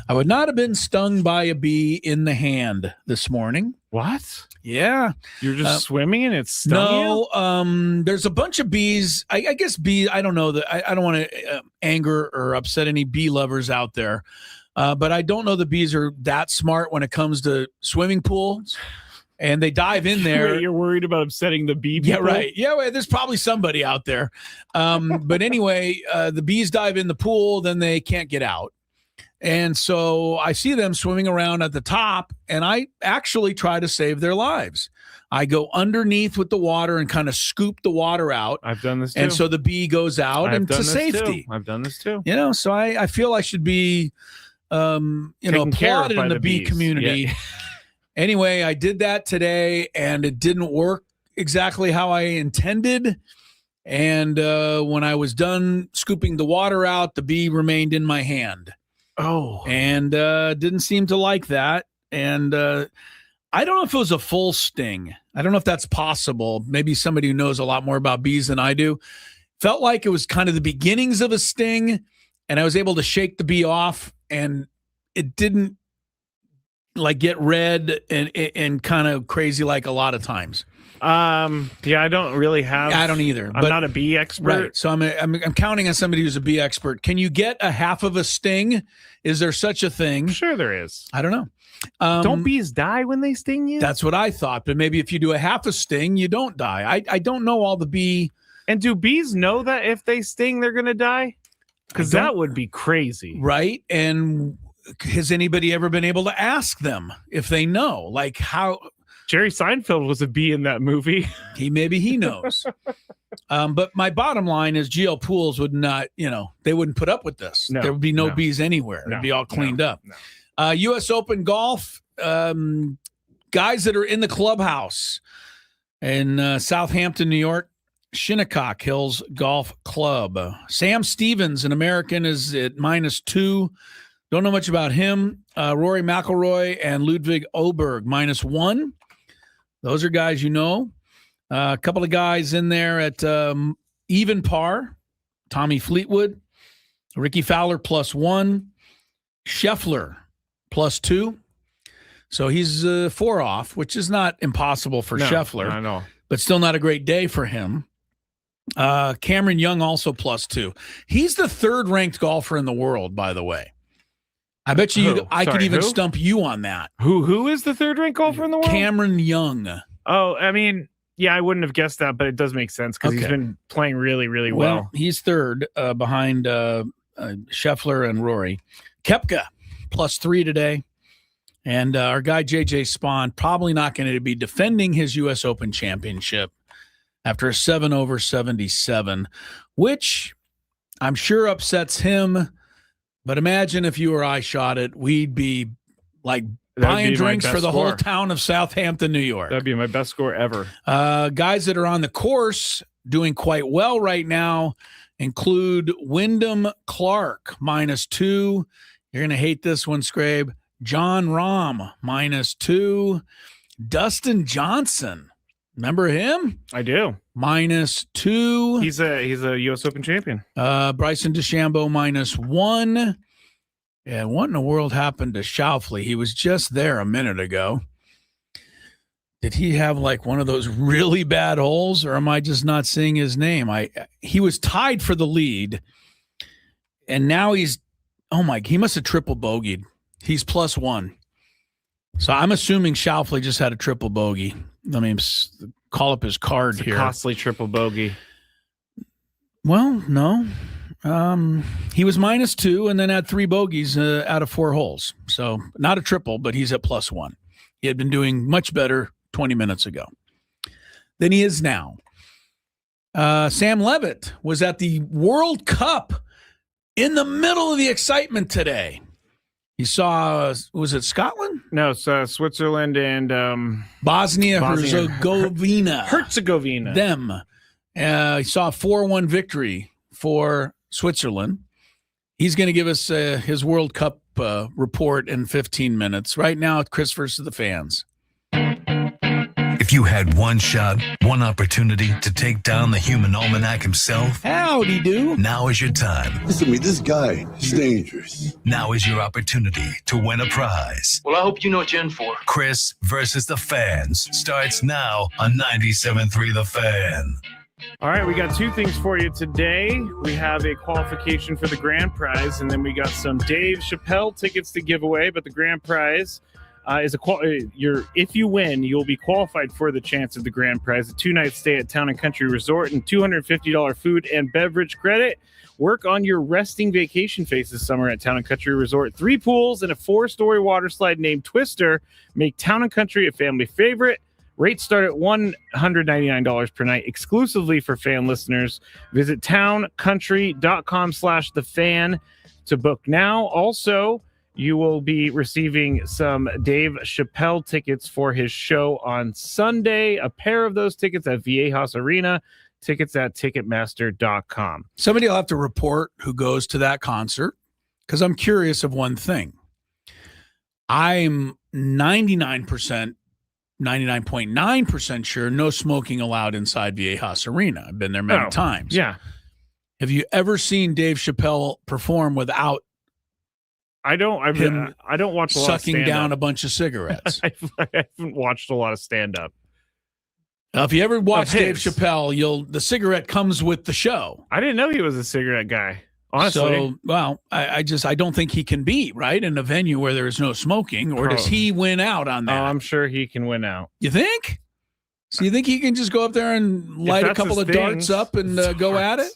I would not have been stung by a bee in the hand this morning. What? Yeah. You're just swimming and it's stung you? There's a bunch of bees. I guess bees, I don't know that. I don't want to anger or upset any bee lovers out there. But I don't know the bees are that smart when it comes to swimming pools. And they dive in there. Wait, you're worried about upsetting the bee people? Yeah, right. Yeah, well, there's probably somebody out there. But anyway, the bees dive in the pool, then they can't get out. And so I see them swimming around at the top, and I actually try to save their lives. I go underneath with the water and kind of scoop the water out. I've done this too. And so the bee goes out into safety. I've done this too. You know, so I feel I should be, applauded in the bee community. Yeah. Anyway, I did that today, and it didn't work exactly how I intended. And when I was done scooping the water out, the bee remained in my hand. Oh. And didn't seem to like that. And I don't know if it was a full sting. I don't know if that's possible. Maybe somebody who knows a lot more about bees than I do. Felt like it was kind of the beginnings of a sting, and I was able to shake the bee off, and it didn't like get red and kind of crazy like a lot of times. Yeah, I don't really have. I don't either. I'm not a bee expert. Right. So I'm counting on somebody who's a bee expert. Can you get a half of a sting? Is there such a thing? Sure there is. I don't know. Don't bees die when they sting you? That's what I thought. But maybe if you do a half a sting, you don't die. I don't know all the bee. And do bees know that if they sting, they're going to die? Because that would be crazy. Right. And has anybody ever been able to ask them if they know? Like how... Jerry Seinfeld was a bee in that movie. Maybe he knows. But my bottom line is GL Pools would not, they wouldn't put up with this. No, there would be no bees anywhere. It'd be all cleaned up. No. U.S. Open golf, guys that are in the clubhouse in Southampton, New York, Shinnecock Hills Golf Club. Sam Stevens, an American, is at -2. Don't know much about him. Rory McIlroy and Ludwig Oberg, -1. Those are guys you know. A couple of guys in there at even par. Tommy Fleetwood, Ricky Fowler +1, Scheffler +2. So he's 4 off, which is not impossible for Scheffler. I know. But still not a great day for him. Cameron Young also +2. He's the third-ranked golfer in the world, by the way. I bet you I could even stump you on that. Who is the third-ranked golfer in the world? Cameron Young. Oh, I mean, yeah, I wouldn't have guessed that, but it does make sense because he's been playing really, really well. He's third behind Scheffler and Rory. Koepka +3 today. And our guy J.J. Spawn probably not going to be defending his U.S. Open championship after a 7/77, which I'm sure upsets him. But imagine if you or I shot it, we'd be like buying drinks for the whole town of Southampton, New York. That'd be my best score ever. Guys that are on the course doing quite well right now include Wyndham Clark, -2. You're going to hate this one, Skrabe. John Rahm, -2. Dustin Johnson. Remember him? I do. -2. He's a U.S. Open champion. Bryson DeChambeau -1. And what in the world happened to Schauffele? He was just there a minute ago. Did he have like one of those really bad holes, or am I just not seeing his name? He was tied for the lead, and now he must have triple bogeyed. He's +1. So I'm assuming Schauffele just had a triple bogey. Let me call up his card here. Costly triple bogey. Well, no. He was -2 and then had 3 bogeys out of 4 holes. So not a triple, but he's at +1. He had been doing much better 20 minutes ago. than he is now. Sam Levitt was at the World Cup in the middle of the excitement today. He saw, was it Scotland? No, it's Switzerland and Bosnia-Herzegovina. Herzegovina. Them. He saw a 4-1 victory for Switzerland. He's going to give us his World Cup report in 15 minutes. Right now, Chris versus the fans. If you had one shot, one opportunity to take down the human almanac himself, howdy do. Now is your time. Listen to me, this guy is dangerous. Now is your opportunity to win a prize. Well, I hope you know what you're in for. Chris versus the fans starts now on 97.3 The Fan. All right, we got two things for you today. We have a qualification for the grand prize, and then we got some Dave Chappelle tickets to give away. But the grand prize is if you win, you'll be qualified for the chance of the grand prize: a 2-night stay at Town and Country Resort and $250 food and beverage credit. Work on your resting vacation face this summer at Town and Country Resort. 3 pools and a 4-story water slide named Twister make Town and Country a family favorite. Rates start at $199 per night exclusively for fan listeners. Visit towncountry.com/thefan to book now. Also, you will be receiving some Dave Chappelle tickets for his show on Sunday. A pair of those tickets at Viejas Arena. Tickets at Ticketmaster.com. Somebody will have to report who goes to that concert, because I'm curious of one thing. I'm 99.9% sure no smoking allowed inside Viejas Arena. I've been there many times. Yeah. Have you ever seen Dave Chappelle perform without I don't watch a lot sucking of down a bunch of cigarettes? I haven't watched a lot of stand-up. If you ever watch Dave Chappelle, the cigarette comes with the show. I didn't know he was a cigarette guy. Honestly. So, well, I don't think he can be, right, in a venue where there is no smoking, or does he win out on that? Oh, I'm sure he can win out. You think? So you think he can just go up there and light a couple of darts up and go at it?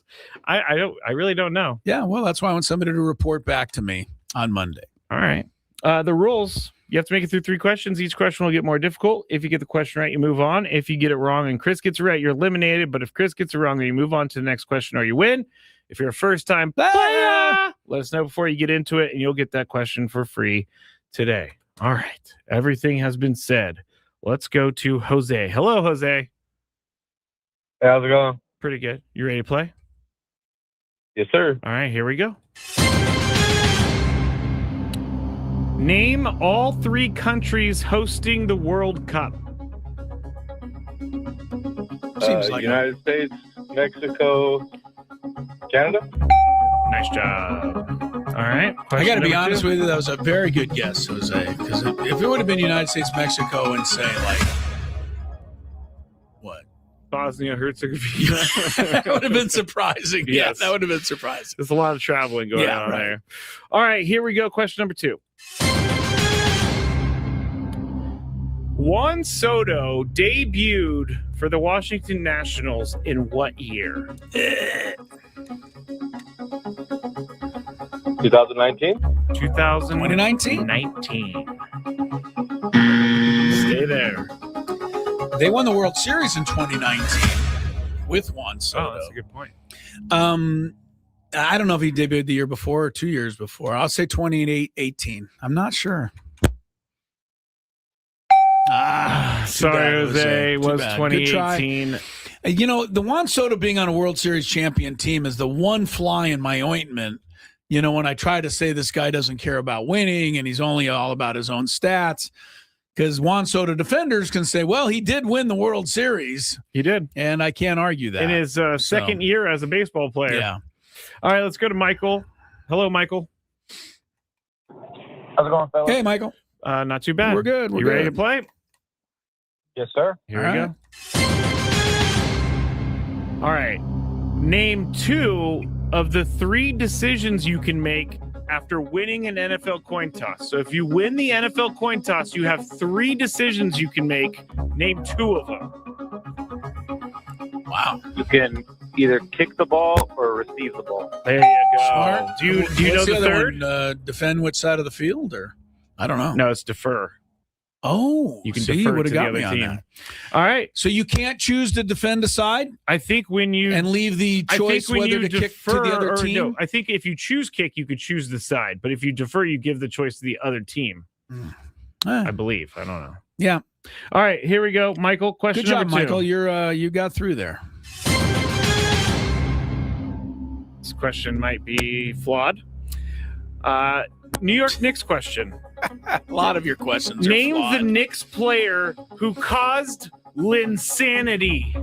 I really don't know. Yeah, well, that's why I want somebody to report back to me on Monday. All right. The rules: you have to make it through 3 questions. Each question will get more difficult. If you get the question right, you move on. If you get it wrong and Chris gets it right, you're eliminated. But if Chris gets it wrong, then you move on to the next question or you win. If you're a first-time player, let us know before you get into it, and you'll get that question for free today. All right. Everything has been said. Let's go to Jose. Hello, Jose. Hey, how's it going? Pretty good. You ready to play? Yes, sir. All right, here we go. Name all 3 countries hosting the World Cup. Seems like United States, Mexico, Canada. Nice job. All right. I got to be honest with you, that was a very good guess, Jose. Because if it would have been United States, Mexico, and say like what? Bosnia-Herzegovina. That would have been surprising. Yes. Yeah, that would have been surprising. There's a lot of traveling going on there. All right, here we go. Question number 2. Juan Soto debuted for the Washington Nationals in what year? 2019? 2019. Stay there. They won the World Series in 2019 with Juan Soto. Oh, that's a good point. I don't know if he debuted the year before or 2 years before. I'll say 2018. I'm not sure. Sorry, Jose. It was 2018. You know, the Juan Soto being on a World Series champion team is the one fly in my ointment. You know, when I try to say this guy doesn't care about winning and he's only all about his own stats, because Juan Soto defenders can say, well, he did win the World Series. He did. And I can't argue that. In his second year as a baseball player. Yeah. All right, let's go to Michael. Hello, Michael. How's it going, fellas? Hey, Michael. Not too bad. We're good. You ready to play? Yes, sir. Here we go. All right. Name 2 of the 3 decisions you can make after winning an NFL coin toss. So if you win the NFL coin toss, you have 3 decisions you can make. Name 2 of them. Wow. You can either kick the ball or receive the ball. There you go. Smart. Do you know the third? One, defend which side of the field, or I don't know. No, it's defer. Oh, you can see, defer would to have the got me other on team. that. All right. So you can't choose to defend a side? I think when you and leave the choice whether to kick to the other team. No, I think if you choose kick, you could choose the side, but if you defer, you give the choice to the other team. I believe. I don't know. Yeah. All right, here we go, Michael. Question Good job, number 2. Michael. You got through there. This question might be flawed. New York Knicks question. A lot of your questions are Name flawed. the Knicks player who caused Linsanity.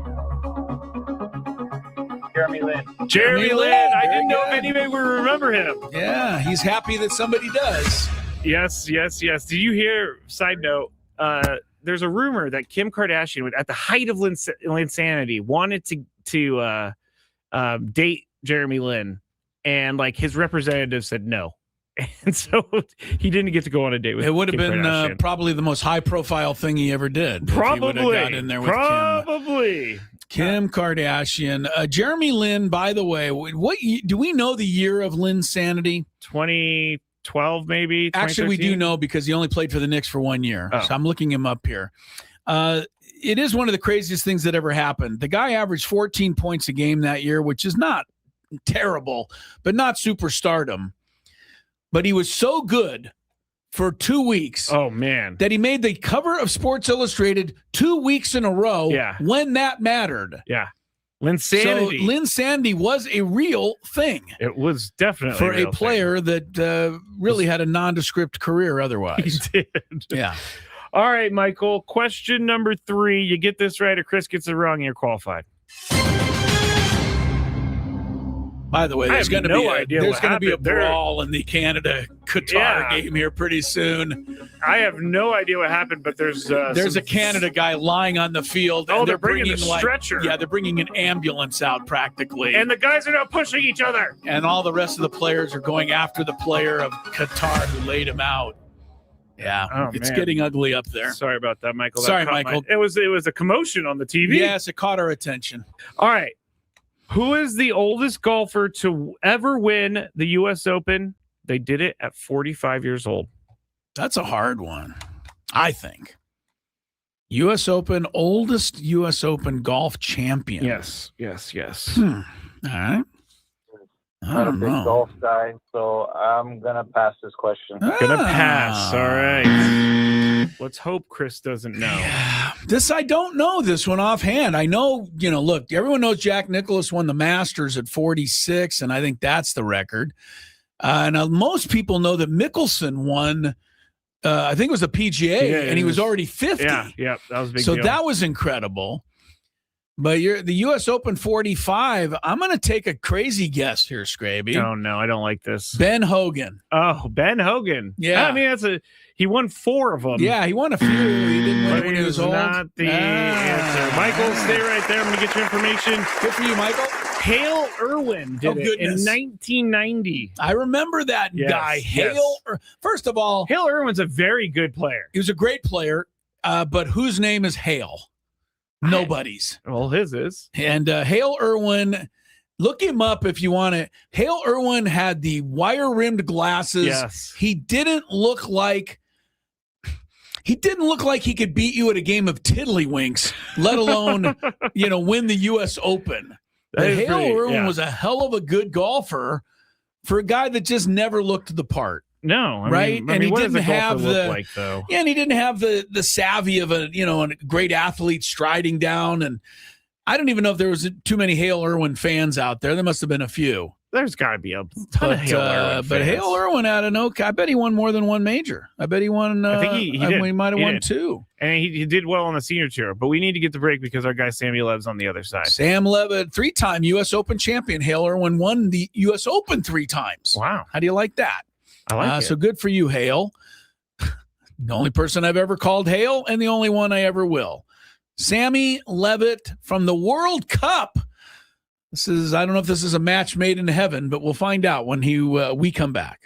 Jeremy Lin. Jeremy Lin. I didn't know if anybody would remember him. Yeah, he's happy that somebody does. Yes. Did you hear, side note, there's a rumor that Kim Kardashian, at the height of Linsanity, wanted to date Jeremy Lin, and like his representative said no. And so he didn't get to go on a date with him. It would have been probably the most high-profile thing he ever did. Probably. If he would have got in there with Kim Kardashian. Jeremy Lin, by the way, do we know the year of Linsanity? 2012, maybe? Actually, we do know because he only played for the Knicks for 1 year. Oh. So I'm looking him up here. It is one of the craziest things that ever happened. The guy averaged 14 points a game that year, which is not terrible, but not superstardom. But he was so good for 2 weeks. Oh, man. That he made the cover of Sports Illustrated 2 weeks in a row when that mattered. Yeah. Linsanity. So Linsanity was a real thing. It was definitely for a player that really had a nondescript career otherwise. He did. Yeah. All right, Michael. Question number 3. You get this right or Chris gets it wrong, you're qualified. By the way, there's going to be a brawl in the Canada-Qatar game here pretty soon. I have no idea what happened, but there's a Canada guy lying on the field. Oh, and they're bringing a stretcher. They're bringing an ambulance out practically. And the guys are now pushing each other. And all the rest of the players are going after the player of Qatar who laid him out. Yeah, it's getting ugly up there. Sorry about that, Michael. Sorry, Michael. It was a commotion on the TV. Yes, it caught our attention. All right. Who is the oldest golfer to ever win the U.S. Open? They did it at 45 years old. That's a hard one, I think. U.S. Open, oldest U.S. Open golf champion. Yes. All right. Not a big golf guy, so I'm going to pass this question. Gonna pass. All right. Let's hope Chris doesn't know. Yeah. I don't know this one offhand. I know, look, everyone knows Jack Nicklaus won the Masters at 46, and I think that's the record. And most people know that Mickelson won, I think it was the PGA, and he was already 50. Yeah, that was a big deal. So that was incredible. But the U.S. Open 45, I'm going to take a crazy guess here, Skraby. Oh, no, I don't like this. Ben Hogan. Oh, Ben Hogan. Yeah. I mean, he won 4 of them. Yeah, he won a few. He didn't win when he was old. Not the answer. Michael, stay right there. I'm going to get your information. Good for you, Michael. Hale Irwin did it in 1990. I remember that guy. Hale. First of all, Hale Irwin's a very good player. He was a great player, but whose name is Hale? Nobody's. Well, his is. And Hale Irwin, look him up if you want to. Hale Irwin had the wire-rimmed glasses. Yes. He didn't look like he could beat you at a game of tiddlywinks, let alone, win the U.S. Open. But Hale Irwin was a hell of a good golfer for a guy that just never looked the part. No, right? And he what didn't does a golfer have look like, though? Yeah, and he didn't have the savvy of a great athlete striding down. And I don't even know if there was too many Hale Irwin fans out there. There must have been a few. There's got to be a ton of Hale Irwin fans. But Hale Irwin had I bet he won more than one major. I bet he won. I think he did. He might have won 2. And he did well on the senior tour. But we need to get the break because our guy Sammy Lev's on the other side. Sam Levitt, 3-time U.S. Open champion. Hale Irwin won the U.S. Open 3 times. Wow. How do you like that? I like it. So good for you, Hale. The only person I've ever called Hale and the only one I ever will. Sammy Levitt from the World Cup. I don't know if this is a match made in heaven, but we'll find out when we come back.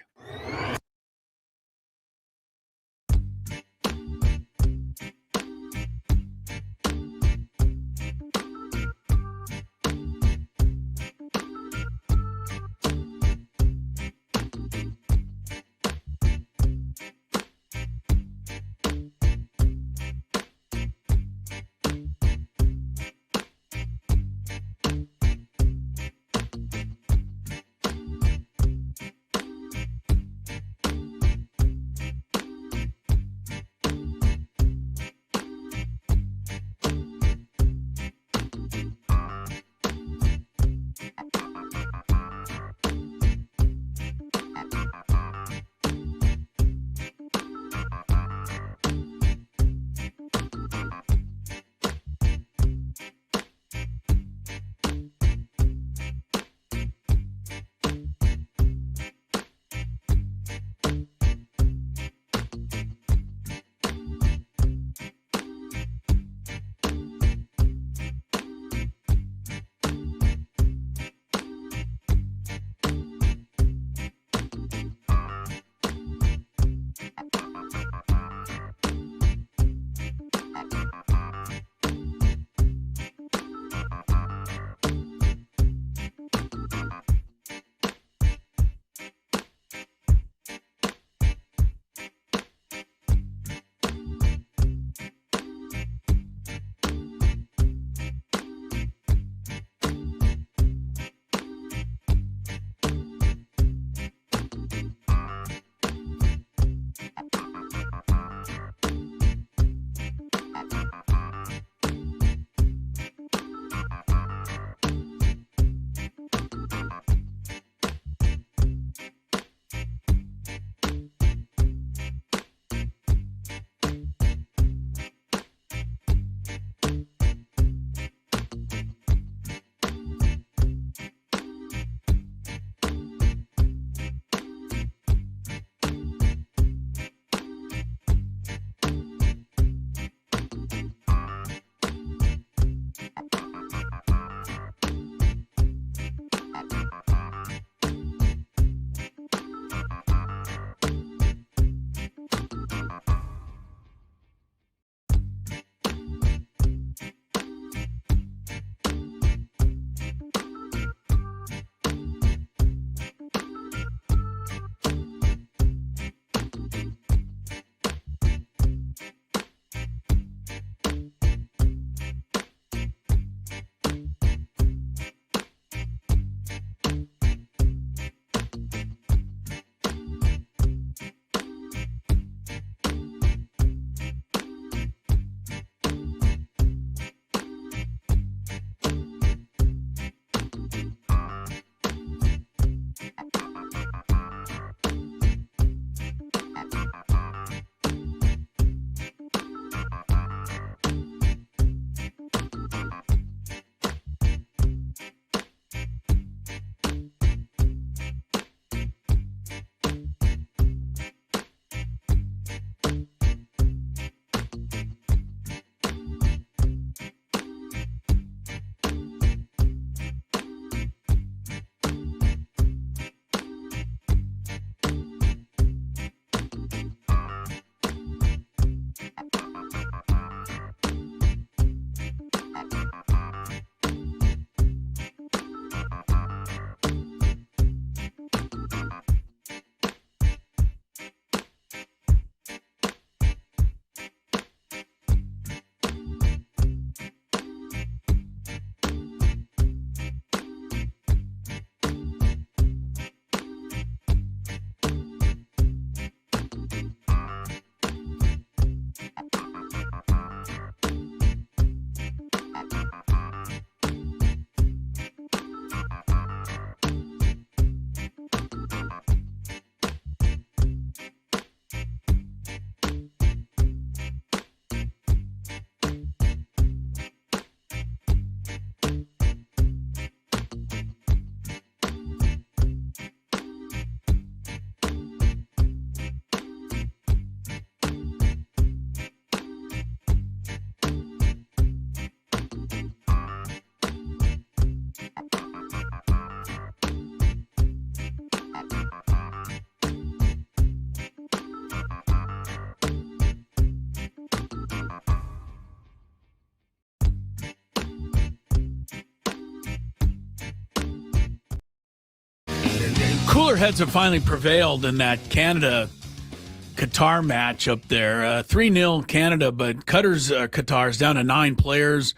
cooler heads have finally prevailed in that Canada-Qatar match up there. 3-0 Canada, but Qatar's down to 9 players.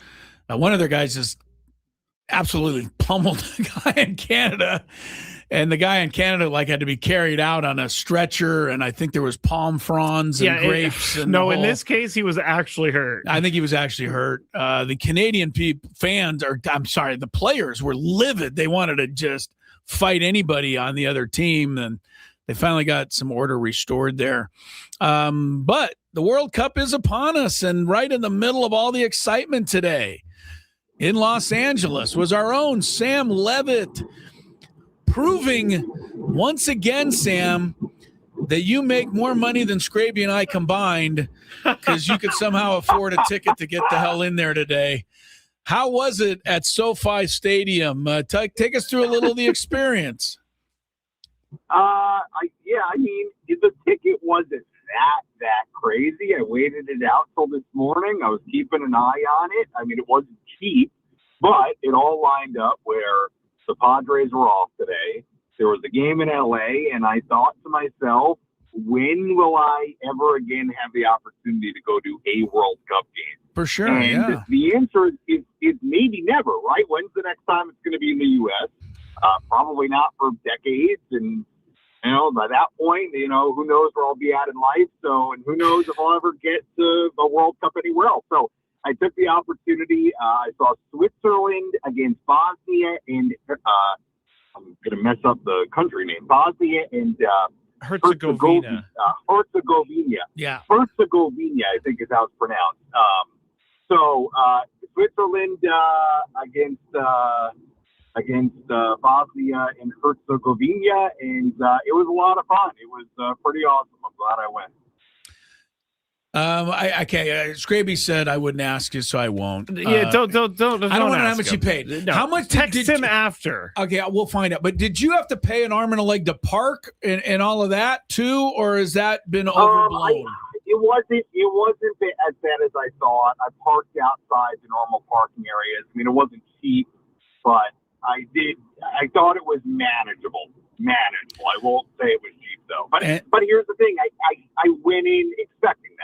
One of their guys just absolutely pummeled the guy in Canada. And the guy in Canada had to be carried out on a stretcher, and I think there was palm fronds and grapes. In this case, he was actually hurt. I think he was actually hurt. The Canadian the players were livid. They wanted to just fight anybody on the other team, and they finally got some order restored there. But the World Cup is upon us, and right in the middle of all the excitement today in Los Angeles was our own Sam Levitt, proving once again, Sam, that you make more money than Skraby and I combined, because you could somehow afford a ticket to get the hell in there today. How was it at SoFi Stadium? Take us through a little of the experience. The ticket wasn't that crazy. I waited it out till this morning. I was keeping an eye on it. It wasn't cheap, but it all lined up where the Padres were off today. There was a game in LA, and I thought to myself, when will I ever again have the opportunity to go to a World Cup game? For sure, and the answer is maybe never, right? When's the next time it's going to be in the U.S.? Probably not for decades, and by that point, who knows where I'll be at in life. So, and who knows if I'll ever get to a World Cup anywhere else. So I took the opportunity. I saw Switzerland against Bosnia and I'm going to mess up the country name. Bosnia and Herzegovina. Herzegovina. Yeah. Herzegovina, I think is how it's pronounced. Switzerland against Bosnia and Herzegovina, and it was a lot of fun. It was pretty awesome. I'm glad I went. Skraby said I wouldn't ask you, so I won't. Don't I don't want to know how much you paid. No. How much? Text him after. Okay, we'll find out. But did you have to pay an arm and a leg to park and all of that too, or has that been overblown? It wasn't as bad as I thought. I parked outside the normal parking areas. It wasn't cheap, but I thought it was manageable. I won't say it was cheap though. But here's the thing. I went in expecting that.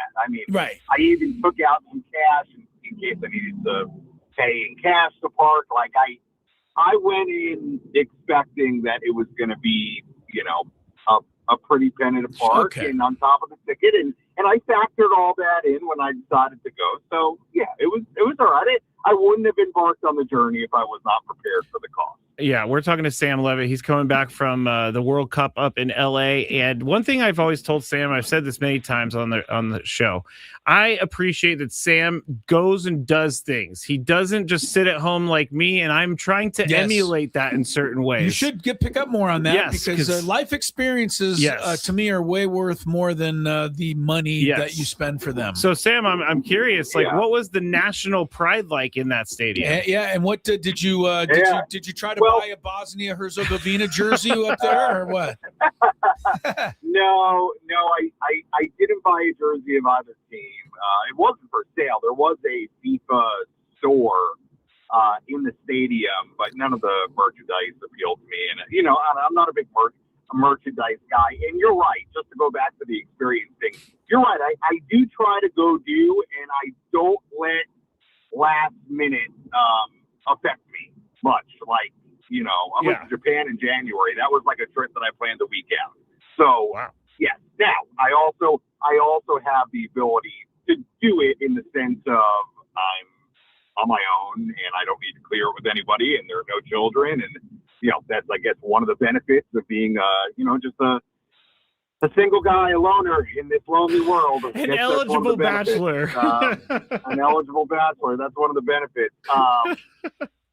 Right. I even took out some cash in case I needed to pay in cash to park. I went in expecting that it was going to be, a pretty penny to park and on top of the ticket. And I factored all that in when I decided to go. So yeah, it was all right. I wouldn't have embarked on the journey if I was not prepared for the cost. Yeah, we're talking to Sam Levitt. He's coming back from the World Cup up in LA. And one thing I've always told Sam, I've said this many times on the show, I appreciate that Sam goes and does things. He doesn't just sit at home like me, and I'm trying to emulate that in certain ways. You should pick up more on that, because life experiences to me are way worth more than the money that you spend for them. So Sam, I'm curious, what was the national pride like in that stadium? And what did you try to buy a Bosnia Herzegovina jersey up there or what? No, I didn't buy a jersey of either team. It wasn't for sale. There was a FIFA store in the stadium, but none of the merchandise appealed to me. And I'm not a big merchandise guy. And you're right. Just to go back to the experience thing, you're right. I do try to go do, and I don't let last minute affect me much. I went to Japan in January. That was like a trip that I planned the week out. So yes. Now I also have the ability to do it in the sense of I'm on my own and I don't need to clear it with anybody, and there are no children, and that's I guess one of the benefits of being just a single guy, a loner in this lonely world. An eligible bachelor. An eligible bachelor. That's one of the benefits.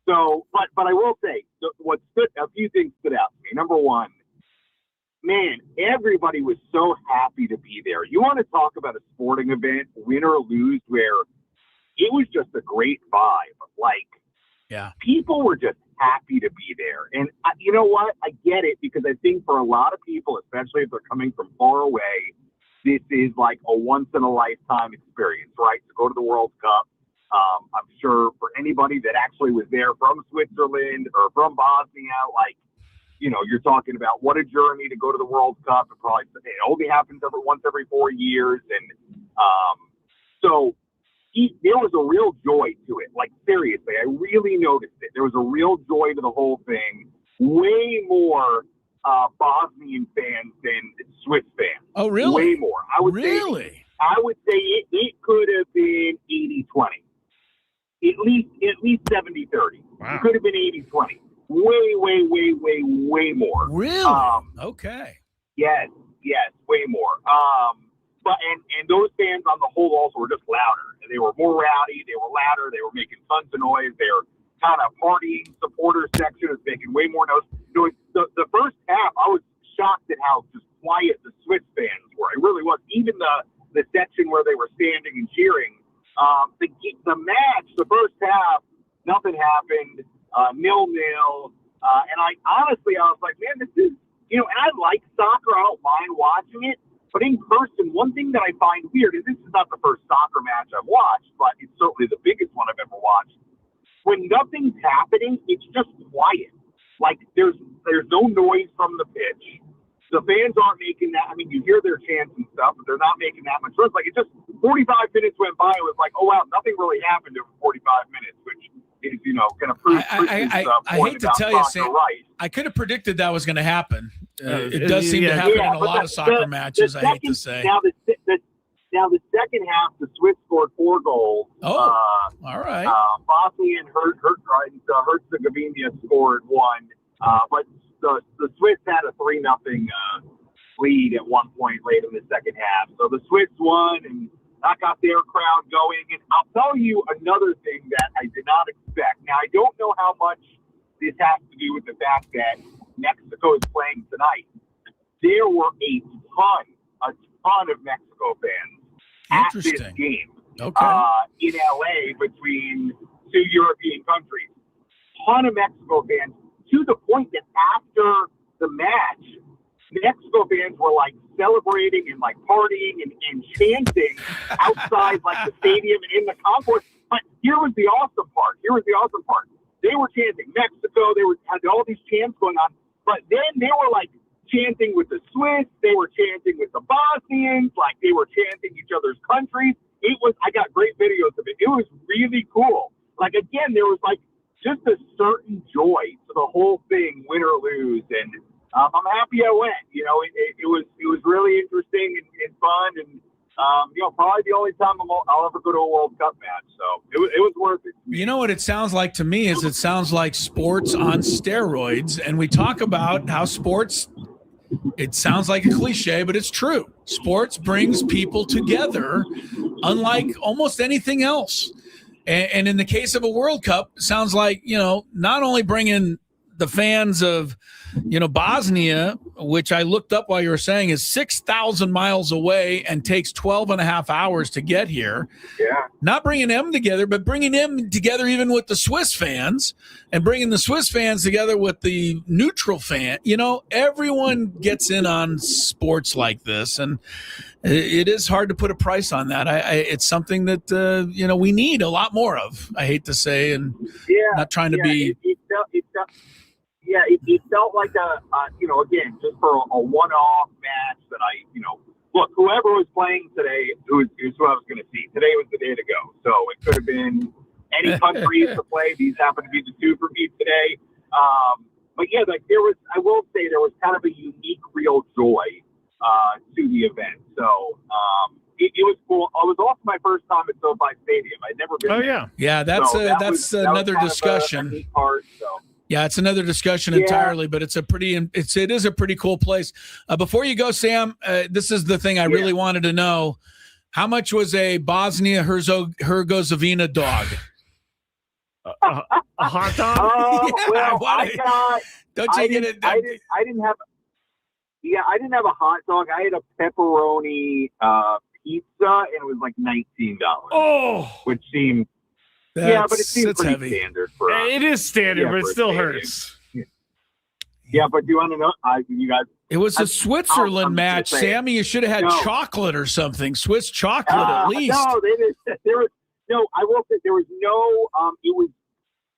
But I will say, a few things stood out to me. Number one, man, everybody was so happy to be there. You want to talk about a sporting event, win or lose, where it was just a great vibe. People were just happy to be there. And you know what? I get it, because I think for a lot of people, especially if they're coming from far away, this is like a once-in-a-lifetime experience, right? To go to the World Cup. I'm sure for anybody that actually was there from Switzerland or from Bosnia, you're talking about what a journey to go to the World Cup. It only happens once every 4 years. And so there was a real joy to it. Like, seriously, I really noticed it. There was a real joy to the whole thing. Way more Bosnian fans than Swiss fans. Oh, really? Way more. I would say it could have been 80-20. At least 70-30. Wow. It could have been 80-20. Way more. Really? Okay. Yes, way more. But those fans on the whole also were just louder. They were more rowdy. They were louder. They were making tons of noise. They were kind of partying. Supporter section was making way more noise. The first half, I was shocked at how just quiet the Swiss fans were. It really was. Even the section where they were standing and cheering. The match, the first half, nothing happened. 0-0. And I was like, man, this is, and I like soccer. I don't mind watching it. But in person, one thing that I find weird is this is not the first soccer match I've watched, but it's certainly the biggest one I've ever watched. When nothing's happening, it's just quiet. Like, there's no noise from the pitch. The fans aren't making that. I mean, you hear their chants and stuff, but they're not making that much noise. Like, it just 45 minutes went by. It was like, oh, wow, nothing really happened over 45 minutes, which is, going to prove I hate to tell you, Sam, right. I could have predicted that was going to happen. It does seem to happen in a lot of soccer matches, I hate to say. Now, the second half, the Swiss scored 4 goals. Oh, all right. Bosnia and Herzegovina scored 1. But the Swiss had a 3-0 lead at one point late in the second half. So the Swiss won, and that got their crowd going. And I'll tell you another thing that I did not expect. Now, I don't know how much this has to do with the fact that Mexico is playing tonight. There were a ton of Mexico fans at this game in LA between 2 European countries. Ton of Mexico fans, to the point that after the match, Mexico fans were like celebrating and like partying and chanting outside like the stadium and in the concourse. But here was the awesome part. They were chanting Mexico. They had all these chants going on. But then they were like chanting with the Swiss. They were chanting with the Bosnians. Like, they were chanting each other's countries. I got great videos of it. It was really cool. Like, again, there was like just a certain joy to the whole thing, win or lose. And I'm happy I went. It was really interesting and fun. And, probably the only time I'll ever go to a World Cup match. So it was worth it. You know what it sounds like to me is it sounds like sports on steroids. And we talk about how sports, it sounds like a cliche, but it's true. Sports brings people together unlike almost anything else. And in the case of a World Cup, it sounds like, not only bringing the fans of, Bosnia, which I looked up while you were saying is 6,000 miles away and takes 12 and a half hours to get here. Yeah. Not bringing them together, but bringing them together even with the Swiss fans and bringing the Swiss fans together with the neutral fan. Everyone gets in on sports like this, and it is hard to put a price on that. It's something that, we need a lot more of, I hate to say, and not trying to be. It felt like again, just for a one-off match that look, whoever was playing today is who I was going to see. Today was the day to go. So it could have been any countries to play. These happen to be the two for me today. But yeah, I will say there was kind of a unique, real joy to the event. So it was cool. It was also my first time at SoFi Stadium. I'd never been. Oh there. yeah, yeah. That's another discussion. Yeah, it's another discussion entirely, but it is a pretty cool place. Before you go, Sam, this is the thing I really wanted to know: how much was a Bosnia Herzegovina dog? A hot dog? I didn't have a hot dog. I had a pepperoni pizza, and it was like $19. Oh, which seemed. But it seems pretty heavy. Standard for us. It is standard, but it still hurts. Yeah, but do you want to know? You guys. It was a Switzerland match, Sammy. You should have had chocolate or something. Swiss chocolate at least. No, there was no. I will say there was no. It was.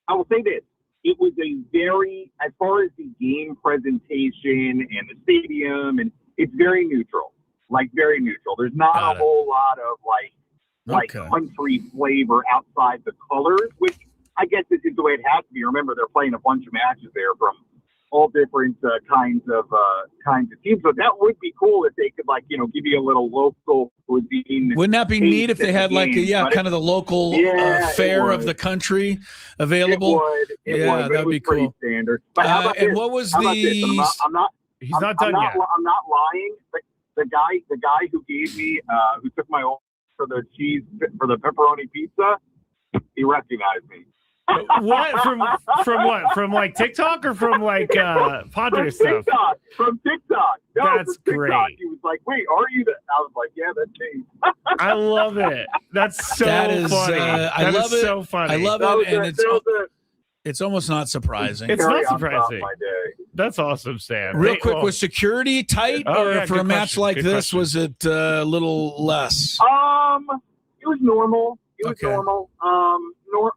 I will say this: it was a very, as far as the game presentation and the stadium, and it's very neutral, like very neutral. There's not a whole lot of like country flavor outside the colors, which I guess this is the way it has to be. Remember, they're playing a bunch of matches there from all different kinds of teams. So that would be cool if they could, like, you know, give you a little local cuisine. Wouldn't that be neat if they had like kind of the local fare of the country available? It would. That'd be cool. Standard. But how about this? What was how about this? He's not done yet. I'm not lying. But the guy who gave me, who took my order for the pepperoni pizza, he recognized me. What from what? From like TikTok or from like Padres stuff? From TikTok. No, that's from TikTok. great. He was like, "Wait, are you?" I was like, "Yeah, that's me." I love it. That's so funny. I love it. So funny. I love it, and it's almost not surprising. It's not surprising. That's awesome, Sam. Real quick, was security tight, or for a match like this, was it a little less? It was normal. It was normal.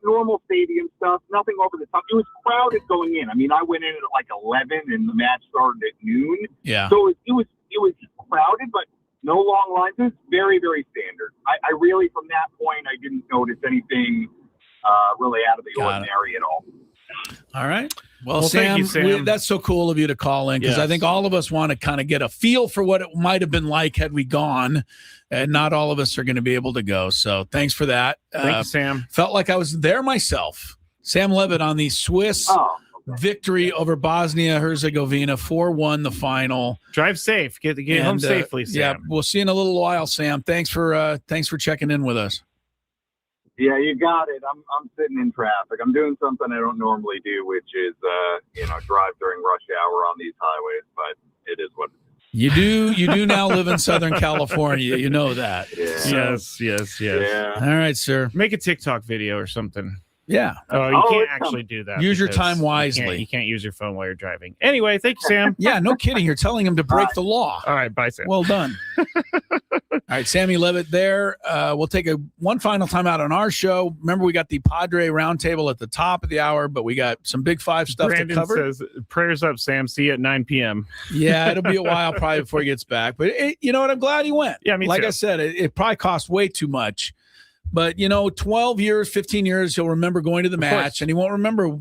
Normal stadium stuff. Nothing over the top. It was crowded going in. I mean, I went in at like 11, and the match started at noon. Yeah. So it was crowded, but no long lines. It was very, very standard. I really, from that point, I didn't notice anything really out of the ordinary at all. All right. Well, Sam, thank you, Sam. that's so cool of you to call in, because I think all of us want to kind of get a feel for what it might have been like had we gone, and not all of us are going to be able to go. So thanks for that. Thank you, Sam. Felt like I was there myself. Sam Levitt on the Swiss victory over Bosnia-Herzegovina, 4-1 the final. Drive safe. Get home safely, Sam. Yeah, we'll see you in a little while, Sam. Thanks for checking in with us. Yeah, you got it. I'm sitting in traffic. I'm doing something I don't normally do, which is drive during rush hour on these highways, but it is what it is. You do now live in Southern California. You know that. Yeah. Yes. Yeah. All right, sir. Make a TikTok video or something. Yeah. Oh, you can't actually do that. Use your time wisely. You can't use your phone while you're driving. Anyway, thank you, Sam. Yeah, no kidding. You're telling him to break the law. All right, bye, Sam. Well done. All right, Sammy Levitt there. We'll take one final time out on our show. Remember, we got the Padre Roundtable at the top of the hour, but we got some Big Five stuff Brandon to cover. Says, prayers up, Sam. See you at 9 p.m. Yeah, it'll be a while probably before he gets back. But you know what? I'm glad he went. Yeah, me like too. I said, it probably cost way too much. But, 12 years, 15 years, he'll remember going to the match, and he won't remember,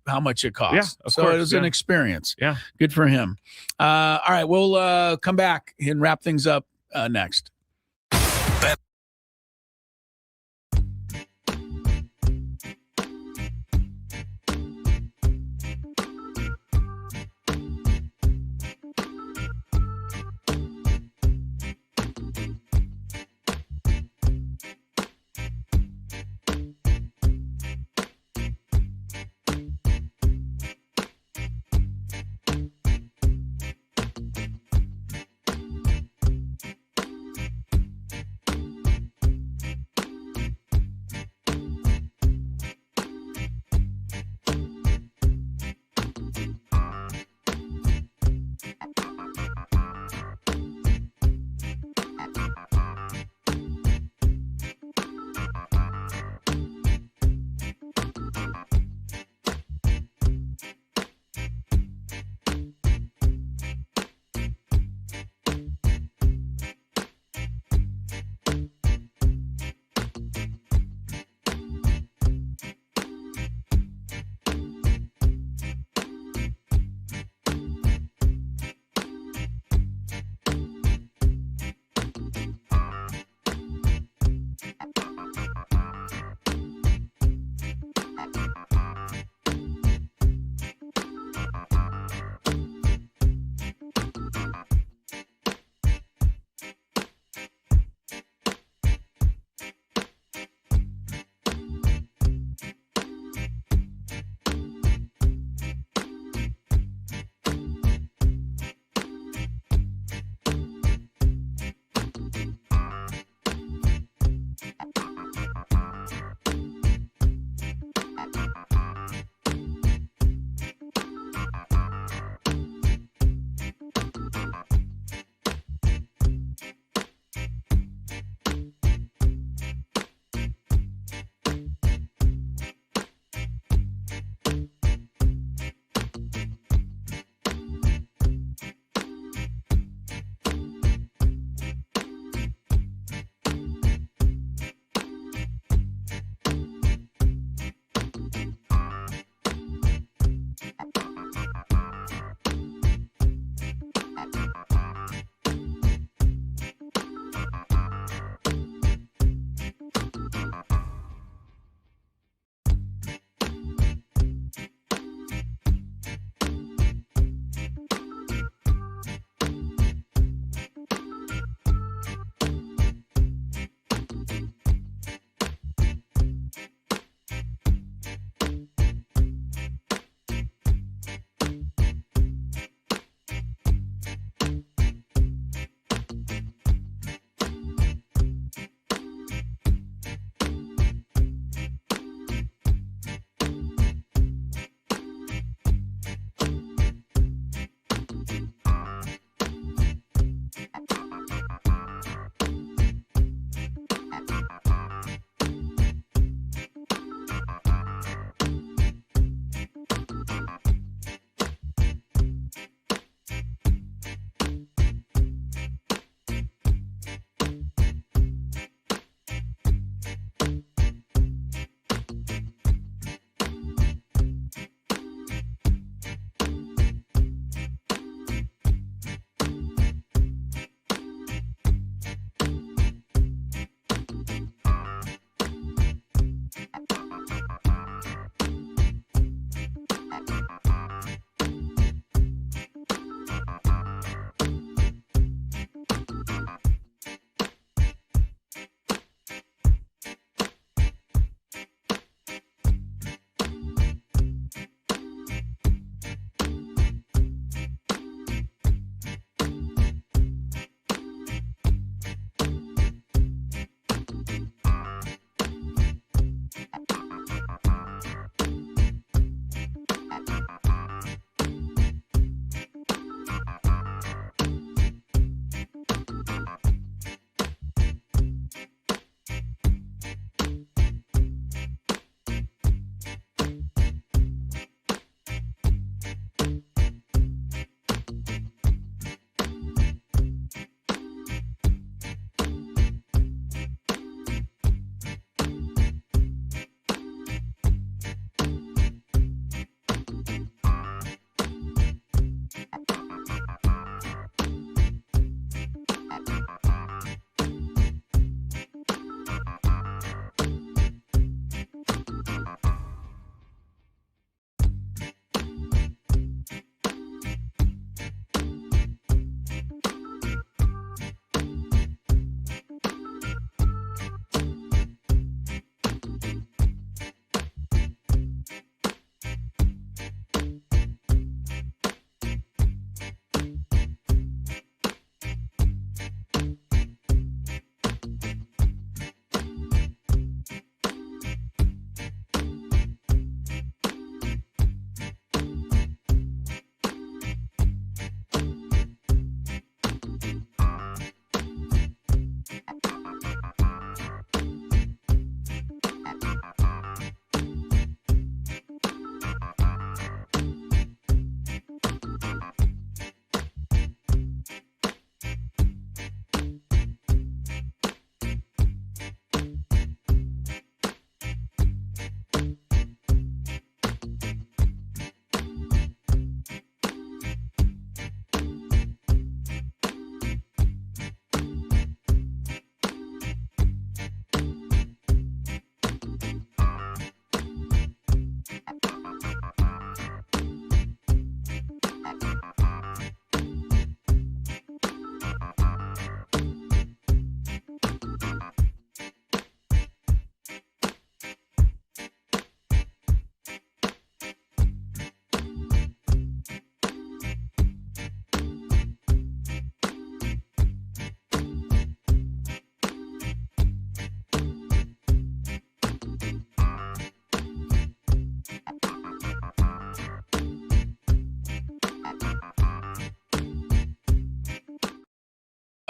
how much it cost. Yeah, of so course, it was an experience. Yeah. Good for him. All right, we'll come back and wrap things up next.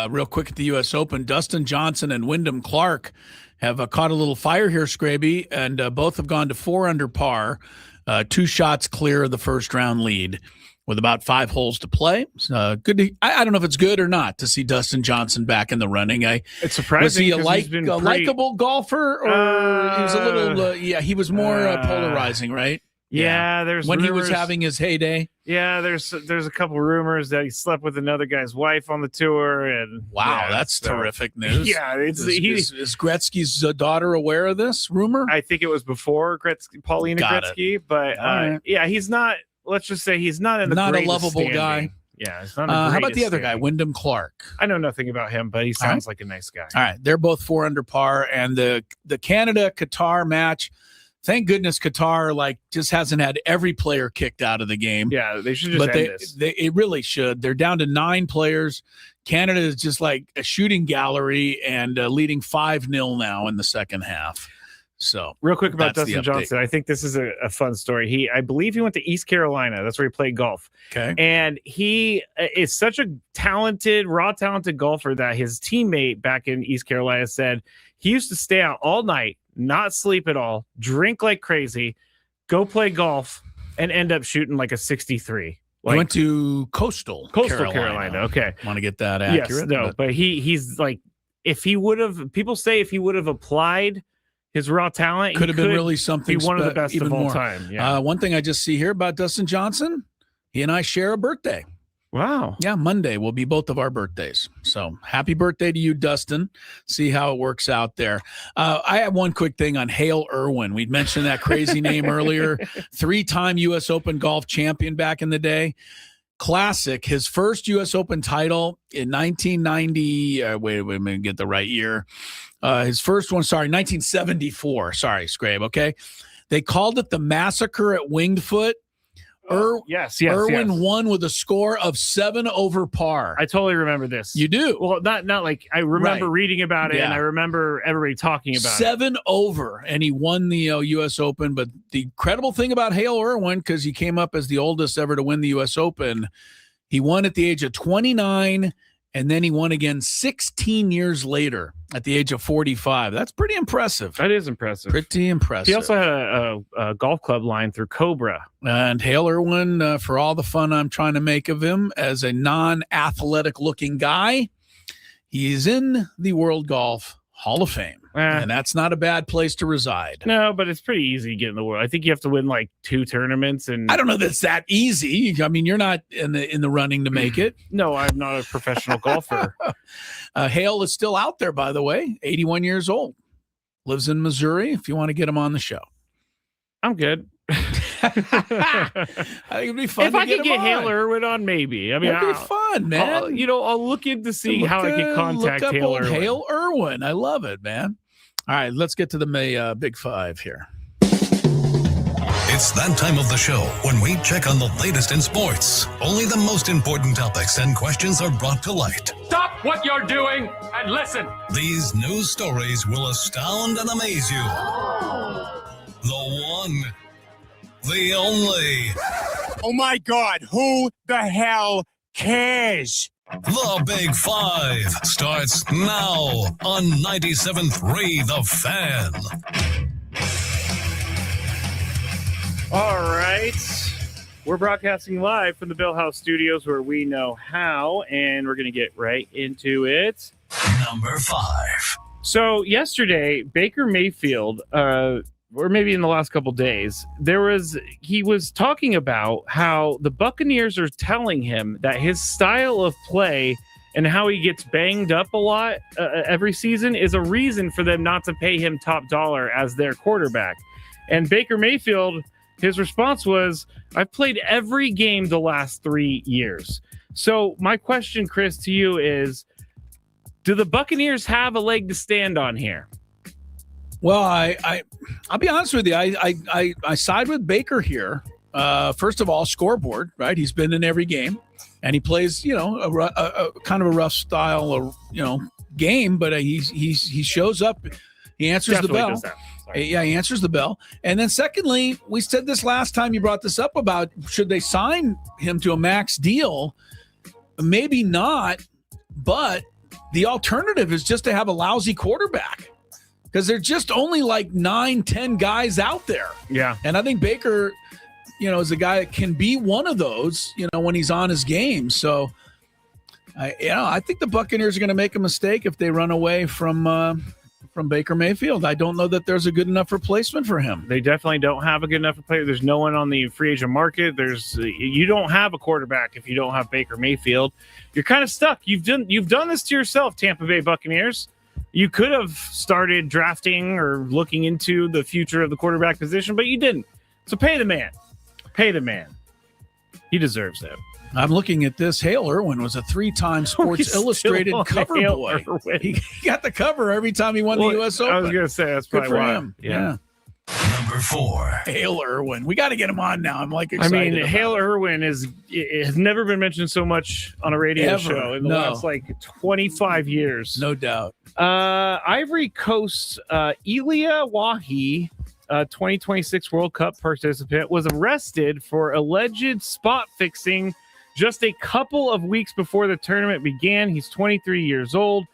Real quick at the U.S. Open, Dustin Johnson and Wyndham Clark have caught a little fire here, Skraby, and both have gone to 4 under par, 2 shots clear of the first round lead with about 5 holes to play. Good. I don't know if it's good or not to see Dustin Johnson back in the running. It's surprising. Was he a likable golfer, or he was a little? He was more polarizing, right? Yeah, there's when rumors, he was having his heyday. Yeah, there's a couple rumors that he slept with another guy's wife on the tour, and that's terrific news. Yeah, is Gretzky's daughter aware of this rumor? I think it was before Paulina Gretzky, but he's not. Let's just say he's not in the not a greatest lovable standing. guy. Yeah, it's not. How about the other guy, Wyndham Clark? I know nothing about him, but he sounds like a nice guy. All right, they're both 4 under par, and the Canada-Qatar match. Thank goodness Qatar just hasn't had every player kicked out of the game. Yeah, they should just end this. It really should. They're down to 9 players. Canada is just like a shooting gallery and leading 5-0 now in the second half. So real quick about Dustin Johnson, I think this is a fun story. I believe he went to East Carolina. That's where he played golf. Okay. And he is such a talented golfer that his teammate back in East Carolina said he used to stay out all night, not sleep at all, drink like crazy, go play golf, and end up shooting like a 63. He went to Coastal Carolina. Okay. Want to get that accurate? Yes, but he's like, if he would have applied his raw talent, could have been really something. Be one of the best of all time. Yeah. One thing I just see here about Dustin Johnson, he and I share a birthday. Wow. Yeah, Monday will be both of our birthdays. So happy birthday to you, Dustin. See how it works out there. I have one quick thing on Hale Irwin. We'd mentioned that crazy name earlier. 3-time U.S. Open golf champion back in the day. Classic. His first U.S. Open title in 1990. Wait, let me get the right year. His first one, 1974. Sorry, Skrabe, okay? They called it the Massacre at Winged Foot. Irwin won with a score of 7 over par. I totally remember this. You do? Well, not like I remember reading about it, and I remember everybody talking about 7 over, and he won the U.S. Open. But the incredible thing about Hale Irwin, because he came up as the oldest ever to win the U.S. Open, he won at the age of 29, and then he won again 16 years later at the age of 45. That's pretty impressive. That is impressive. Pretty impressive. He also had a golf club line through Cobra. And Hale Irwin, for all the fun I'm trying to make of him as a non-athletic looking guy, he's in the World Golf Hall of Fame. And that's not a bad place to reside. No, but it's pretty easy to get in the world. I think you have to win like 2 tournaments, and I don't know that it's that easy. I mean, you're not in the running to make it. No, I'm not a professional golfer. Hale is still out there, by the way. 81 years old. Lives in Missouri. If you want to get him on the show, I'm good. I think it'd be fun. If I could get Hale Irwin on, maybe. I mean, it'd be fun, man. I'll look in to see how I can contact Hale Irwin. Hale Irwin. I love it, man. All right, let's get to the Big Five here. It's that time of the show when we check on the latest in sports. Only the most important topics and questions are brought to light. Stop what you're doing and listen. These news stories will astound and amaze you. The one, the only. Oh my God, who the hell cares? The Big Five starts now on 97.3 The Fan. All right. We're broadcasting live from the Bill House Studios where we know how, and we're going to get right into it. Number 5. So yesterday, Baker Mayfield, or maybe in the last couple days, he was talking about how the Buccaneers are telling him that his style of play and how he gets banged up a lot every season is a reason for them not to pay him top dollar as their quarterback. And Baker Mayfield, his response was, I've played every game the last 3 years. So my question, Chris, to you is, do the Buccaneers have a leg to stand on here? Well, I'll be honest with you. I side with Baker here. First of all, scoreboard, right? He's been in every game, and he plays, a kind of a rough style, game. But he shows up. He answers the bell. Yeah, he answers the bell. And then secondly, we said this last time you brought this up about should they sign him to a max deal? Maybe not, but the alternative is just to have a lousy quarterback because there's just only like 9-10 guys out there. Yeah. And I think Baker, is a guy that can be one of those, when he's on his game. So, I think the Buccaneers are going to make a mistake if they run away from Baker Mayfield. I don't know that there's a good enough replacement for him. They definitely don't have a good enough replacement. There's no one on the free agent market. You don't have a quarterback if you don't have Baker Mayfield. You're kind of stuck. You've done this to yourself, Tampa Bay Buccaneers. You could have started drafting or looking into the future of the quarterback position, but you didn't. So pay the man. Pay the man. He deserves it. I'm looking at this. Hale Irwin was a 3-time Sports Illustrated cover boy. He got the cover every time he won the U.S. Open. I was going to say, that's probably why. Him. Yeah. Number 4. Hale Irwin. We got to get him on now. I'm excited. Hale Irwin has never been mentioned so much on a radio show in the last 25 years. No doubt. Ivory Coast, Elia Wahi, 2026 World Cup participant, was arrested for alleged spot fixing just a couple of weeks before the tournament began. He's 23 years old.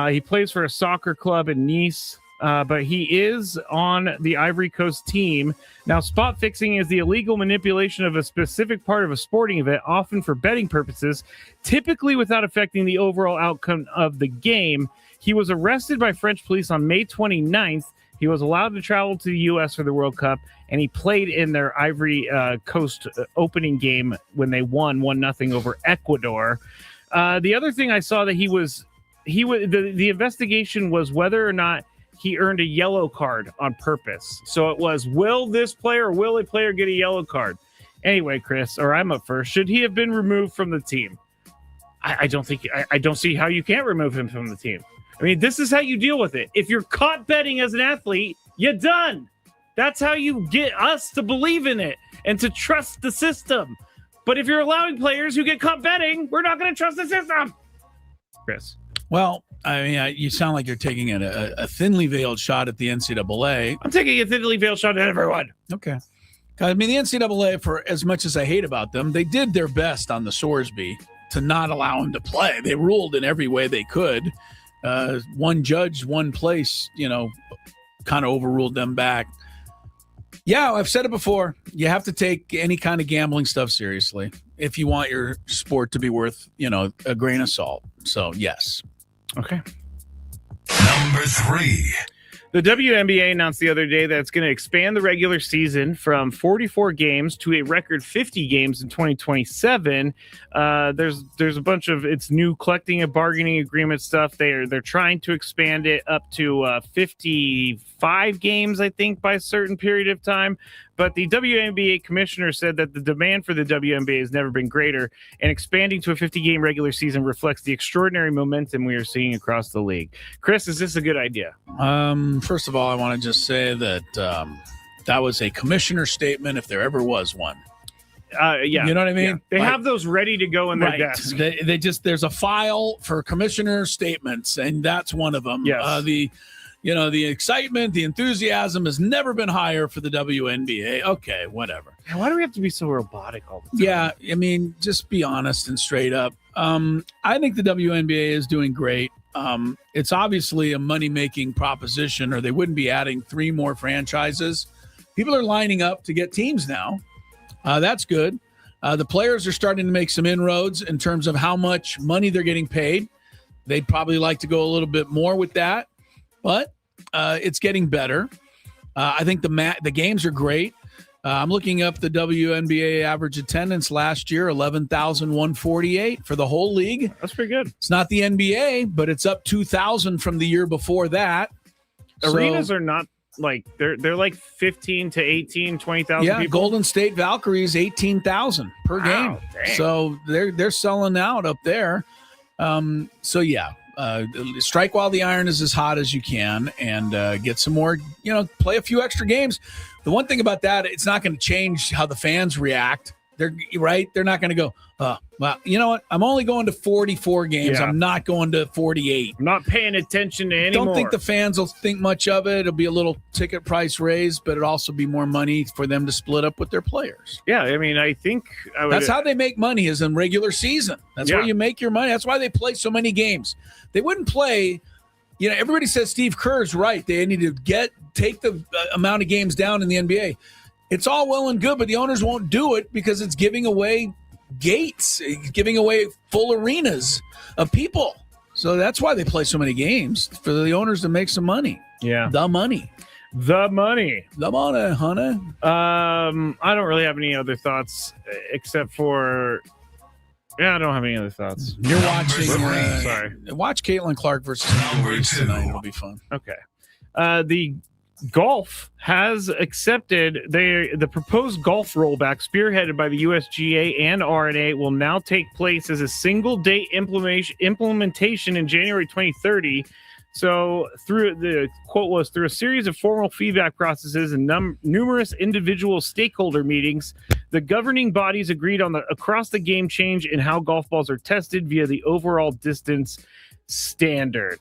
He plays for a soccer club in Nice, but he is on the Ivory Coast team. Now, spot fixing is the illegal manipulation of a specific part of a sporting event, often for betting purposes, typically without affecting the overall outcome of the game. He was arrested by French police on May 29th. He was allowed to travel to the U.S. for the World Cup, and he played in their Ivory Coast opening game when they won 1-0 over Ecuador. The other thing I saw that the investigation was whether or not he earned a yellow card on purpose. So it was, will this player or will a player get a yellow card? Anyway, Chris, or I'm up first. Should he have been removed from the team? I don't see how you can't remove him from the team. I mean, this is how you deal with it. If you're caught betting as an athlete, you're done. That's how you get us to believe in it and to trust the system. But if you're allowing players who get caught betting, we're not going to trust the system. Chris. Well, I mean, you sound like you're taking a thinly veiled shot at the NCAA. I'm taking a thinly veiled shot at everyone. Okay. I mean, the NCAA, for as much as I hate about them, they did their best on the Sorsby to not allow him to play. They ruled in every way they could. One judge, one place, kind of overruled them back. Yeah, I've said it before. You have to take any kind of gambling stuff seriously if you want your sport to be worth, a grain of salt. So, yes. Okay. Number 3. The WNBA announced the other day that it's going to expand the regular season from 44 games to a record 50 games in 2027. There's a bunch of its new collecting and bargaining agreement stuff. They're trying to expand it up to 55 games, I think, by a certain period of time. But the WNBA commissioner said that the demand for the WNBA has never been greater, and expanding to a 50-game regular season reflects the extraordinary momentum we are seeing across the league. Chris, is this a good idea? First of all, I want to just say that that was a commissioner statement if there ever was one. Yeah. You know what I mean? Yeah. They have those ready to go in their desk. They just, there's a file for commissioner statements, and that's one of them. Yes. The excitement, the enthusiasm has never been higher for the WNBA. Okay, whatever. Why do we have to be so robotic all the time? Yeah, I mean, just be honest and straight up. I think the WNBA is doing great. It's obviously a money-making proposition, or they wouldn't be adding 3 more franchises. People are lining up to get teams now. That's good. The players are starting to make some inroads in terms of how much money they're getting paid. They'd probably like to go a little bit more with that, but it's getting better. I think the games are great. I'm looking up the WNBA average attendance last year, 11,148 for the whole league. That's pretty good. It's not the NBA, but it's up 2,000 from the year before that. Arenas are not like they're like 15 to 18, 20,000 people. Golden State Valkyries 18,000 per game. Dang. So they're selling out up there. Strike while the iron is as hot as you can, and get some more, play a few extra games. The one thing about that, it's not going to change how the fans react They're right. They're not going to go, well, you know what? I'm only going to 44 games. Yeah. I'm not going to 48. I'm not paying attention to anymore. Don't think the fans will think much of it. It'll be a little ticket price raise, but it'll also be more money for them to split up with their players. Yeah, I mean, I think that's how they make money is in regular season. That's where you make your money. That's why they play so many games. They wouldn't play. You know, everybody says Steve Kerr's right. They need to take the amount of games down in the NBA. It's all well and good, but the owners won't do it because it's giving away gates, giving away full arenas of people. So that's why they play so many games, for the owners to make some money. Yeah. The money. The money, honey. I don't really have any other thoughts except for... Yeah, I don't have any other thoughts. You're watching... sorry. Watch Caitlin Clark versus Reese tonight. It'll be fun. Okay. The golf has accepted the proposed golf rollback spearheaded by the USGA and R&A will now take place as a single date implementation in January 2030. So through the quote was through a series of formal feedback processes and numerous individual stakeholder meetings, the governing bodies agreed on the across the game change in how golf balls are tested via the overall distance standard.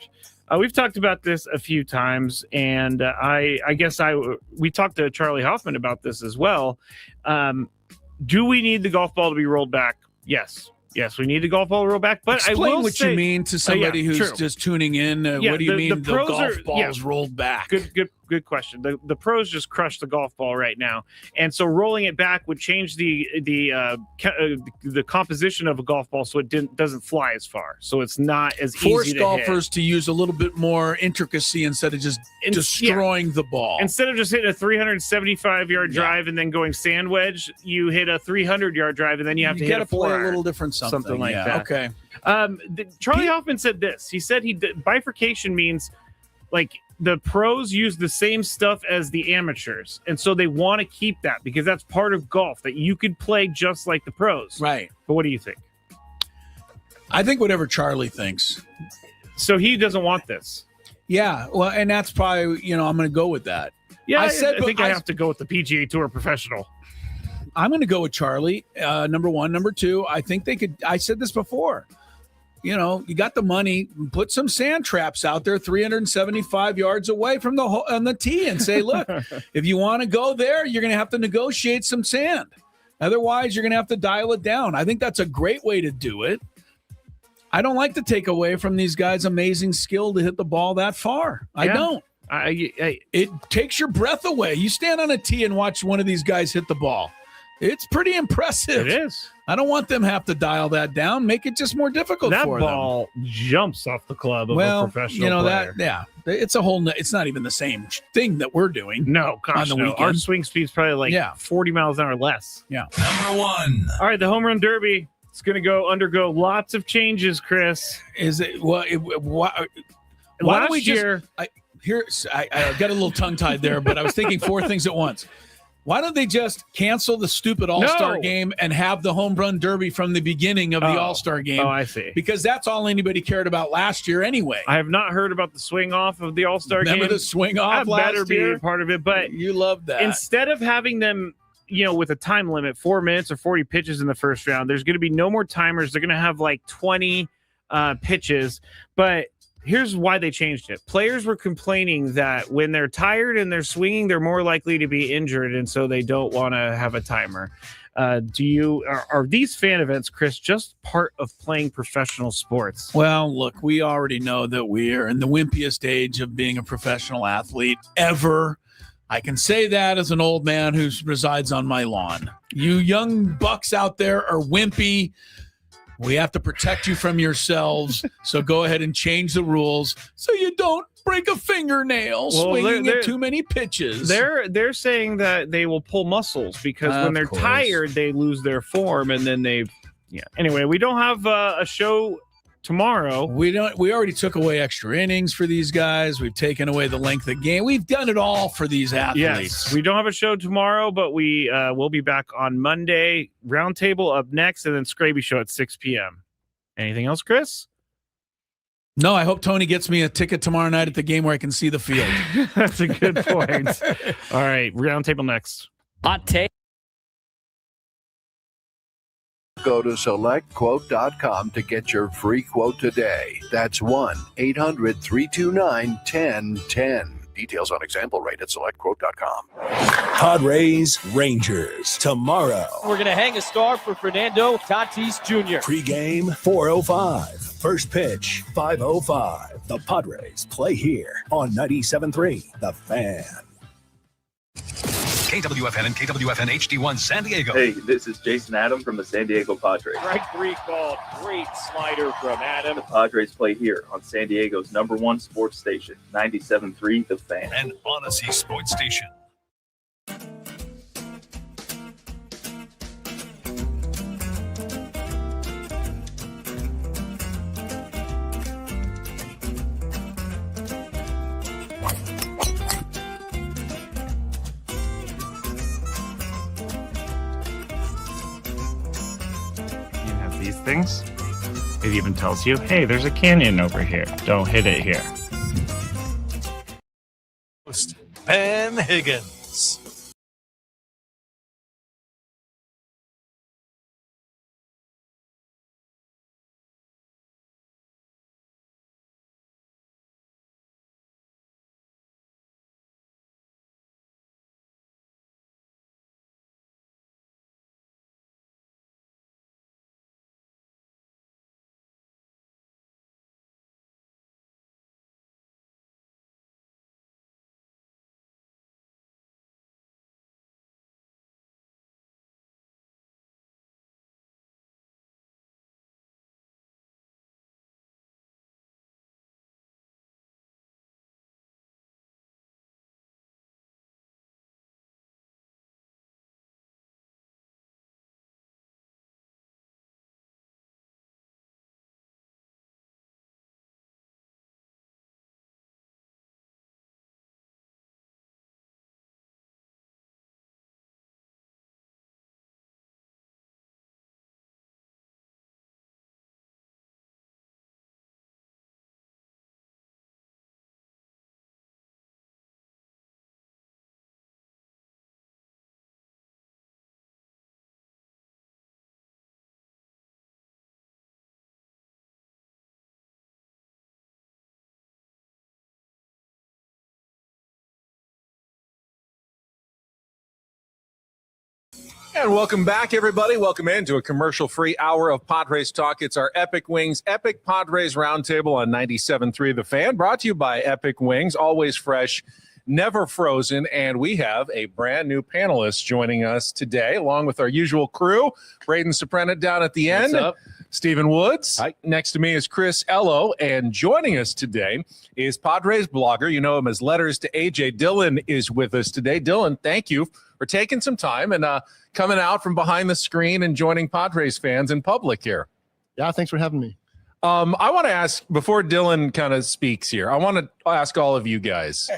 We've talked about this a few times, and we talked to Charlie Hoffman about this as well. Do we need the golf ball to be rolled back? Yes, we need the golf ball rolled back. But explain I will what say, you mean to somebody who's just tuning in. What do you mean the golf ball's rolled back? Good question. The pros just crushed the golf ball right now, and so rolling it back would change the composition of a golf ball, so it doesn't fly as far. So it's not as force easy to golfers hit. to use a little bit more intricacy instead of just destroying the ball. Instead of just hitting a 375-yard drive and then going sand wedge, you hit a 300-yard drive and then you have to hit a play a little different something like that. Okay. Charlie Hoffman said this. He said bifurcation means like the pros use the same stuff as the amateurs, and so they want to keep that because that's part of golf that you could play just like the pros. Right. But what do you think? I think whatever Charlie thinks. So he doesn't want this. Yeah. Well, and that's probably, I'm going to go with that. Yeah, I think I have to go with the PGA Tour professional. I'm going to go with Charlie. Number one. Number two, I think they could. I said this before. You got the money, put some sand traps out there 375 yards away from on the tee and say, look, if you want to go there, you're going to have to negotiate some sand. Otherwise, you're going to have to dial it down. I think that's a great way to do it. I don't like to take away from these guys' amazing skill to hit the ball that far. I don't. It takes your breath away. You stand on a tee and watch one of these guys hit the ball. It's pretty impressive. It is. I don't want them to have to dial that down. Make it just more difficult for them. That ball jumps off the club of a professional player. It's it's not even the same thing that we're doing. No, gosh, on the weekend. Our swing speed's probably 40 miles an hour less. Yeah. Number one. All right, the home run derby. It's going to undergo lots of changes, Chris. Is it? Why Last don't we year, I got a little tongue-tied there, but I was thinking four things at once. Why don't they just cancel the stupid All-Star game and have the home run derby from the beginning of the All-Star game? Oh, I see. Because that's all anybody cared about last year anyway. I have not heard about the swing off of the All-Star game. Remember the swing off last year? That better be a part of it. But you love that. Instead of having them, with a time limit, 4 minutes or 40 pitches in the first round, there's going to be no more timers. They're going to have 20 pitches. But here's why they changed it. Players were complaining that when they're tired and they're swinging, they're more likely to be injured, and so they don't want to have a timer. Are these fan events, Chris, just part of playing professional sports? Well, look, we already know that we're in the wimpiest age of being a professional athlete ever. I can say that as an old man who resides on my lawn. You young bucks out there are wimpy. We have to protect you from yourselves, so go ahead and change the rules so you don't break a fingernail swinging at too many pitches. They're saying that they will pull muscles because when they're tired, they lose their form, and then Anyway, we don't have a show tomorrow. We already took away extra innings for these guys. We've taken away the length of game. We've done it all for these athletes. Yes, we don't have a show tomorrow, but we will be back on Monday. Roundtable up next, and then Skraby show at 6 p.m. Anything else, Chris? No, I hope Tony gets me a ticket tomorrow night at the game where I can see the field. That's a good point. All right, Roundtable next. Hot take. Go to SelectQuote.com to get your free quote today. That's 1-800-329-1010. Details on example rate at SelectQuote.com. Padres Rangers tomorrow. We're going to hang a star for Fernando Tatis Jr. Pre-game 4:05. First pitch 5:05. The Padres play here on 97.3 The Fan. KWFN and KWFN HD1 San Diego. Hey, this is Jason Adam from the San Diego Padres. Strike 3 called. Great slider from Adam. The Padres play here on San Diego's #1 sports station, 97.3 The Fan. An Odyssey sports station. These things. It even tells you, hey, there's a canyon over here. Don't hit it here. Ben Higgins. And welcome back, everybody. Welcome into a commercial-free hour of Padres Talk. It's our Epic Wings, Epic Padres Roundtable on 97.3 The Fan, brought to you by Epic Wings, always fresh, never frozen. And we have a brand new panelist joining us today, along with our usual crew. Braden Soprano down at the end. What's up? Stephen Woods. Hi. Next to me is Chris Ello. And joining us today is Padres blogger. You know him as Letters to AJ. Dylan is with us today. Dylan, thank you for taking some time and coming out from behind the screen and joining Padres fans in public here. Yeah, thanks for having me. I want to ask, before Dylan kind of speaks here, I want to ask all of you guys.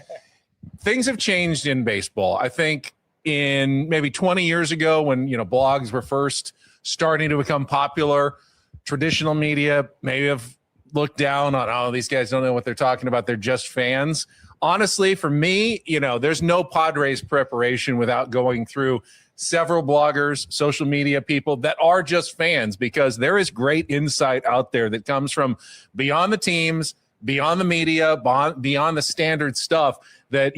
Things have changed in baseball. I think in maybe 20 years ago when, blogs were first starting to become popular, traditional media may have looked down on, oh, these guys don't know what they're talking about. They're just fans. Honestly, for me, there's no Padres preparation without going through several bloggers, social media people that are just fans, because there is great insight out there that comes from beyond the teams, beyond the media, beyond the standard stuff that,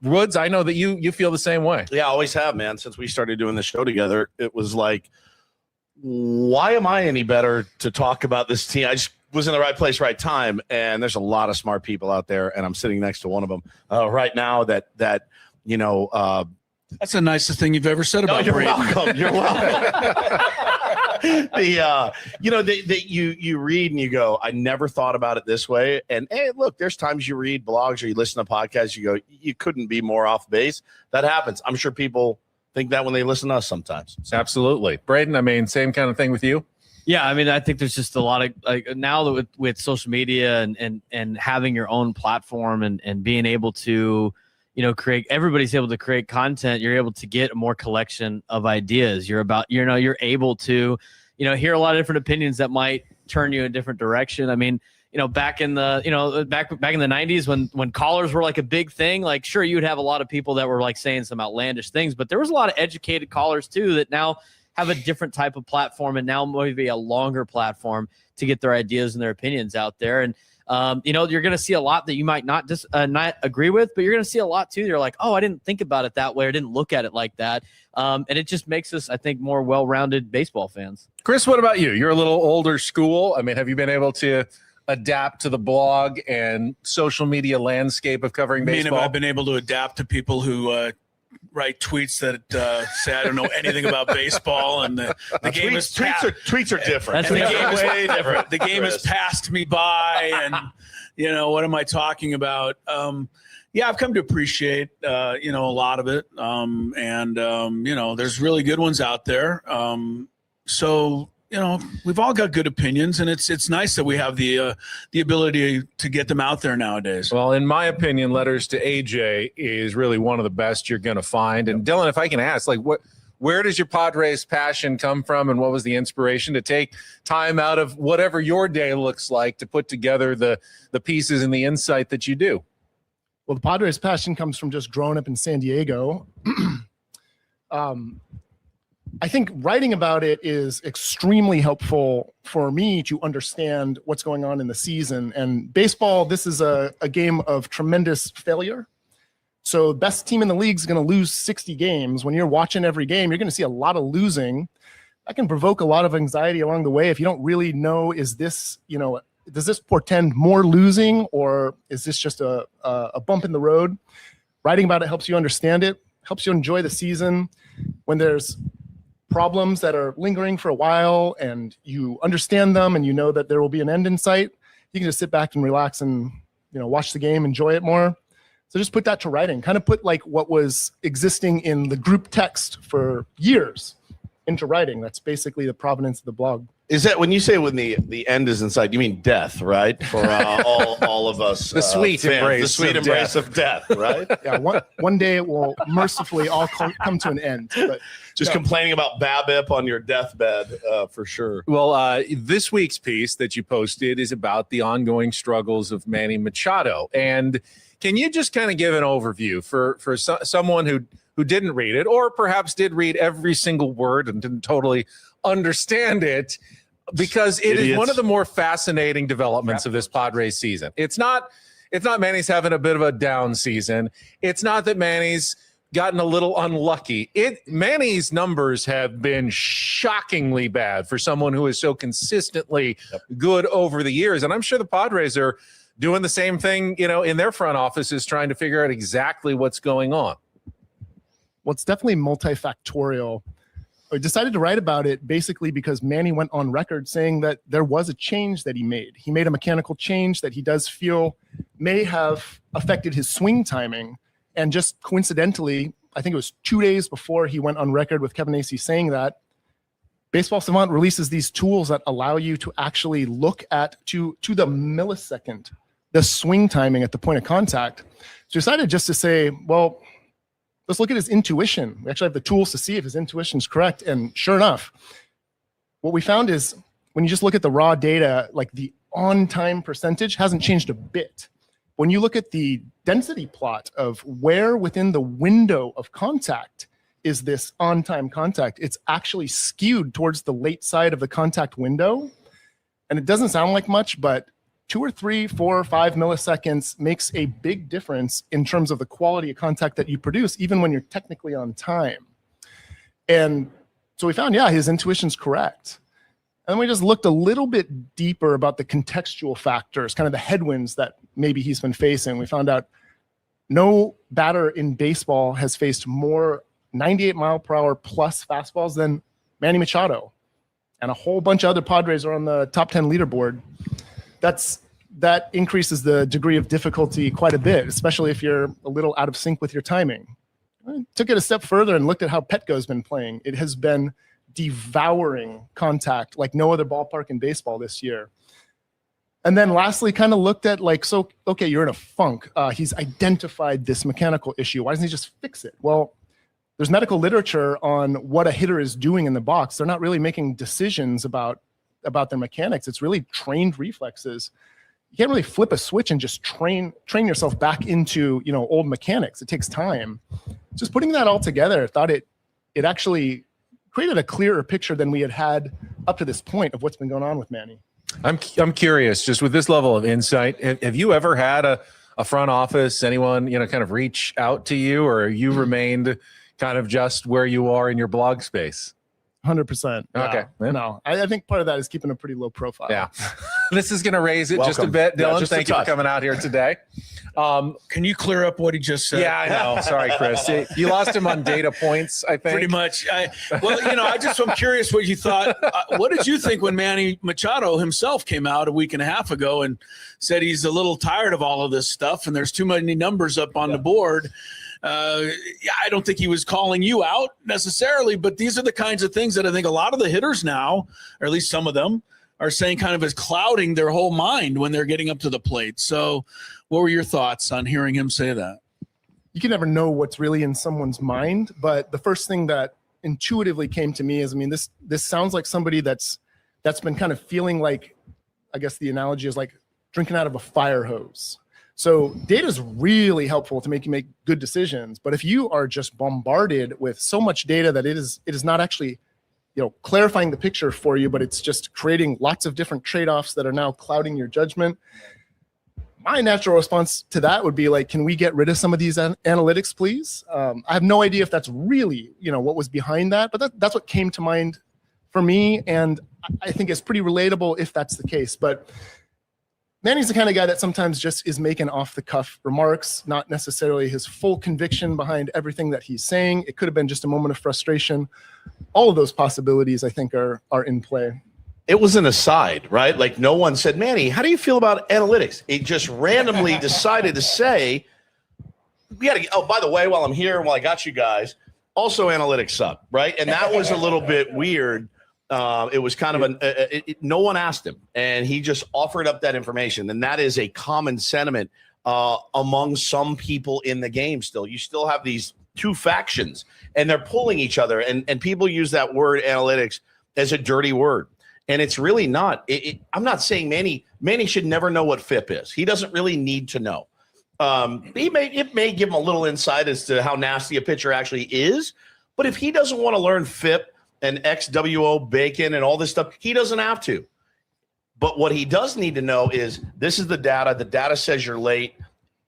Woods, I know that you feel the same way. Yeah, I always have, man. Since we started doing the show together, it was like, why am I any better to talk about this team? I just was in the right place, right time. And there's a lot of smart people out there. And I'm sitting next to one of them right now that that's the nicest thing you've ever said about you're Braden. welcome. You're welcome. You read and you go, I never thought about it this way. And hey, look, there's times you read blogs or you listen to podcasts, you go, you couldn't be more off base. That happens. I'm sure people think that when they listen to us sometimes. Absolutely. Braden, same kind of thing with you. Yeah, I think there's just a lot of now that with social media and having your own platform and being able to everybody's able to create content. You're able to get a more collection of ideas. You're able to, hear a lot of different opinions that might turn you in a different direction. Back in the, back in the 90s when callers were like a big thing, like, sure, you'd have a lot of people that were like saying some outlandish things, but there was a lot of educated callers too that now have a different type of platform, and now maybe a longer platform to get their ideas and their opinions out there. And you're going to see a lot that you might not not agree with, but you're going to see a lot too. You're like, oh, I didn't think about it that way. I didn't look at it like that. And it just makes us, I think, more well-rounded baseball fans. Chris, what about you? You're a little older school. I mean, have you been able to adapt to the blog and social media landscape of covering baseball? I've been able to adapt to people who write tweets that say I don't know anything about baseball, and the game tweets are different. The game is way different. The game has passed me by, and what am I talking about? I've come to appreciate a lot of it, there's really good ones out there. We've all got good opinions, and it's nice that we have the ability to get them out there nowadays. Well, in my opinion, Letters to AJ is really one of the best you're going to find. And Dylan, if I can ask, where does your Padres passion come from, and what was the inspiration to take time out of whatever your day looks like to put together the pieces and the insight that you do? Well, the Padres passion comes from just growing up in San Diego. I think writing about it is extremely helpful for me to understand what's going on in the season. And baseball, this is a game of tremendous failure. So the best team in the league is going to lose 60 games. When you're watching every game, you're going to see a lot of losing. That can provoke a lot of anxiety along the way if you don't really know, is this, does this portend more losing, or is this just a bump in the road? Writing about it helps you understand it, helps you enjoy the season. When there's problems that are lingering for a while and you understand them and you know that there will be an end in sight, you can just sit back and relax and watch the game, enjoy it more. So just put that to writing, kind of put what was existing in the group text for years into writing. That's basically the provenance of the blog. Is that when you say when the end is in sight, you mean death, right? For all of us, the sweet embrace, the sweet embrace of death, right? Yeah, one day it will mercifully all come to an end. But just complaining about BABIP on your deathbed, for sure. Well, this week's piece that you posted is about the ongoing struggles of Manny Machado, and can you just kind of give an overview for someone who didn't read it, or perhaps did read every single word and didn't totally understand it? Because it is one of the more fascinating developments of this Padres season. It's not Manny's having a bit of a down season. It's not that Manny's gotten a little unlucky. Manny's numbers have been shockingly bad for someone who is so consistently good over the years. And I'm sure the Padres are doing the same thing, in their front offices, trying to figure out exactly what's going on. Well, it's definitely multifactorial. I decided to write about it basically because Manny went on record saying that there was a change that he made. He made a mechanical change that he does feel may have affected his swing timing. And just coincidentally, I think it was 2 days before he went on record with Kevin Acee saying that, Baseball Savant releases these tools that allow you to actually look at to the millisecond, the swing timing at the point of contact. So I decided just to say, well, let's look at his intuition. We actually have the tools to see if his intuition is correct. And sure enough, what we found is when you just look at the raw data, the on-time percentage hasn't changed a bit. When you look at the density plot of where within the window of contact is this on-time contact, it's actually skewed towards the late side of the contact window. And it doesn't sound like much, but 2 or 3, 4 or 5 milliseconds makes a big difference in terms of the quality of contact that you produce, even when you're technically on time. And so we found, his intuition's correct. And then we just looked a little bit deeper about the contextual factors, kind of the headwinds that maybe he's been facing. We found out no batter in baseball has faced more 98 mile per hour plus fastballs than Manny Machado. And a whole bunch of other Padres are on the top 10 leaderboard. That increases the degree of difficulty quite a bit, especially if you're a little out of sync with your timing. I took it a step further and looked at how Petco's been playing. It has been devouring contact like no other ballpark in baseball this year. And then lastly, kind of looked at okay, you're in a funk. He's identified this mechanical issue. Why doesn't he just fix it? Well, there's medical literature on what a hitter is doing in the box. They're not really making decisions about their mechanics. It's really trained reflexes. You can't really flip a switch and just train yourself back into old mechanics. It takes time. Just putting that all together, I thought it actually created a clearer picture than we had up to this point of what's been going on with Manny. I'm curious, just with this level of insight, have you ever had a front office, anyone, kind of reach out to you, or you remained kind of just where you are in your blog space? 100%. Okay. No, I think part of that is keeping a pretty low profile. Yeah. This is going to raise it just a bit. Dylan, thank you for coming out here today. Can you clear up what he just said? Yeah, I know. Sorry, Chris. You lost him on data points, I think. Pretty much. I'm curious what you thought. What did you think when Manny Machado himself came out a week and a half ago and said he's a little tired of all of this stuff and there's too many numbers up on the board? I don't think he was calling you out necessarily, but these are the kinds of things that I think a lot of the hitters now, or at least some of them, are saying kind of is clouding their whole mind when they're getting up to the plate. So what were your thoughts on hearing him say that? You can never know what's really in someone's mind, but the first thing that intuitively came to me is, this sounds like somebody that's been kind of feeling like, I guess the analogy is like drinking out of a fire hose. So data is really helpful to make you make good decisions. But if you are just bombarded with so much data that it is not actually, clarifying the picture for you, but it's just creating lots of different trade-offs that are now clouding your judgment. My natural response to that would be like, can we get rid of some of these analytics, please? I have no idea if that's really, what was behind that, but that's what came to mind for me. And I think it's pretty relatable if that's the case. But Manny's the kind of guy that sometimes just is making off-the-cuff remarks, not necessarily his full conviction behind everything that he's saying. It could have been just a moment of frustration. All of those possibilities, I think, are in play. It was an aside, right? Like no one said, Manny, how do you feel about analytics? It just randomly decided to say, we got to, by the way, while I'm here, while I got you guys, also analytics suck, right? And that was a little bit weird. It was kind of no one asked him, and he just offered up that information. And that is a common sentiment among some people in the game still. You still have these two factions, and they're pulling each other. And people use that word analytics as a dirty word. And it's really not. I'm not saying Manny should never know what FIP is. He doesn't really need to know. It may give him a little insight as to how nasty a pitcher actually is. But if he doesn't want to learn FIP and XWO bacon and all this stuff, he doesn't have to. But what he does need to know is this is the data. The data says you're late.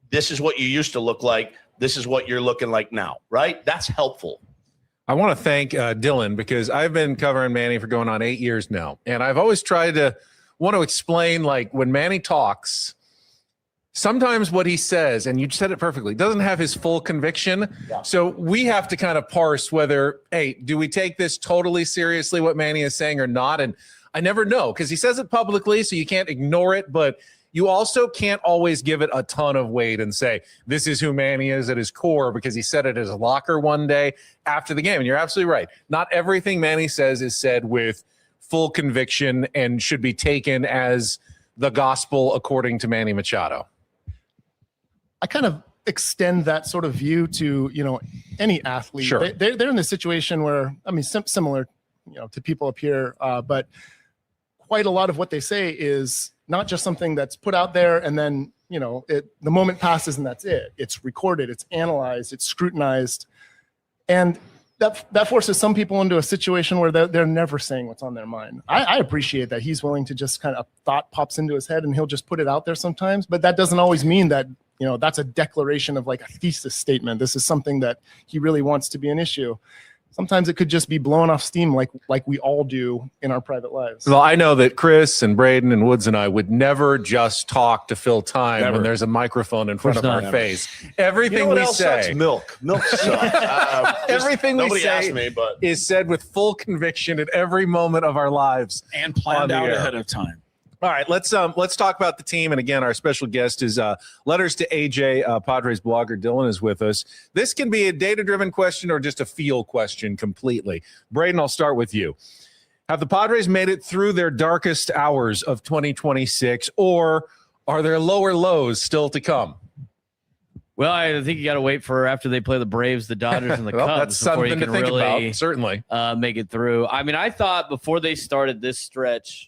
This is what you used to look like. This is what you're looking like now, right? That's helpful. I want to thank Dylan, because I've been covering Manny for going on 8 years now. And I've always tried to want to explain, like, when Manny talks, sometimes what he says, and you said it perfectly, doesn't have his full conviction. Yeah. So we have to kind of parse whether, hey, do we take this totally seriously, what Manny is saying, or not? And I never know, because he says it publicly, so you can't ignore it, but you also can't always give it a ton of weight and say, this is who Manny is at his core, because he said it at his locker one day after the game. And you're absolutely right. Not everything Manny says is said with full conviction and should be taken as the gospel according to Manny Machado. I kind of extend that sort of view to, any athlete. Sure. They're in the situation where, similar, to people up here, but quite a lot of what they say is not just something that's put out there and then, the moment passes and that's it. It's recorded, it's analyzed, it's scrutinized. And that forces some people into a situation where they're never saying what's on their mind. I appreciate that he's willing to just kind of thought pops into his head and he'll just put it out there sometimes, but that doesn't always mean that, that's a declaration of like a thesis statement. This is something that he really wants to be an issue. Sometimes it could just be blowing off steam like we all do in our private lives. Well, I know that Chris and Braden and Woods and I would never just talk to fill time when there's a microphone in front of our face. Everything we say, sucks? Milk sucks. Everything we nobody say asked me, but is said with full conviction at every moment of our lives and planned out ahead of time. All right, let's talk about the team. And again, our special guest is Letters to AJ, Padres blogger. Dylan is with us. This can be a data-driven question or just a feel question completely. Braden, I'll start with you. Have the Padres made it through their darkest hours of 2026, or are there lower lows still to come? Well, I think you got to wait for after they play the Braves, the Dodgers, and the well, Cubs that's before you something can to think really about, certainly make it through. I thought before they started this stretch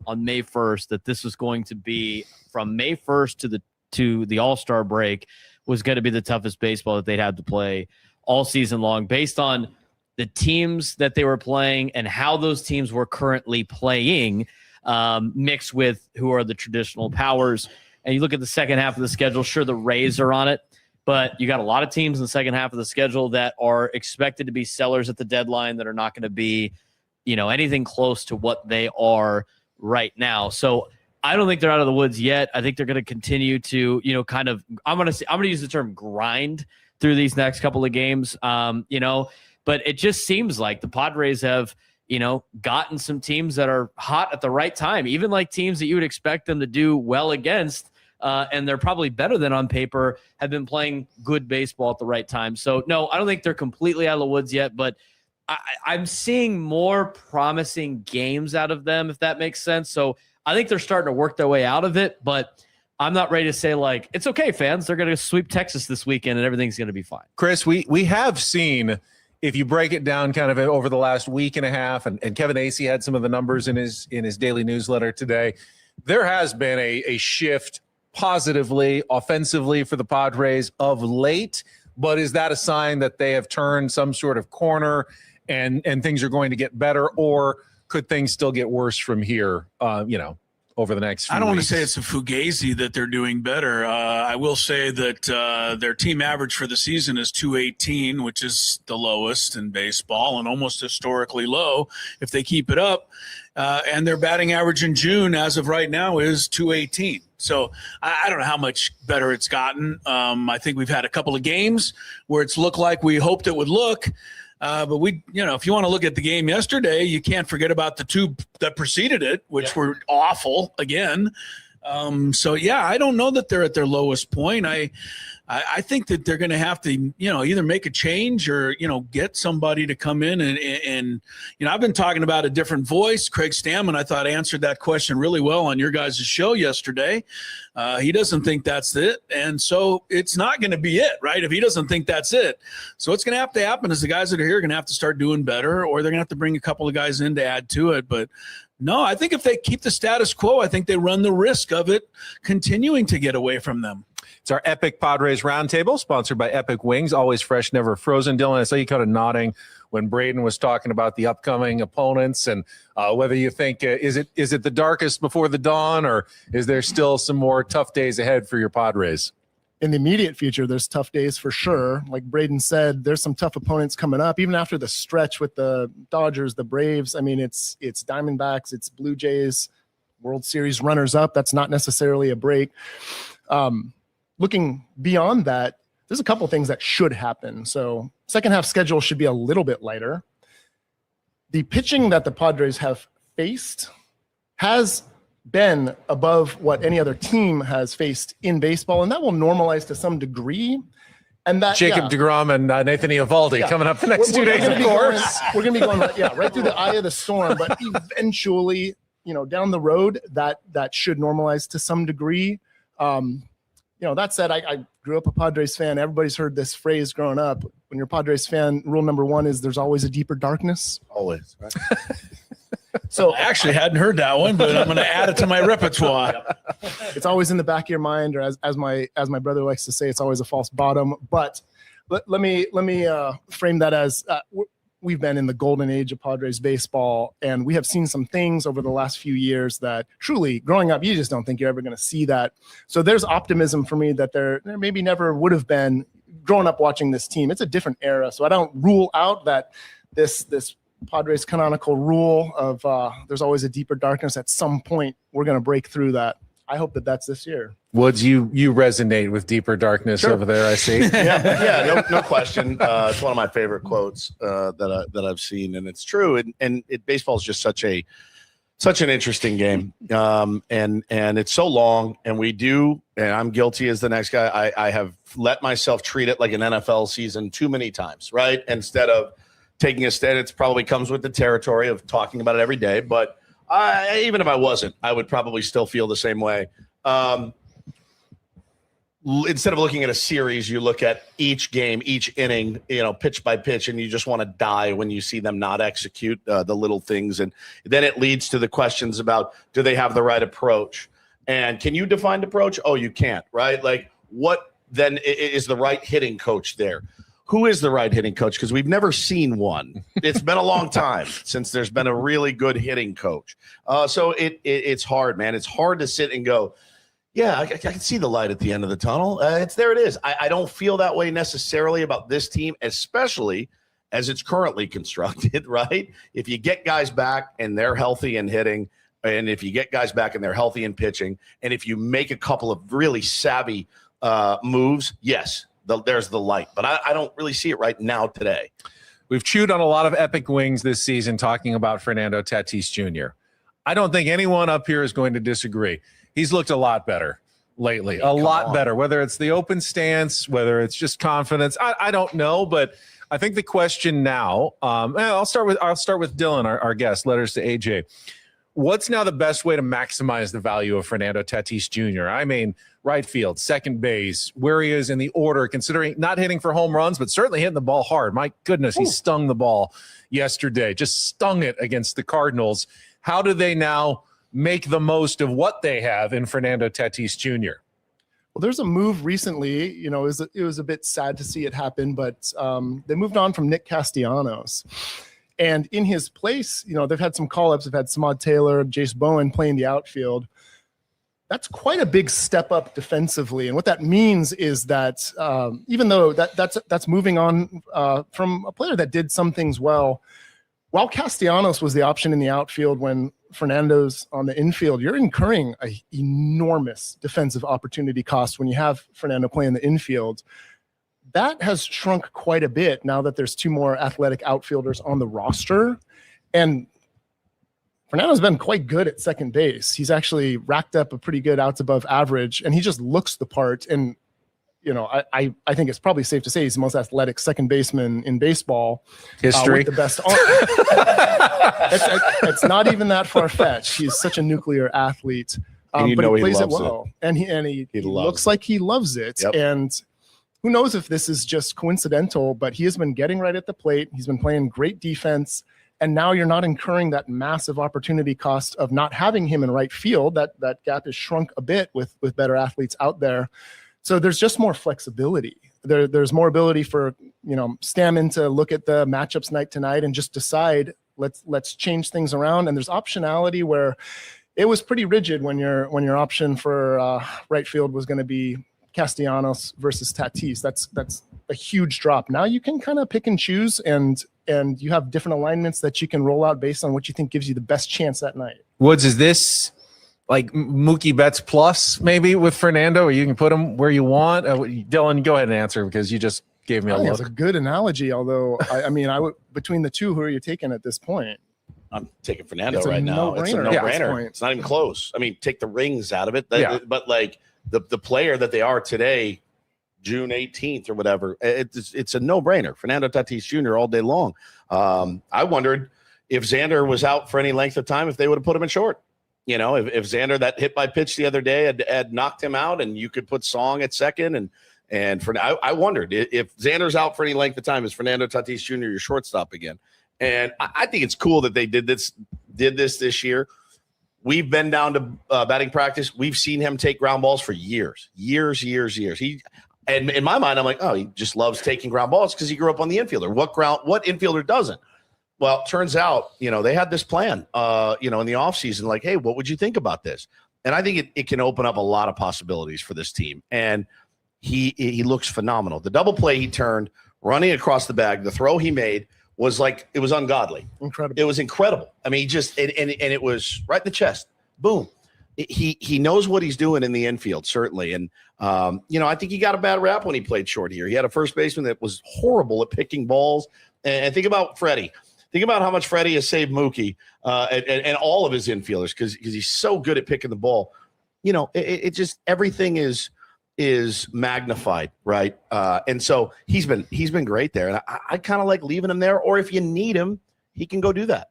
on May 1st that this was going to be from May 1st to the All-Star break was going to be the toughest baseball that they'd have to play all season long based on the teams that they were playing and how those teams were currently playing, mixed with who are the traditional powers. And you look at the second half of the schedule, sure, the Rays are on it, but you got a lot of teams in the second half of the schedule that are expected to be sellers at the deadline that are not going to be, anything close to what they are right now. So I don't think they're out of the woods yet. I think they're going to continue to, I'm going to use the term grind through these next couple of games, but it just seems like the Padres have, gotten some teams that are hot at the right time, even like teams that you would expect them to do well against. And they're probably better than on paper, have been playing good baseball at the right time. So, no, I don't think they're completely out of the woods yet, but I'm seeing more promising games out of them, if that makes sense. So I think they're starting to work their way out of it, but I'm not ready to say, like, it's okay, fans. They're going to sweep Texas this weekend and everything's going to be fine. Chris, we have seen, if you break it down kind of over the last week and a half, and Kevin Acey had some of the numbers in his daily newsletter today, there has been a shift positively, offensively for the Padres of late. But is that a sign that they have turned some sort of corner and things are going to get better, or could things still get worse from here, over the next few I don't want to weeks? say it's a fugazi that they're doing better. I will say that their team average for the season is 218, which is the lowest in baseball and almost historically low if they keep it up. And their batting average in June, as of right now, is 218. So I don't know how much better it's gotten. I think we've had a couple of games where it's looked like we hoped it would look. But if you want to look at the game yesterday, you can't forget about the two that preceded it, which were awful again. I don't know that they're at their lowest point. I think that they're going to have to, either make a change or, get somebody to come in and I've been talking about a different voice. Craig Stammen, I thought, answered that question really well on your guys' show yesterday. He doesn't think that's it. And so it's not going to be it, right? If he doesn't think that's it. So what's going to have to happen is the guys that are here are going to have to start doing better, or they're going to have to bring a couple of guys in to add to it. But no, I think if they keep the status quo, I think they run the risk of it continuing to get away from them. It's our Epic Padres Roundtable, sponsored by Epic Wings, always fresh, never frozen. Dylan, I saw you kind of nodding when Braden was talking about the upcoming opponents and whether you think, is it the darkest before the dawn, or is there still some more tough days ahead for your Padres? In the immediate future, there's tough days for sure. Like Braden said, there's some tough opponents coming up, even after the stretch with the Dodgers, the Braves. I mean, it's Diamondbacks, it's Blue Jays, World Series runners-up. That's not necessarily a break. Looking beyond that, there's a couple things that should happen. So second half schedule should be a little bit lighter. The pitching that the Padres have faced has been above what any other team has faced in baseball, and that will normalize to some degree. And that Jacob deGrom and Nathan Eovaldi coming up the next 2 days, of course. We're going to be going right through the eye of the storm, but eventually, down the road, that should normalize to some degree. That said, I grew up a Padres fan. Everybody's heard this phrase growing up. When you're a Padres fan, rule number one is there's always a deeper darkness. Always. Right? So I actually hadn't heard that one, but I'm going to add it to my repertoire. It's always in the back of your mind, or as my brother likes to say, it's always a false bottom. But let me frame that as we've been in the golden age of Padres baseball, and we have seen some things over the last few years that truly, growing up, you just don't think you're ever going to see that. So there's optimism for me that there maybe never would have been growing up watching this team. It's a different era, so I don't rule out that this Padres canonical rule of there's always a deeper darkness. At some point, we're going to break through that. I hope that that's this year. Woods, you resonate with deeper darkness over there, I see. No question. It's one of my favorite quotes that I've seen, and it's true. And baseball is just such an interesting game, and it's so long. And and I'm guilty as the next guy. I have let myself treat it like an NFL season too many times, right? Instead of taking a stand, it probably comes with the territory of talking about it every day, but. Even if I wasn't, I would probably still feel the same way. Instead of looking at a series, you look at each game, each inning, pitch by pitch, and you just want to die when you see them not execute the little things. And then it leads to the questions about, do they have the right approach? And can you define approach? Oh, you can't, right? Like, what then is the right hitting coach there? who is the right hitting coach? Because we've never seen one. It's been a long time since there's been a really good hitting coach. So it's hard, man. It's hard to sit and go, yeah, I can see the light at the end of the tunnel. There it is. I don't feel that way necessarily about this team, especially as it's currently constructed, right? If you get guys back and they're healthy and hitting, and if you get guys back and they're healthy and pitching, and if you make a couple of really savvy moves, yes, there's the light. But I don't really see it right now today. We've chewed on a lot of epic wings this season talking about Fernando Tatis Jr. I don't think anyone up here is going to disagree. He's looked a lot better lately, a lot better, whether it's the open stance, whether it's just confidence. I don't know, but I think the question now, I'll start with Dylan, our guest, letters to AJ. What's now the best way to maximize the value of Fernando Tatis Jr.? I mean, right field, second base, where he is in the order, considering not hitting for home runs, but certainly hitting the ball hard. My goodness, he stung the ball yesterday, just stung it against the Cardinals. How do they now make the most of what they have in Fernando Tatis Jr.? Well, there's a move recently, you know, it was a bit sad to see it happen, but they moved on from Nick Castellanos. And in his place, you know, they've had some call-ups. They've had Samad Taylor, Jace Bowen playing the outfield. That's quite a big step up defensively. And what that means is that even though that's moving on from a player that did some things well, while Castellanos was the option in the outfield when Fernando's on the infield, you're incurring an enormous defensive opportunity cost when you have Fernando playing the infield. That has shrunk quite a bit now that there's two more athletic outfielders on the roster. And Fernando's been quite good at second base. He's actually racked up a pretty good outs above average, and he just looks the part. And, you know, I think it's probably safe to say he's the most athletic second baseman in baseball. History. With the best arm. It's not even that far-fetched. He's such a nuclear athlete. And but he plays it loves well. And he looks like he loves it. Yep. And who knows if this is just coincidental, but he has been getting right at the plate. He's been playing great defense. And now you're not incurring that massive opportunity cost of not having him in right field. That gap is shrunk a bit with better athletes out there. So there's just more flexibility. There's more ability for, you know, Stammen to look at the matchups night to night and just decide, let's change things around. And there's optionality where it was pretty rigid when your option for right field was going to be Castellanos versus Tatis. That's a huge drop. Now you can kind of pick and choose, and you have different alignments that you can roll out based on what you think gives you the best chance that night. Woods, is this like Mookie Betts plus maybe with Fernando, or you can put him where you want? Dylan, go ahead and answer because you just gave me a look. It's a good analogy, although I mean, I would, between the two, who are you taking at this point? I'm taking Fernando right now. It's a no-brainer. It's not even close. I mean, take the rings out of it. But like the player that they are today, June 18th or whatever, it's a no-brainer. Fernando Tatis Jr. all day long. I wondered if Xander was out for any length of time, if they would have put him in short. You know, if Xander, that hit by pitch the other day had knocked him out, and you could put Song at second, and I wondered if Xander's out for any length of time, is Fernando Tatis Jr. your shortstop again? And I think it's cool that they did this year. We've been down to batting practice. We've seen him take ground balls for years. And in my mind, I'm like, oh, he just loves taking ground balls because he grew up on the infielder. What infielder doesn't? Well, it turns out, you know, they had this plan, in the offseason, like, hey, what would you think about this? And I think it can open up a lot of possibilities for this team. And he looks phenomenal. The double play he turned, running across the bag, the throw he made was like, it was ungodly. Incredible. It was incredible. I mean, he just, and it was right in the chest. Boom. He knows what he's doing in the infield, certainly. And, I think he got a bad rap when he played short here. He had a first baseman that was horrible at picking balls. And think about Freddie. Think about how much Freddie has saved Mookie and all of his infielders because he's so good at picking the ball. You know, it just, everything is magnified, right? And so he's been great there. And I kind of like leaving him there. Or if you need him, he can go do that.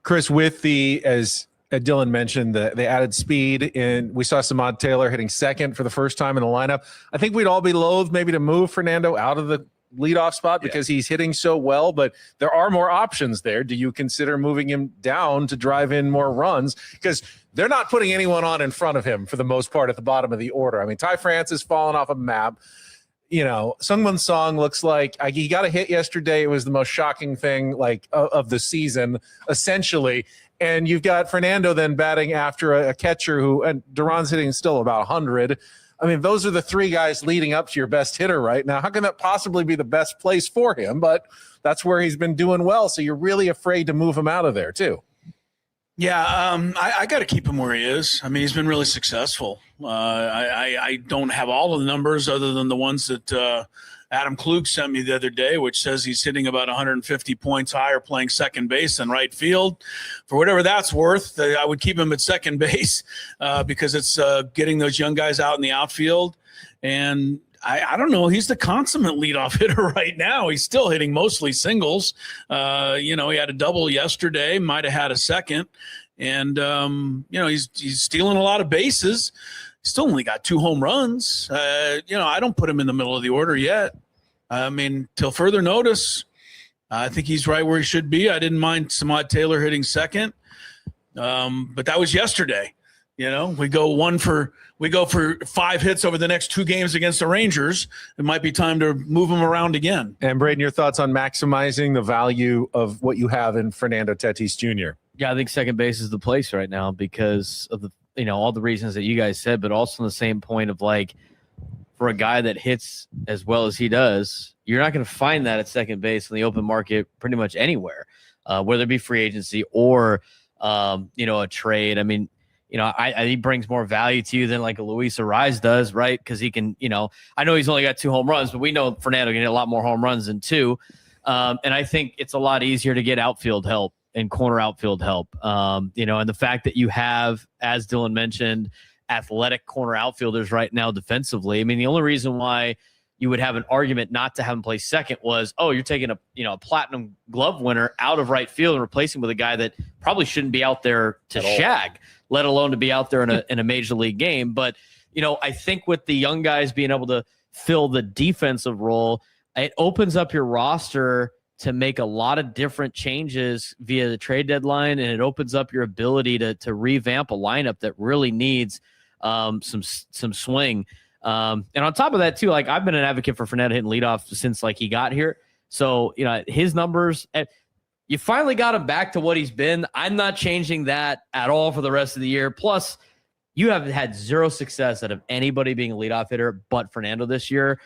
Chris, with as Dylan mentioned, they added speed, and we saw Samad Taylor hitting second for the first time in the lineup. I think we'd all be loath maybe to move Fernando out of the leadoff spot because he's hitting so well, but there are more options there. Do you consider moving him down to drive in more runs? Because they're not putting anyone on in front of him for the most part at the bottom of the order. I mean, Ty France has fallen off a map. Sungwon Song looks like he got a hit yesterday. It was the most shocking thing of the season, essentially. And you've got Fernando then batting after a catcher and Duran's hitting still about 100. I mean, those are the three guys leading up to your best hitter right now. How can that possibly be the best place for him? But that's where he's been doing well. So you're really afraid to move him out of there too. Yeah, I got to keep him where he is. I mean, he's been really successful. I don't have all of the numbers other than the ones that Adam Klug sent me the other day, which says he's hitting about 150 points higher playing second base than right field. For whatever that's worth, I would keep him at second base because it's getting those young guys out in the outfield. And I don't know. He's the consummate leadoff hitter right now. He's still hitting mostly singles. He had a double yesterday, might have had a second. And, he's stealing a lot of bases. Still only got 2 home runs. I don't put him in the middle of the order yet. I mean, till further notice, I think he's right where he should be. I didn't mind Samad Taylor hitting second. But that was yesterday. We go for 5 hits over the next 2 games against the Rangers. It might be time to move them around again. And Braden, your thoughts on maximizing the value of what you have in Fernando Tatis Jr.? Yeah, I think second base is the place right now because of the all the reasons that you guys said, but also the same point of for a guy that hits as well as he does, you're not going to find that at second base in the open market pretty much anywhere, whether it be free agency or a trade. I mean, he brings more value to you than a Luis Ariz does, right? Because he can, I know he's only got 2 home runs, but we know Fernando can hit a lot more home runs than 2. And I think it's a lot easier to get outfield help and corner outfield help. And the fact that you have, as Dylan mentioned, athletic corner outfielders right now defensively. I mean, the only reason why you would have an argument not to have him play second was, you're taking a platinum glove winner out of right field and replacing with a guy that probably shouldn't be out there to shag, let alone to be out there in a major league game. But, I think with the young guys being able to fill the defensive role, it opens up your roster to make a lot of different changes via the trade deadline, and it opens up your ability to revamp a lineup that really needs some swing. And on top of that, too, I've been an advocate for Fernando hitting leadoff since he got here. So, his numbers, you finally got him back to what he's been. I'm not changing that at all for the rest of the year. Plus, you have had 0 success out of anybody being a leadoff hitter but Fernando this year.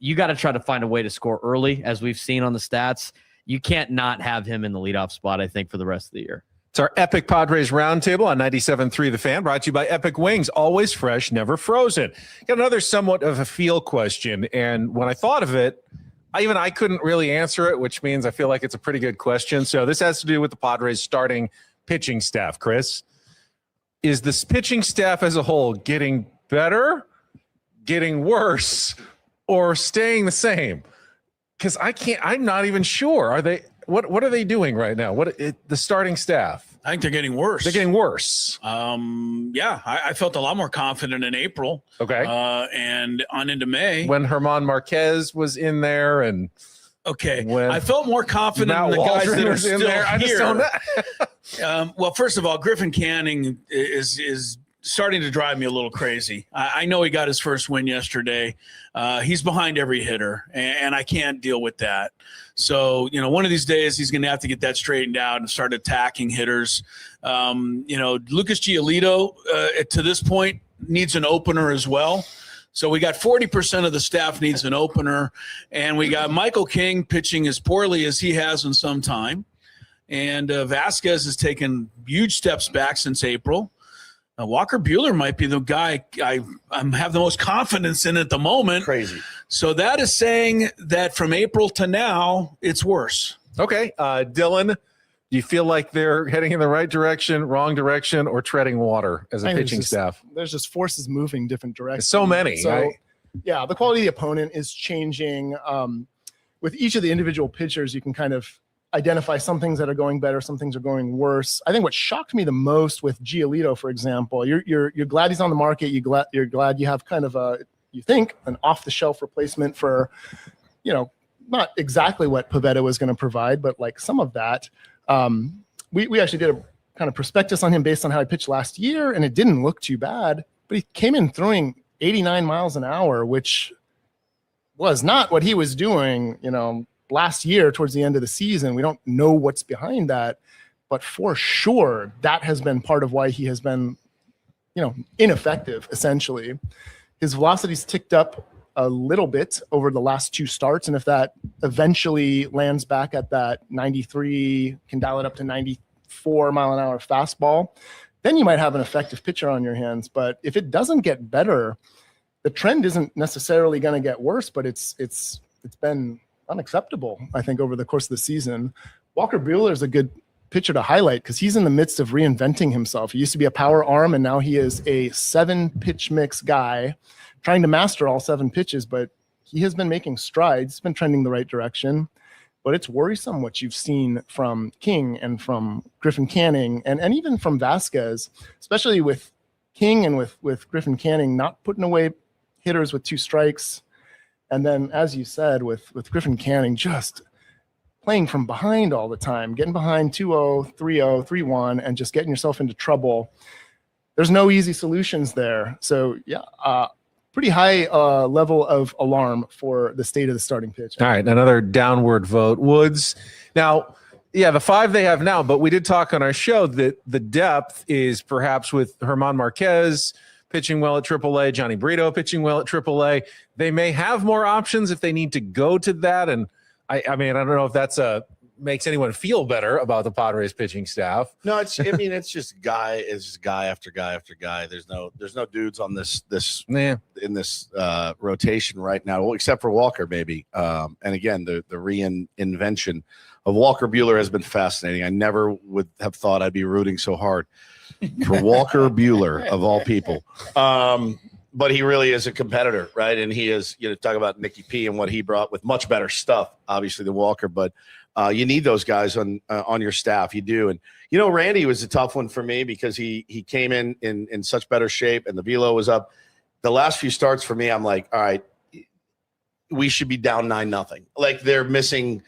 You got to try to find a way to score early, as we've seen on the stats. You can't not have him in the leadoff spot, I think, for the rest of the year. It's our Epic Padres Roundtable on 97.3 The Fan, brought to you by Epic Wings, always fresh, never frozen. Got another somewhat of a feel question, and when I thought of it, I couldn't really answer it, which means I feel like it's a pretty good question. So this has to do with the Padres starting pitching staff. Chris, is this pitching staff as a whole getting better, getting worse, or staying the same? Because I'm not even sure. Are they? What are they doing right now? The starting staff? I think they're getting worse. They're getting worse. Yeah, I felt a lot more confident in April. Okay. And on into May. When Herman Marquez was in there and I felt more confident in the guys that are still here. I just don't know. Well, first of all, Griffin Canning is starting to drive me a little crazy. I know he got his first win yesterday. He's behind every hitter, and I can't deal with that. So, one of these days he's going to have to get that straightened out and start attacking hitters. Lucas Giolito, to this point, needs an opener as well. So we got 40% of the staff needs an opener, and we got Michael King pitching as poorly as he has in some time. And Vasquez has taken huge steps back since April. Walker Buehler might be the guy I have the most confidence in at the moment. Crazy. So that is saying that from April to now, it's worse. Okay. Dylan, do you feel like they're heading in the right direction, wrong direction, or treading water as a pitching staff? There's just forces moving different directions. So many. So, right? Yeah, the quality of the opponent is changing. With each of the individual pitchers, you can kind of identify some things that are going better, some things are going worse. I think what shocked me the most with Giolito, for example, you're glad he's on the market. You're glad you have kind of you think an off-the-shelf replacement for, not exactly what Pivetta was going to provide, but like some of that. We actually did a kind of prospectus on him based on how he pitched last year, and it didn't look too bad, but he came in throwing 89 miles an hour, which was not what he was doing, last year towards the end of the season. We don't know what's behind that, but for sure that has been part of why he has been, ineffective essentially. His velocity's ticked up a little bit over the last 2 starts, and if that eventually lands back at that 93, can dial it up to 94 mile an hour fastball, then you might have an effective pitcher on your hands. But if it doesn't get better, the trend isn't necessarily going to get worse, but it's been unacceptable, I think, over the course of the season. Walker Buehler is a good pitcher to highlight because he's in the midst of reinventing himself. He used to be a power arm, and now he is a 7-pitch mix guy trying to master all 7 pitches, but he has been making strides. He's been trending the right direction, but it's worrisome what you've seen from King and from Griffin Canning and even from Vasquez, especially with King and with Griffin Canning not putting away hitters with 2 strikes. And then, as you said, with Griffin Canning just playing from behind all the time, getting behind 2-0, 3-0, 3-1, and just getting yourself into trouble. There's no easy solutions there. So, pretty high level of alarm for the state of the starting pitch. All right, another downward vote. Woods. Now, the 5 they have now, but we did talk on our show that the depth is perhaps with Germán Marquez pitching well at AAA, Johnny Brito pitching well at AAA. They may have more options if they need to go to that. And I mean, I don't know if that's makes anyone feel better about the Padres pitching staff. No, it's just guy after guy after guy. There's no dudes on this in this rotation right now, well, except for Walker, maybe. And again, the reinvention of Walker Buehler has been fascinating. I never would have thought I'd be rooting so hard for Walker Buehler of all people. But he really is a competitor, right? And he is, talk about Nicky P and what he brought with much better stuff, obviously, than Walker. But you need those guys on your staff. You do. And, Randy was a tough one for me because he came in such better shape and the velo was up. The last few starts for me, I'm like, all right, we should be down 9-0. Like they're missing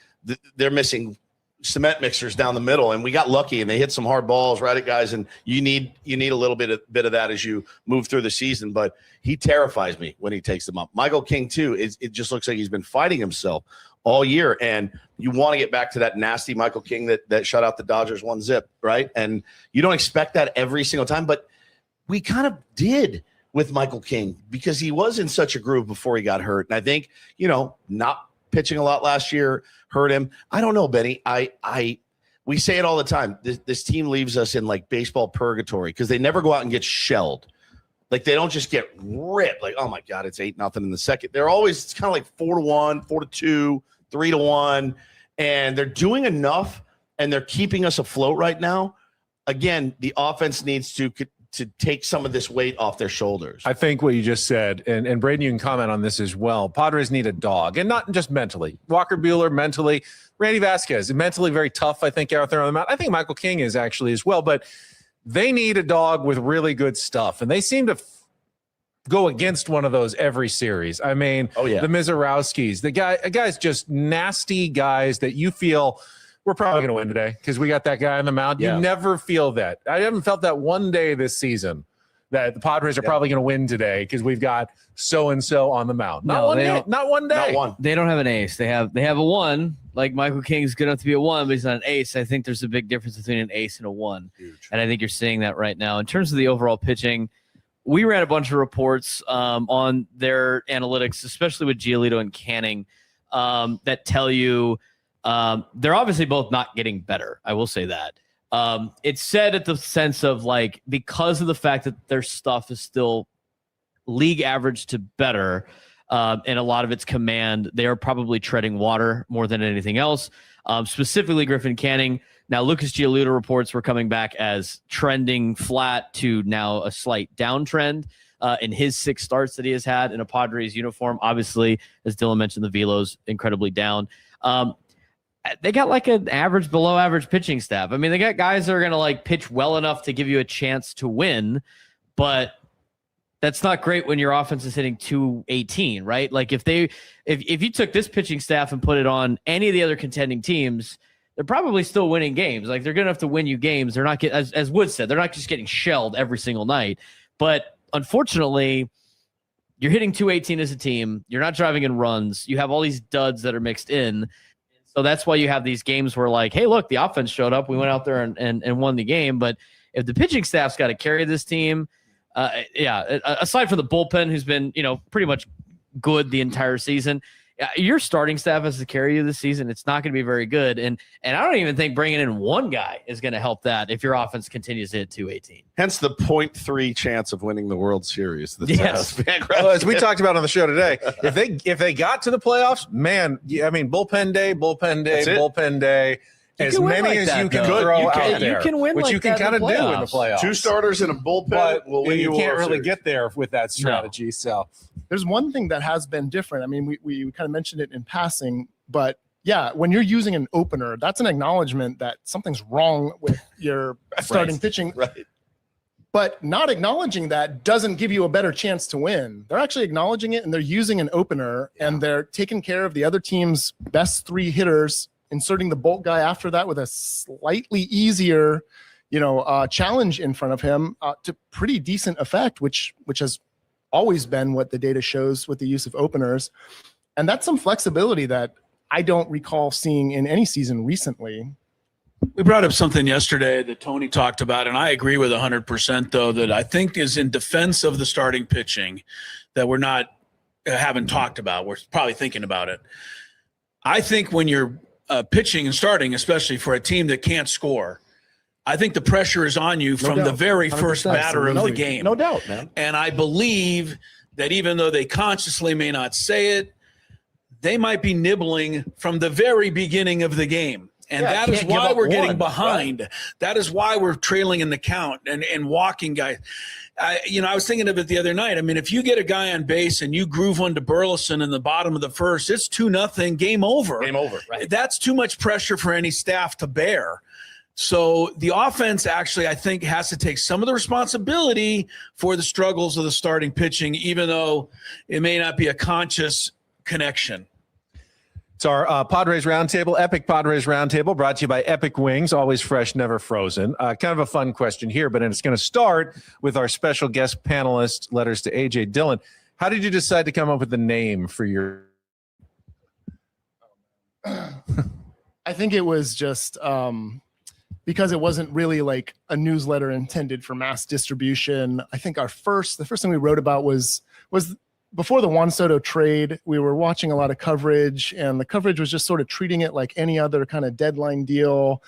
cement mixers down the middle, and we got lucky and they hit some hard balls right at guys, and you need a little bit of that as you move through the season. But he terrifies me when he takes them up. Michael King too, it just looks like he's been fighting himself all year, and you want to get back to that nasty Michael King that shut out the Dodgers 1-0, right? And you don't expect that every single time, but we kind of did with Michael King because he was in such a groove before he got hurt. And I think, not pitching a lot last year hurt him. I don't know, Benny. We say it all the time. This team leaves us in like baseball purgatory because they never go out and get shelled. Like they don't just get ripped. Like, oh my God, it's 8-0 in the second. They're always, it's kind of like 4-1, 4-2, 3-1, and they're doing enough and they're keeping us afloat right now. Again, the offense needs to take some of this weight off their shoulders. I think what you just said, and Braden, you can comment on this as well. Padres need a dog, and not just mentally. Walker Buehler mentally, Randy Vasquez mentally very tough, I think, out there on the mound. I think Michael King is actually as well, but they need a dog with really good stuff, and they seem to go against one of those every series. I mean, the Mizorowskis, the guys just nasty guys that you feel we're probably going to win today because we got that guy on the mound. You never feel that. I haven't felt that one day this season that the Padres are probably going to win today because we've got so-and-so on the mound. Not one day. Not one. They don't have an ace. They have a 1. Like Michael King's good enough to be a 1, but he's not an ace. I think there's a big difference between an ace and a 1. Huge. And I think you're seeing that right now. In terms of the overall pitching, we ran a bunch of reports on their analytics, especially with Giolito and Canning, that tell you they're obviously both not getting better. I will say that. It's said at the sense of like, because of the fact that their stuff is still league average to better, and a lot of its command, they are probably treading water more than anything else. Specifically Griffin Canning. Now, Lucas Giolito reports were coming back as trending flat to now a slight downtrend in his 6 starts that he has had in a Padres uniform. Obviously, as Dylan mentioned, the velo's incredibly down. They got like an average, below average pitching staff. I mean, they got guys that are going to like pitch well enough to give you a chance to win, but that's not great when your offense is hitting 218, right? Like if you took this pitching staff and put it on any of the other contending teams, they're probably still winning games. Like they're good enough to win you games. They're not getting, as Wood said, they're not just getting shelled every single night. But unfortunately, You're hitting 218 as a team. You're not driving in runs. You have all these duds that are mixed in. So that's why you have these games where like, hey, look, the offense showed up. We went out there and won the game. But if the pitching staff's got to carry this team, aside from the bullpen, who's been, pretty much good the entire season, your starting staff has to carry you this season. It's not going to be very good. And I don't even think bringing in one guy is going to help that if your offense continues to hit 218. Hence the 0.3 chance of winning the World Series. Yes. Well, as we talked about on the show today, if they got to the playoffs, man, bullpen day. As many as you can throw out there, you can win which like you can kind of do in the playoffs. 2 starters in a bullpen will win you you can't World really Series. get there with that strategy. No. So there's one thing that has been different. I mean, we kind of mentioned it in passing, but yeah, when you're using an opener, that's an acknowledgement that something's wrong with your starting pitching. Right. But not acknowledging that doesn't give you a better chance to win. They're actually acknowledging it, and they're using an opener, and they're taking care of the other team's best 3 hitters, inserting the Bolt guy after that with a slightly easier, challenge in front of him to pretty decent effect, which has always been what the data shows with the use of openers. And that's some flexibility that I don't recall seeing in any season recently. We brought up something yesterday that Tony talked about, and I agree with 100%, though, that I think is in defense of the starting pitching that we're haven't talked about. We're probably thinking about it. I think when you're pitching and starting, especially for a team that can't score, I think the pressure is on you from the very first batter of the game. No doubt, man. And I believe that even though they consciously may not say it, they might be nibbling from the very beginning of the game. And that is why we're getting behind. Right? That is why we're trailing in the count and walking guys. I was thinking of it the other night. I mean, if you get a guy on base and you groove one to Burleson in the bottom of the first, it's 2-0, game over. Game over. Right. That's too much pressure for any staff to bear. So the offense actually, I think, has to take some of the responsibility for the struggles of the starting pitching, even though it may not be a conscious connection. It's our Padres Roundtable, Epic Padres Roundtable, brought to you by Epic Wings, always fresh, never frozen. Kind of a fun question here, but it's going to start with our special guest panelist, letters to AJ Dillon. How did you decide to come up with the name for your... I think it was just because it wasn't really like a newsletter intended for mass distribution. I think the first thing we wrote about was before the Juan Soto trade. We were watching a lot of coverage, and the coverage was just sort of treating it like any other kind of deadline deal.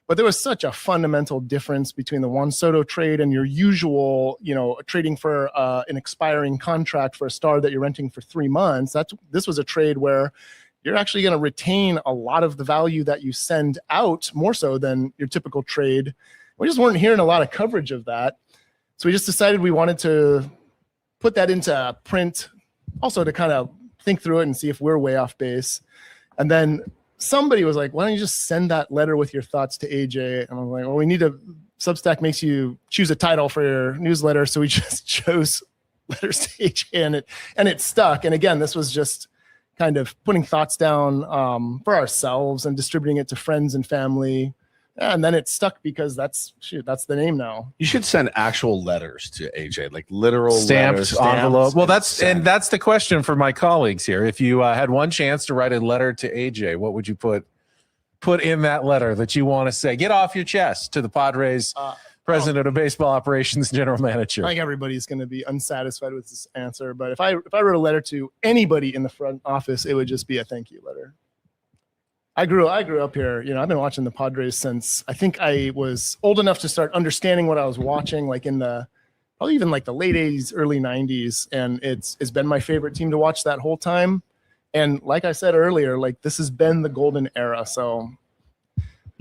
But there was such a fundamental difference between the Juan Soto trade and your usual, trading for an expiring contract for a star that you're renting for 3 months. This was a trade where you're actually going to retain a lot of the value that you send out, more so than your typical trade. We just weren't hearing a lot of coverage of that. So we just decided we wanted to put that into print, also to kind of think through it and see if we're way off base. And then somebody was like, why don't you just send that letter with your thoughts to AJ? And I'm like, well, Substack makes you choose a title for your newsletter. So we just chose letters to AJ, and it stuck. And again, this was just kind of putting thoughts down for ourselves and distributing it to friends and family. And then it stuck because that's the name now. You should send actual letters to AJ, like literal stamped envelope. Well, that's the question for my colleagues here. If you had one chance to write a letter to AJ, what would you put in that letter that you want to say? Get off your chest to the Padres president of baseball operations, general manager. I think everybody's going to be unsatisfied with this answer, but if I wrote a letter to anybody in the front office, it would just be a thank you letter. I grew up here. I've been watching the Padres since I think I was old enough to start understanding what I was watching, like in probably even like the late 80s, early 90s. And it's been my favorite team to watch that whole time. And like I said earlier, like this has been the golden era. So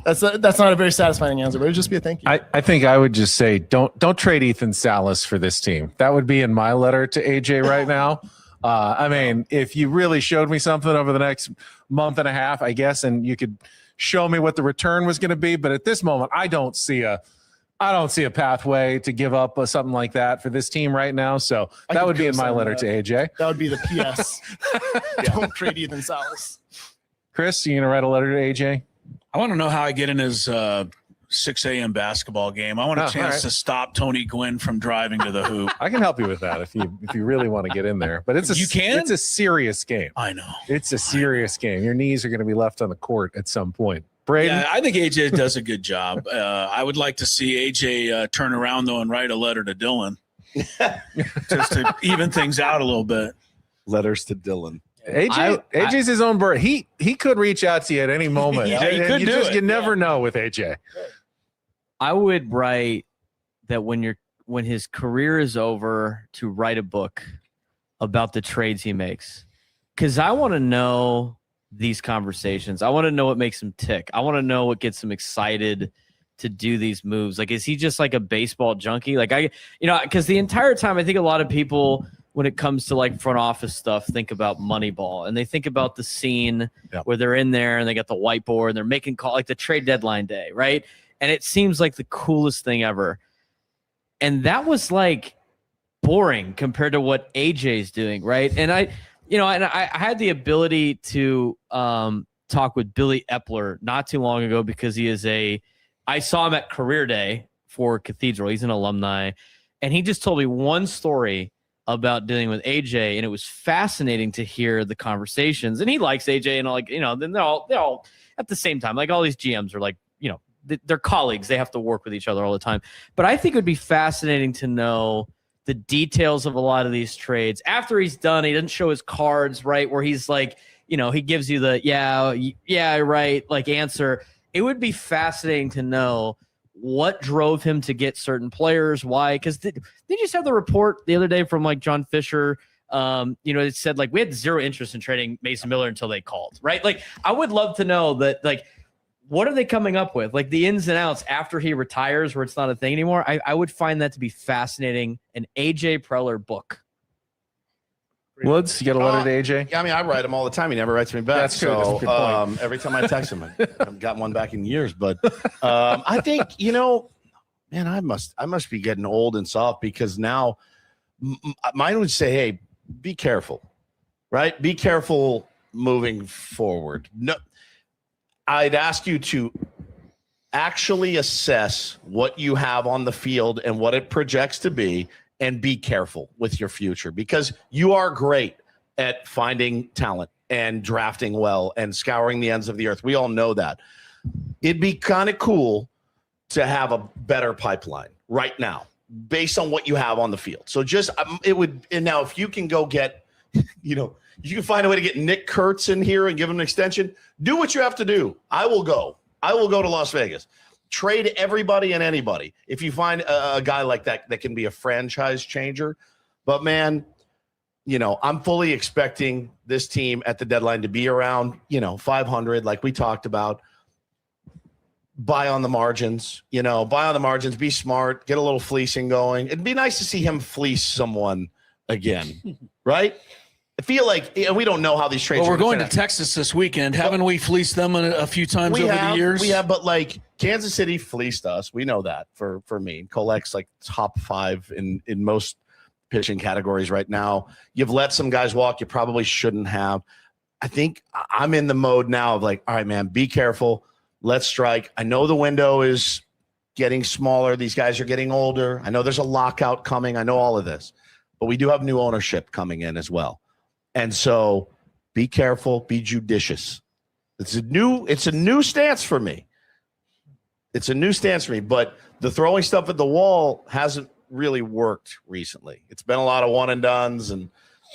that's not a very satisfying answer, but it would just be a thank you. I think I would just say, don't trade Ethan Salas for this team. That would be in my letter to AJ right now. If you really showed me something over the next month and a half, I guess, and you could show me what the return was going to be. But at this moment, I don't see a pathway to give up something like that for this team right now. So that would be in my letter to AJ. That would be the PS. Don't trade Ethan Salas. Chris, you going to write a letter to AJ? I want to know how I get in his 6 a.m. basketball game. I want a chance to stop Tony Gwynn from driving to the hoop. I can help you with that if you really want to get in there. But it's a serious game. I know. It's a serious game. Your knees are going to be left on the court at some point. Braden? Yeah, I think AJ does a good job. I would like to see AJ turn around, though, and write a letter to Dylan just to even things out a little bit. Letters to Dylan. AJ's his own bird. He could reach out to you at any moment. Yeah, he could do it. You never know with AJ. I would write that when his career is over, to write a book about the trades he makes, because I want to know these conversations. I want to know what makes him tick. I want to know what gets him excited to do these moves. Like, is he just like a baseball junkie? Like, because the entire time I think a lot of people, when it comes to like front office stuff, think about Moneyball, and they think about the scene where they're in there and they got the whiteboard and they're making call, like the trade deadline day, right? And it seems like the coolest thing ever. And that was like boring compared to what AJ's doing, right? And I had the ability to talk with Billy Epler not too long ago, because I saw him at Career Day for Cathedral. He's an alumni, and he just told me one story about dealing with AJ, and it was fascinating to hear the conversations. And he likes AJ, and then they're all at the same time. Like, all these GMs are like, they're colleagues. They have to work with each other all the time. But I think it would be fascinating to know the details of a lot of these trades. After he's done, he doesn't show his cards, right, where he's like, he gives you the yeah, right, like answer. It would be fascinating to know what drove him to get certain players, why, because they just had the report the other day from like John Fisher. It said like we had zero interest in trading Mason Miller until they called, right? Like, I would love to know that, like, what are they coming up with? Like the ins and outs after he retires, where it's not a thing anymore. I would find that to be fascinating. An AJ Preller book. Woods, you got a letter to AJ? Yeah, I mean, I write him all the time. He never writes me back. That's good. That's a good point. Every time I text him, I haven't gotten one back in years. But I think, man, I must be getting old and soft, because now mine would say, hey, be careful, right? Be careful moving forward. No, I'd ask you to actually assess what you have on the field and what it projects to be, and be careful with your future, because you are great at finding talent and drafting well and scouring the ends of the earth. We all know that. It'd be kind of cool to have a better pipeline right now based on what you have on the field. So just and now if you can go get, you can find a way to get Nick Kurtz in here and give him an extension, do what you have to do. I will go to Las Vegas. Trade everybody and anybody if you find a guy like that can be a franchise changer. But man, I'm fully expecting this team at the deadline to be around 500, like we talked about. Buy on the margins, be smart, get a little fleecing going. It'd be nice to see him fleece someone again, right? I feel like, and we don't know how these trades. Well, we're going to Texas this weekend. Haven't we fleeced them a few times over the years? We have, but like Kansas City fleeced us. We know that for me. Collect's like top 5 in most pitching categories right now. You've let some guys walk you probably shouldn't have. I think I'm in the mode now of like, all right, man, be careful. Let's strike. I know the window is getting smaller. These guys are getting older. I know there's a lockout coming. I know all of this, but we do have new ownership coming in as well. And so be careful, be judicious. It's a new stance for me. But the throwing stuff at the wall hasn't really worked recently. It's been a lot of one and dones and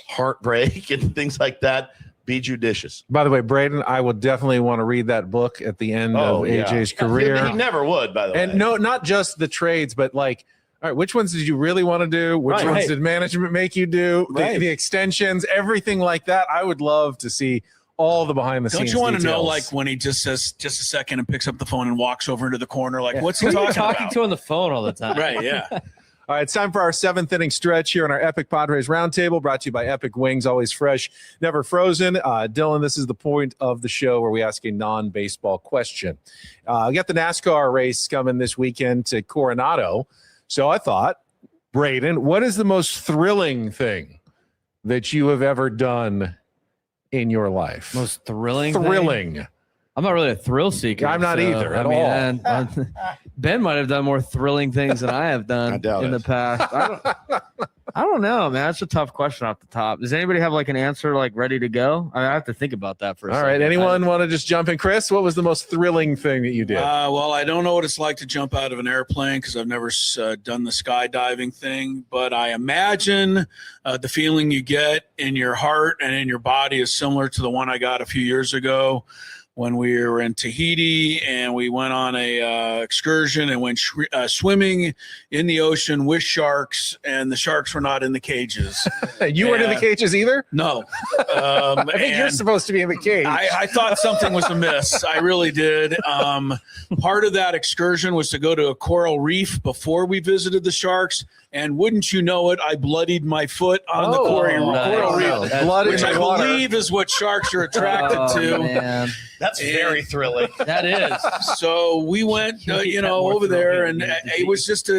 heartbreak and things like that. Be judicious. By the way, Braden, I would definitely want to read that book at the end of AJ's career. He never would, by the way. And no, not just the trades, but like, all right, which ones did you really want to do? Which ones did management make you do? The extensions, everything like that. I would love to see all the behind the scenes. Don't you want details. to know, like, when he just says just a second and picks up the phone and walks over into the corner, like, what's he Who are you talking talking to on the phone all the time? Right, yeah. All right, it's time for our 7th inning stretch here on our Epic Padres Roundtable, brought to you by Epic Wings, always fresh, never frozen. Dylan, this is the point of the show where we ask a non-baseball question. We got the NASCAR race coming this weekend to Coronado. So I thought, Braden, what is the most thrilling thing that you have ever done in your life? Most thrilling? Thrilling. I'm not really a thrill seeker. I'm not either at all. And Ben might have done more thrilling things than I have done in the past. I don't know, man. That's a tough question off the top. Does anybody have like an answer like ready to go? I have to think about that for a second. All right. Anyone want to just jump in? Chris, what was the most thrilling thing that you did? Well, I don't know what it's like to jump out of an airplane because I've never done the skydiving thing, but I imagine the feeling you get in your heart and in your body is similar to the one I got a few years ago when we were in Tahiti and we went on a excursion and went swimming in the ocean with sharks, and the sharks were not in the cages. You weren't in the cages either? No. I think you're supposed to be in the cage. I thought something was amiss. I really did. Part of that excursion was to go to a coral reef before we visited the sharks. And wouldn't you know it, I bloodied my foot on the coral reef, which I believe is what sharks are attracted to. Man. That's very thrilling. That is. So we went, over there, and it was just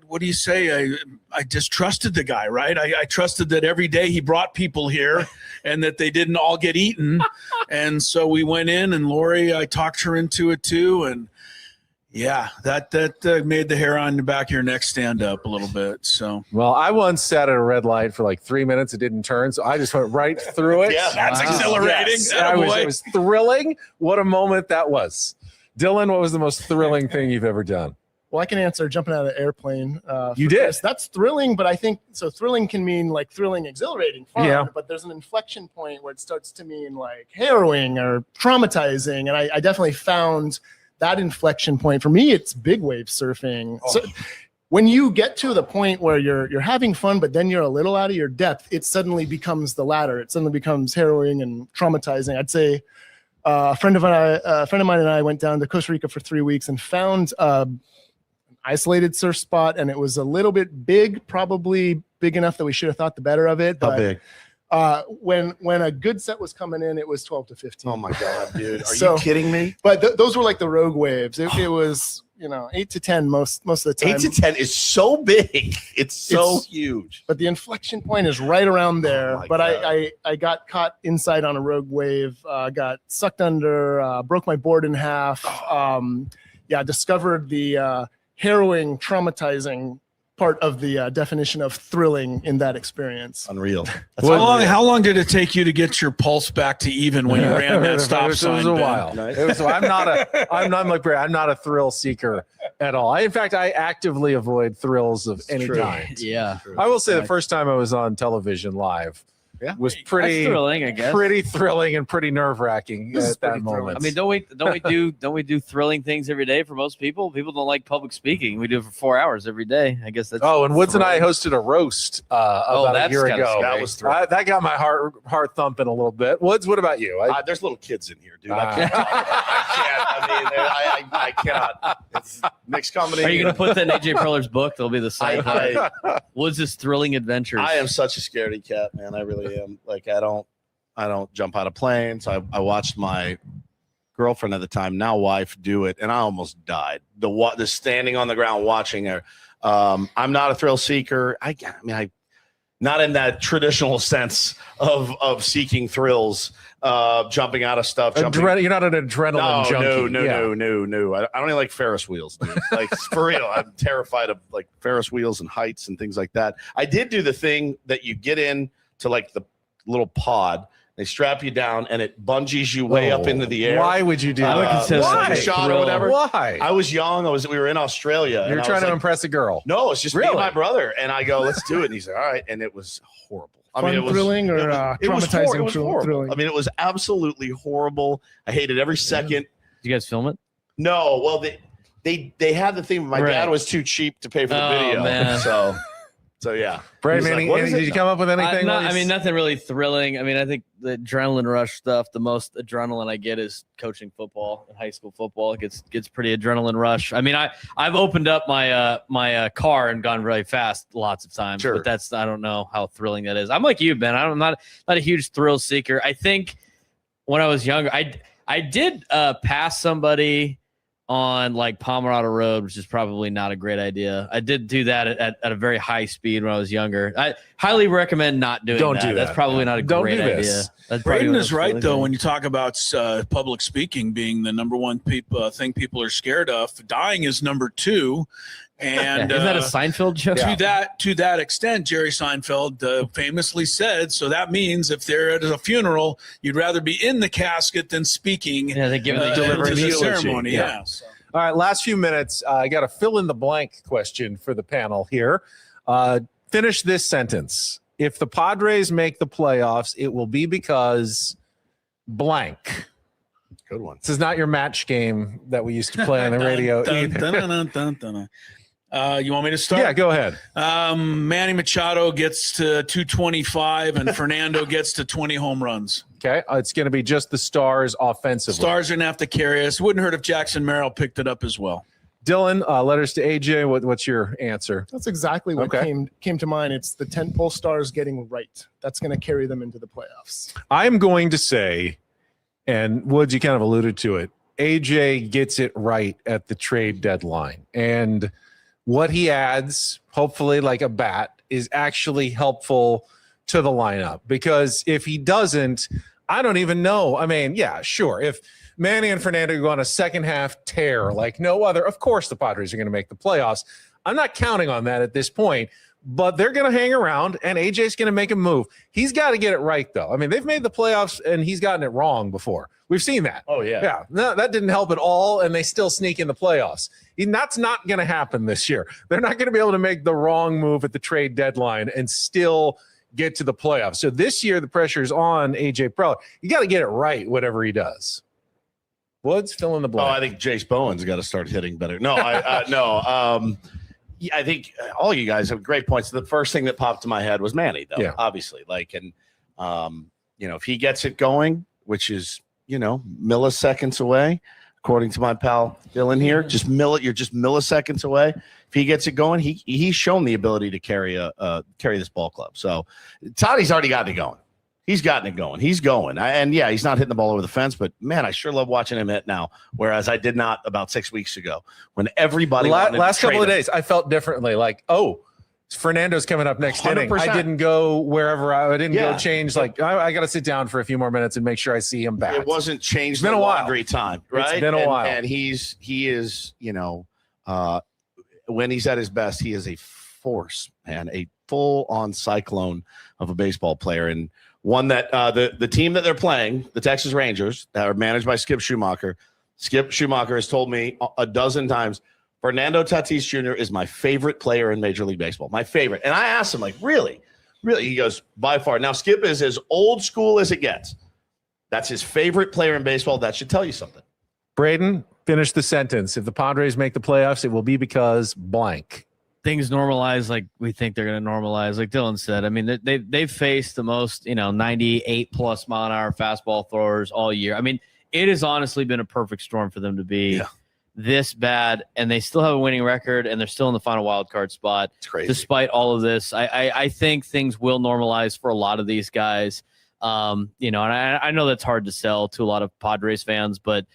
what do you say? I just trusted the guy, right? I trusted that every day he brought people here and that they didn't all get eaten. And so we went in, and Lori, I talked her into it too. And yeah, that made the hair on the back of your neck stand up a little bit. So, well, I once sat at a red light for like 3 minutes. It didn't turn, so I just went right through it. Yeah, that's exhilarating. Yes. It was thrilling. What a moment that was. Dylan, what was the most thrilling thing you've ever done? Well, I can answer jumping out of an airplane. You did. Chris. That's thrilling, but I think so. Thrilling can mean like thrilling, exhilarating, fun. Yeah. But there's an inflection point where it starts to mean like harrowing or traumatizing, and I definitely found that inflection point. For me, it's big wave surfing. So when you get to the point where you're having fun, but then you're a little out of your depth, it suddenly becomes the latter. It suddenly becomes harrowing and traumatizing. I'd say a friend of mine and I went down to Costa Rica for 3 weeks and found an isolated surf spot, and it was a little bit big, probably big enough that we should have thought the better of it. How big? When a good set was coming in, it was 12 to 15. Oh my God, dude. Are you kidding me? But those were like the rogue waves. It was, 8 to 10 most of the time. 8 to 10 is so big. It's so huge. But the inflection point is right around there. Oh but I got caught inside on a rogue wave, got sucked under, broke my board in half. Discovered the harrowing, traumatizing part of the definition of thrilling in that experience. Unreal. How long did it take you to get your pulse back to even when you ran that stop sign? It was a while. I'm not a thrill seeker at all. In fact, I actively avoid thrills of any kind. Yeah. I will say the first time I was on television live was pretty thrilling, I guess. Pretty thrilling and pretty nerve-wracking at that moment. I mean, don't we do thrilling things every day for most people? People don't like public speaking. We do it for 4 hours every day. I guess that's. Oh, and Woods and I hosted a roast about a year ago. That was that got my heart thumping a little bit. Woods, what about you? There's little kids in here, dude. I can't. I cannot. It's mixed comedy. Are you going to put that in AJ Perler's book? There'll be the site. Woods' thrilling adventures. I am such a scaredy cat, man. I really am. Like I don't jump out of planes. I watched my girlfriend at the time, now wife, do it, and I almost died. The standing on the ground watching her. I'm not a thrill seeker. I not in that traditional sense of seeking thrills, jumping out of stuff. You're not an adrenaline junkie. No. I don't even like Ferris wheels, dude. Like for real, I'm terrified of like Ferris wheels and heights and things like that. I did do the thing that you get in to like the little pod. They strap you down and it bungees you way up into the air. Why would you do that? Why? Shot or whatever. Why? I was young. We were in Australia. You're trying to impress a girl. No, it's just me and my brother. And I go, let's do it. And he's like, all right. And it was horrible. It was thrilling or traumatizing? It was horrible. I mean, it was absolutely horrible. I hated every second. Did you guys film it? No. Well, they had the thing. My dad was too cheap to pay for the video. Man. So yeah. Brandon, did you come up with anything? Nothing really thrilling. I mean, I think the adrenaline rush stuff, the most adrenaline I get is coaching football in high school football. It gets pretty adrenaline rush. I mean, I've opened up my car and gone really fast lots of times, sure. But I don't know how thrilling that is. I'm like you, Ben. I'm not a huge thrill seeker. I think when I was younger, I did pass somebody on like Pomerado Road, which is probably not a great idea. I did do that at a very high speed when I was younger. I highly recommend not doing Don't that. do that. That's probably not a great idea. Braden is right, though, when you talk about public speaking being the number one thing people are scared of. Dying is number 2. And isn't that a Seinfeld joke? To that extent, Jerry Seinfeld famously said, so that means if they're at a funeral, you'd rather be in the casket than speaking. Yeah, they give delivering the the ceremony. eulogy. Yeah. So. All right, last few minutes. I got a fill in the blank question for the panel here. Finish this sentence. If the Padres make the playoffs, it will be because blank. Good one. This is not your match game that we used to play on the radio. You want me to start? Yeah, go ahead. Manny Machado gets to 225 and Fernando gets to 20 home runs. Okay, it's going to be just the Stars offensively. Stars are going to have to carry us. Wouldn't hurt if Jackson Merrill picked it up as well. Dylan, letters to AJ. What's your answer? That's exactly what came to mind. It's the tentpole Stars getting right. That's going to carry them into the playoffs. I'm going to say, and Woods, you kind of alluded to it, AJ gets it right at the trade deadline. And what he adds, hopefully like a bat, is actually helpful to the lineup. Because if he doesn't, I don't even know. I mean, yeah, sure. If Manny and Fernando go on a second half tear like no other, of course the Padres are going to make the playoffs. I'm not counting on that at this point, but they're going to hang around and AJ's going to make a move. He's got to get it right, though. I mean, they've made the playoffs and he's gotten it wrong before. We've seen that. Oh, yeah. Yeah, no, that didn't help at all, and they still sneak in the playoffs. And that's not going to happen this year. They're not going to be able to make the wrong move at the trade deadline and still get to the playoffs. So this year, the pressure is on A.J. Preller. You got to get it right, whatever he does. Woods, fill in the blank. Oh, I think Jace Bowen's got to start hitting better. No, I think all you guys have great points. The first thing that popped to my head was Manny, though, obviously. If he gets it going, which is, milliseconds away, according to my pal Dylan here, you're just milliseconds away. If he gets it going, he's shown the ability to carry this ball club. So Toddy's already gotten it going. He's gotten it going. He's going. He's not hitting the ball over the fence, but man, I sure love watching him hit now. Whereas I did not about 6 weeks ago when everybody last couple of days, I felt differently. Like, Fernando's coming up next 100%. inning. I didn't go wherever I didn't go change. Like, I got to sit down for a few more minutes and make sure I see him back. It wasn't changed. It's been a while. Time, right? It's been a while. And he is, when he's at his best, he is a force, man, a full-on cyclone of a baseball player. And one that the team that they're playing, the Texas Rangers, that are managed by Skip Schumacher. Skip Schumacher has told me a dozen times, Fernando Tatis Jr. is my favorite player in Major League Baseball. My favorite. And I asked him, like, really? Really? He goes, by far. Now, Skip is as old school as it gets. That's his favorite player in baseball. That should tell you something. Braden, finish the sentence. If the Padres make the playoffs, it will be because blank. Things normalize like we think they're going to normalize. Like Dylan said, I mean, they've faced the most, 98+ mile an hour fastball throwers all year. I mean, it has honestly been a perfect storm for them to be this bad, and they still have a winning record, and they're still in the final wild card spot. It's crazy. Despite all of this, I think things will normalize for a lot of these guys. And I know that's hard to sell to a lot of Padres fans, but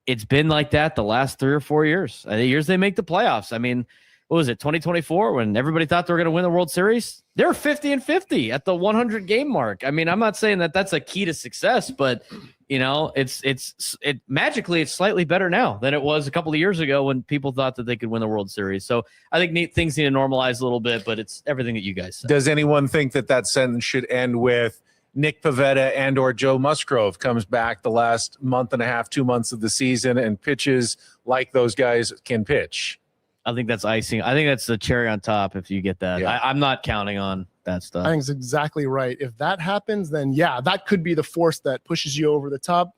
it's been like that the last 3 or 4 years. The years they make the playoffs. I mean, what was it, 2024, when everybody thought they were going to win the World Series? They're 50-50 at the 100 game mark. I mean, I'm not saying that that's a key to success, but it magically it's slightly better now than it was a couple of years ago when people thought that they could win the World Series. So I think things need to normalize a little bit, but it's everything that you guys said. Does anyone think that sentence should end with Nick Pivetta and or Joe Musgrove comes back the last month and a half, 2 months of the season and pitches like those guys can pitch? I think that's icing. I think that's the cherry on top if you get that. Yeah. I'm not counting on that stuff. I think it's exactly right. If that happens, then that could be the force that pushes you over the top.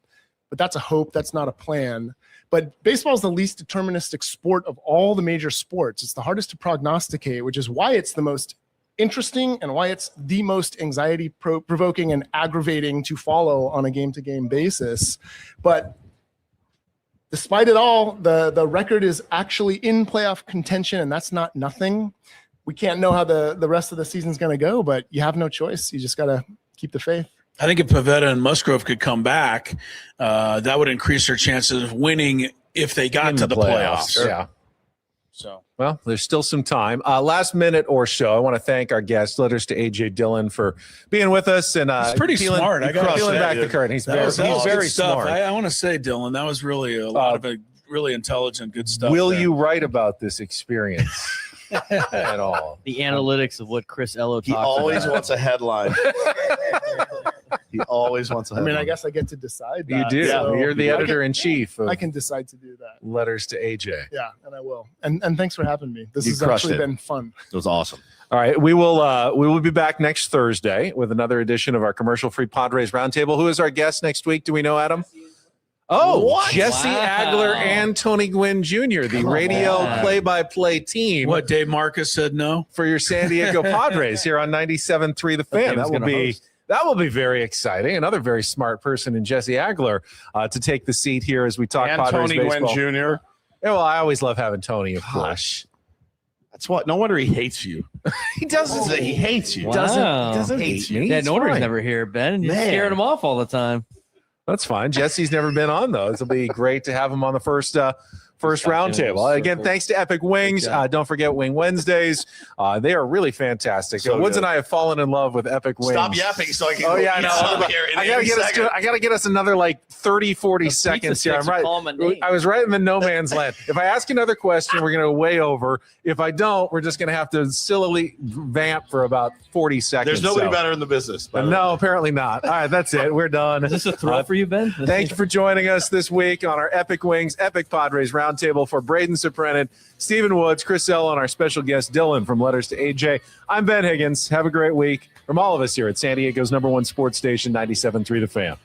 But that's a hope. That's not a plan. But baseball is the least deterministic sport of all the major sports. It's the hardest to prognosticate, which is why it's the most interesting and why it's the most anxiety provoking and aggravating to follow on a game-to-game basis. But despite it all, the record is actually in playoff contention, and that's not nothing. We can't know how the rest of the season's going to go, but you have no choice. You just got to keep the faith. I think if Pivetta and Musgrove could come back, that would increase their chances of winning if they got to the playoffs. Sure. Yeah. So, well, there's still some time. Last minute or so, I want to thank our guest, Letters to AJ Dillon, for being with us. And he's pretty smart. I got peeling back the curtain. He's very smart. I want to say, Dylan, that was really a lot of really intelligent, good stuff. Will you write about this experience at all? The analytics of what Chris Ello talks He always about. wants a headline. He always wants a headline. I mean, I guess I get to decide that. You do. So You're the editor-in-chief. I can decide to do that. Letters to AJ. Yeah, and I will. And thanks for having me. This You has crushed actually it. been fun. It was awesome. All right, we will be back next Thursday with another edition of our commercial-free Padres Roundtable. Who is our guest next week? Do we know, Adam? Oh, What? Jesse Agler and Tony Gwynn Jr., the radio play-by-play team. What, Dave Marcus said no? For your San Diego Padres here on 97.3 The Fan. That will be very exciting. Another very smart person in Jesse Agler to take the seat here as we talk And Padres Tony baseball. Gwynn Jr. Yeah, well, I always love having Tony, of course. That's what. No wonder he hates you. He doesn't. He hates you. Wow. Doesn't hate hate you. me. Yeah, It's Norder's fine. never here, Ben. And you're Man. scaring him off all the time. That's fine. Jesse's never been on, though. This will be great to have him on the first roundtable. Again, thanks to Epic Wings. Don't forget Wing Wednesdays. They are really fantastic. So Woods good. and I have fallen in love with Epic Wings. Stop yapping so I can Oh, go yeah, I eat know. some here in I gotta 80 get us seconds. I gotta get us another like 30, 40 seconds here. I'm right. I was right in the no man's land. If I ask another question, we're gonna go way over. If I don't, we're just gonna have to sillily vamp for about 40 seconds. There's nobody So- better in the business. by the way. No, apparently not. All right, that's it. We're done. Is this a throw for you, Ben? Thank you for joining us this week on our Epic Wings, Epic Padres Roundtable for Braden Soprenin, Stephen Woods, Chris L, and our special guest Dylan from Letters to AJ. I'm Ben Higgins. Have a great week from all of us here at San Diego's #1 sports station, 97.3 The Fan.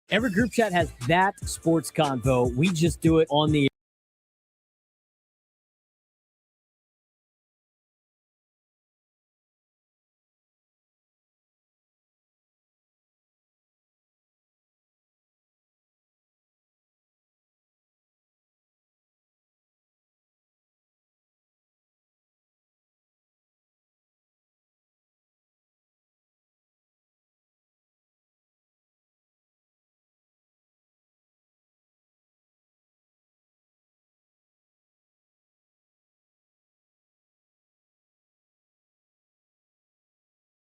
Every group chat has that sports convo. We just do it on the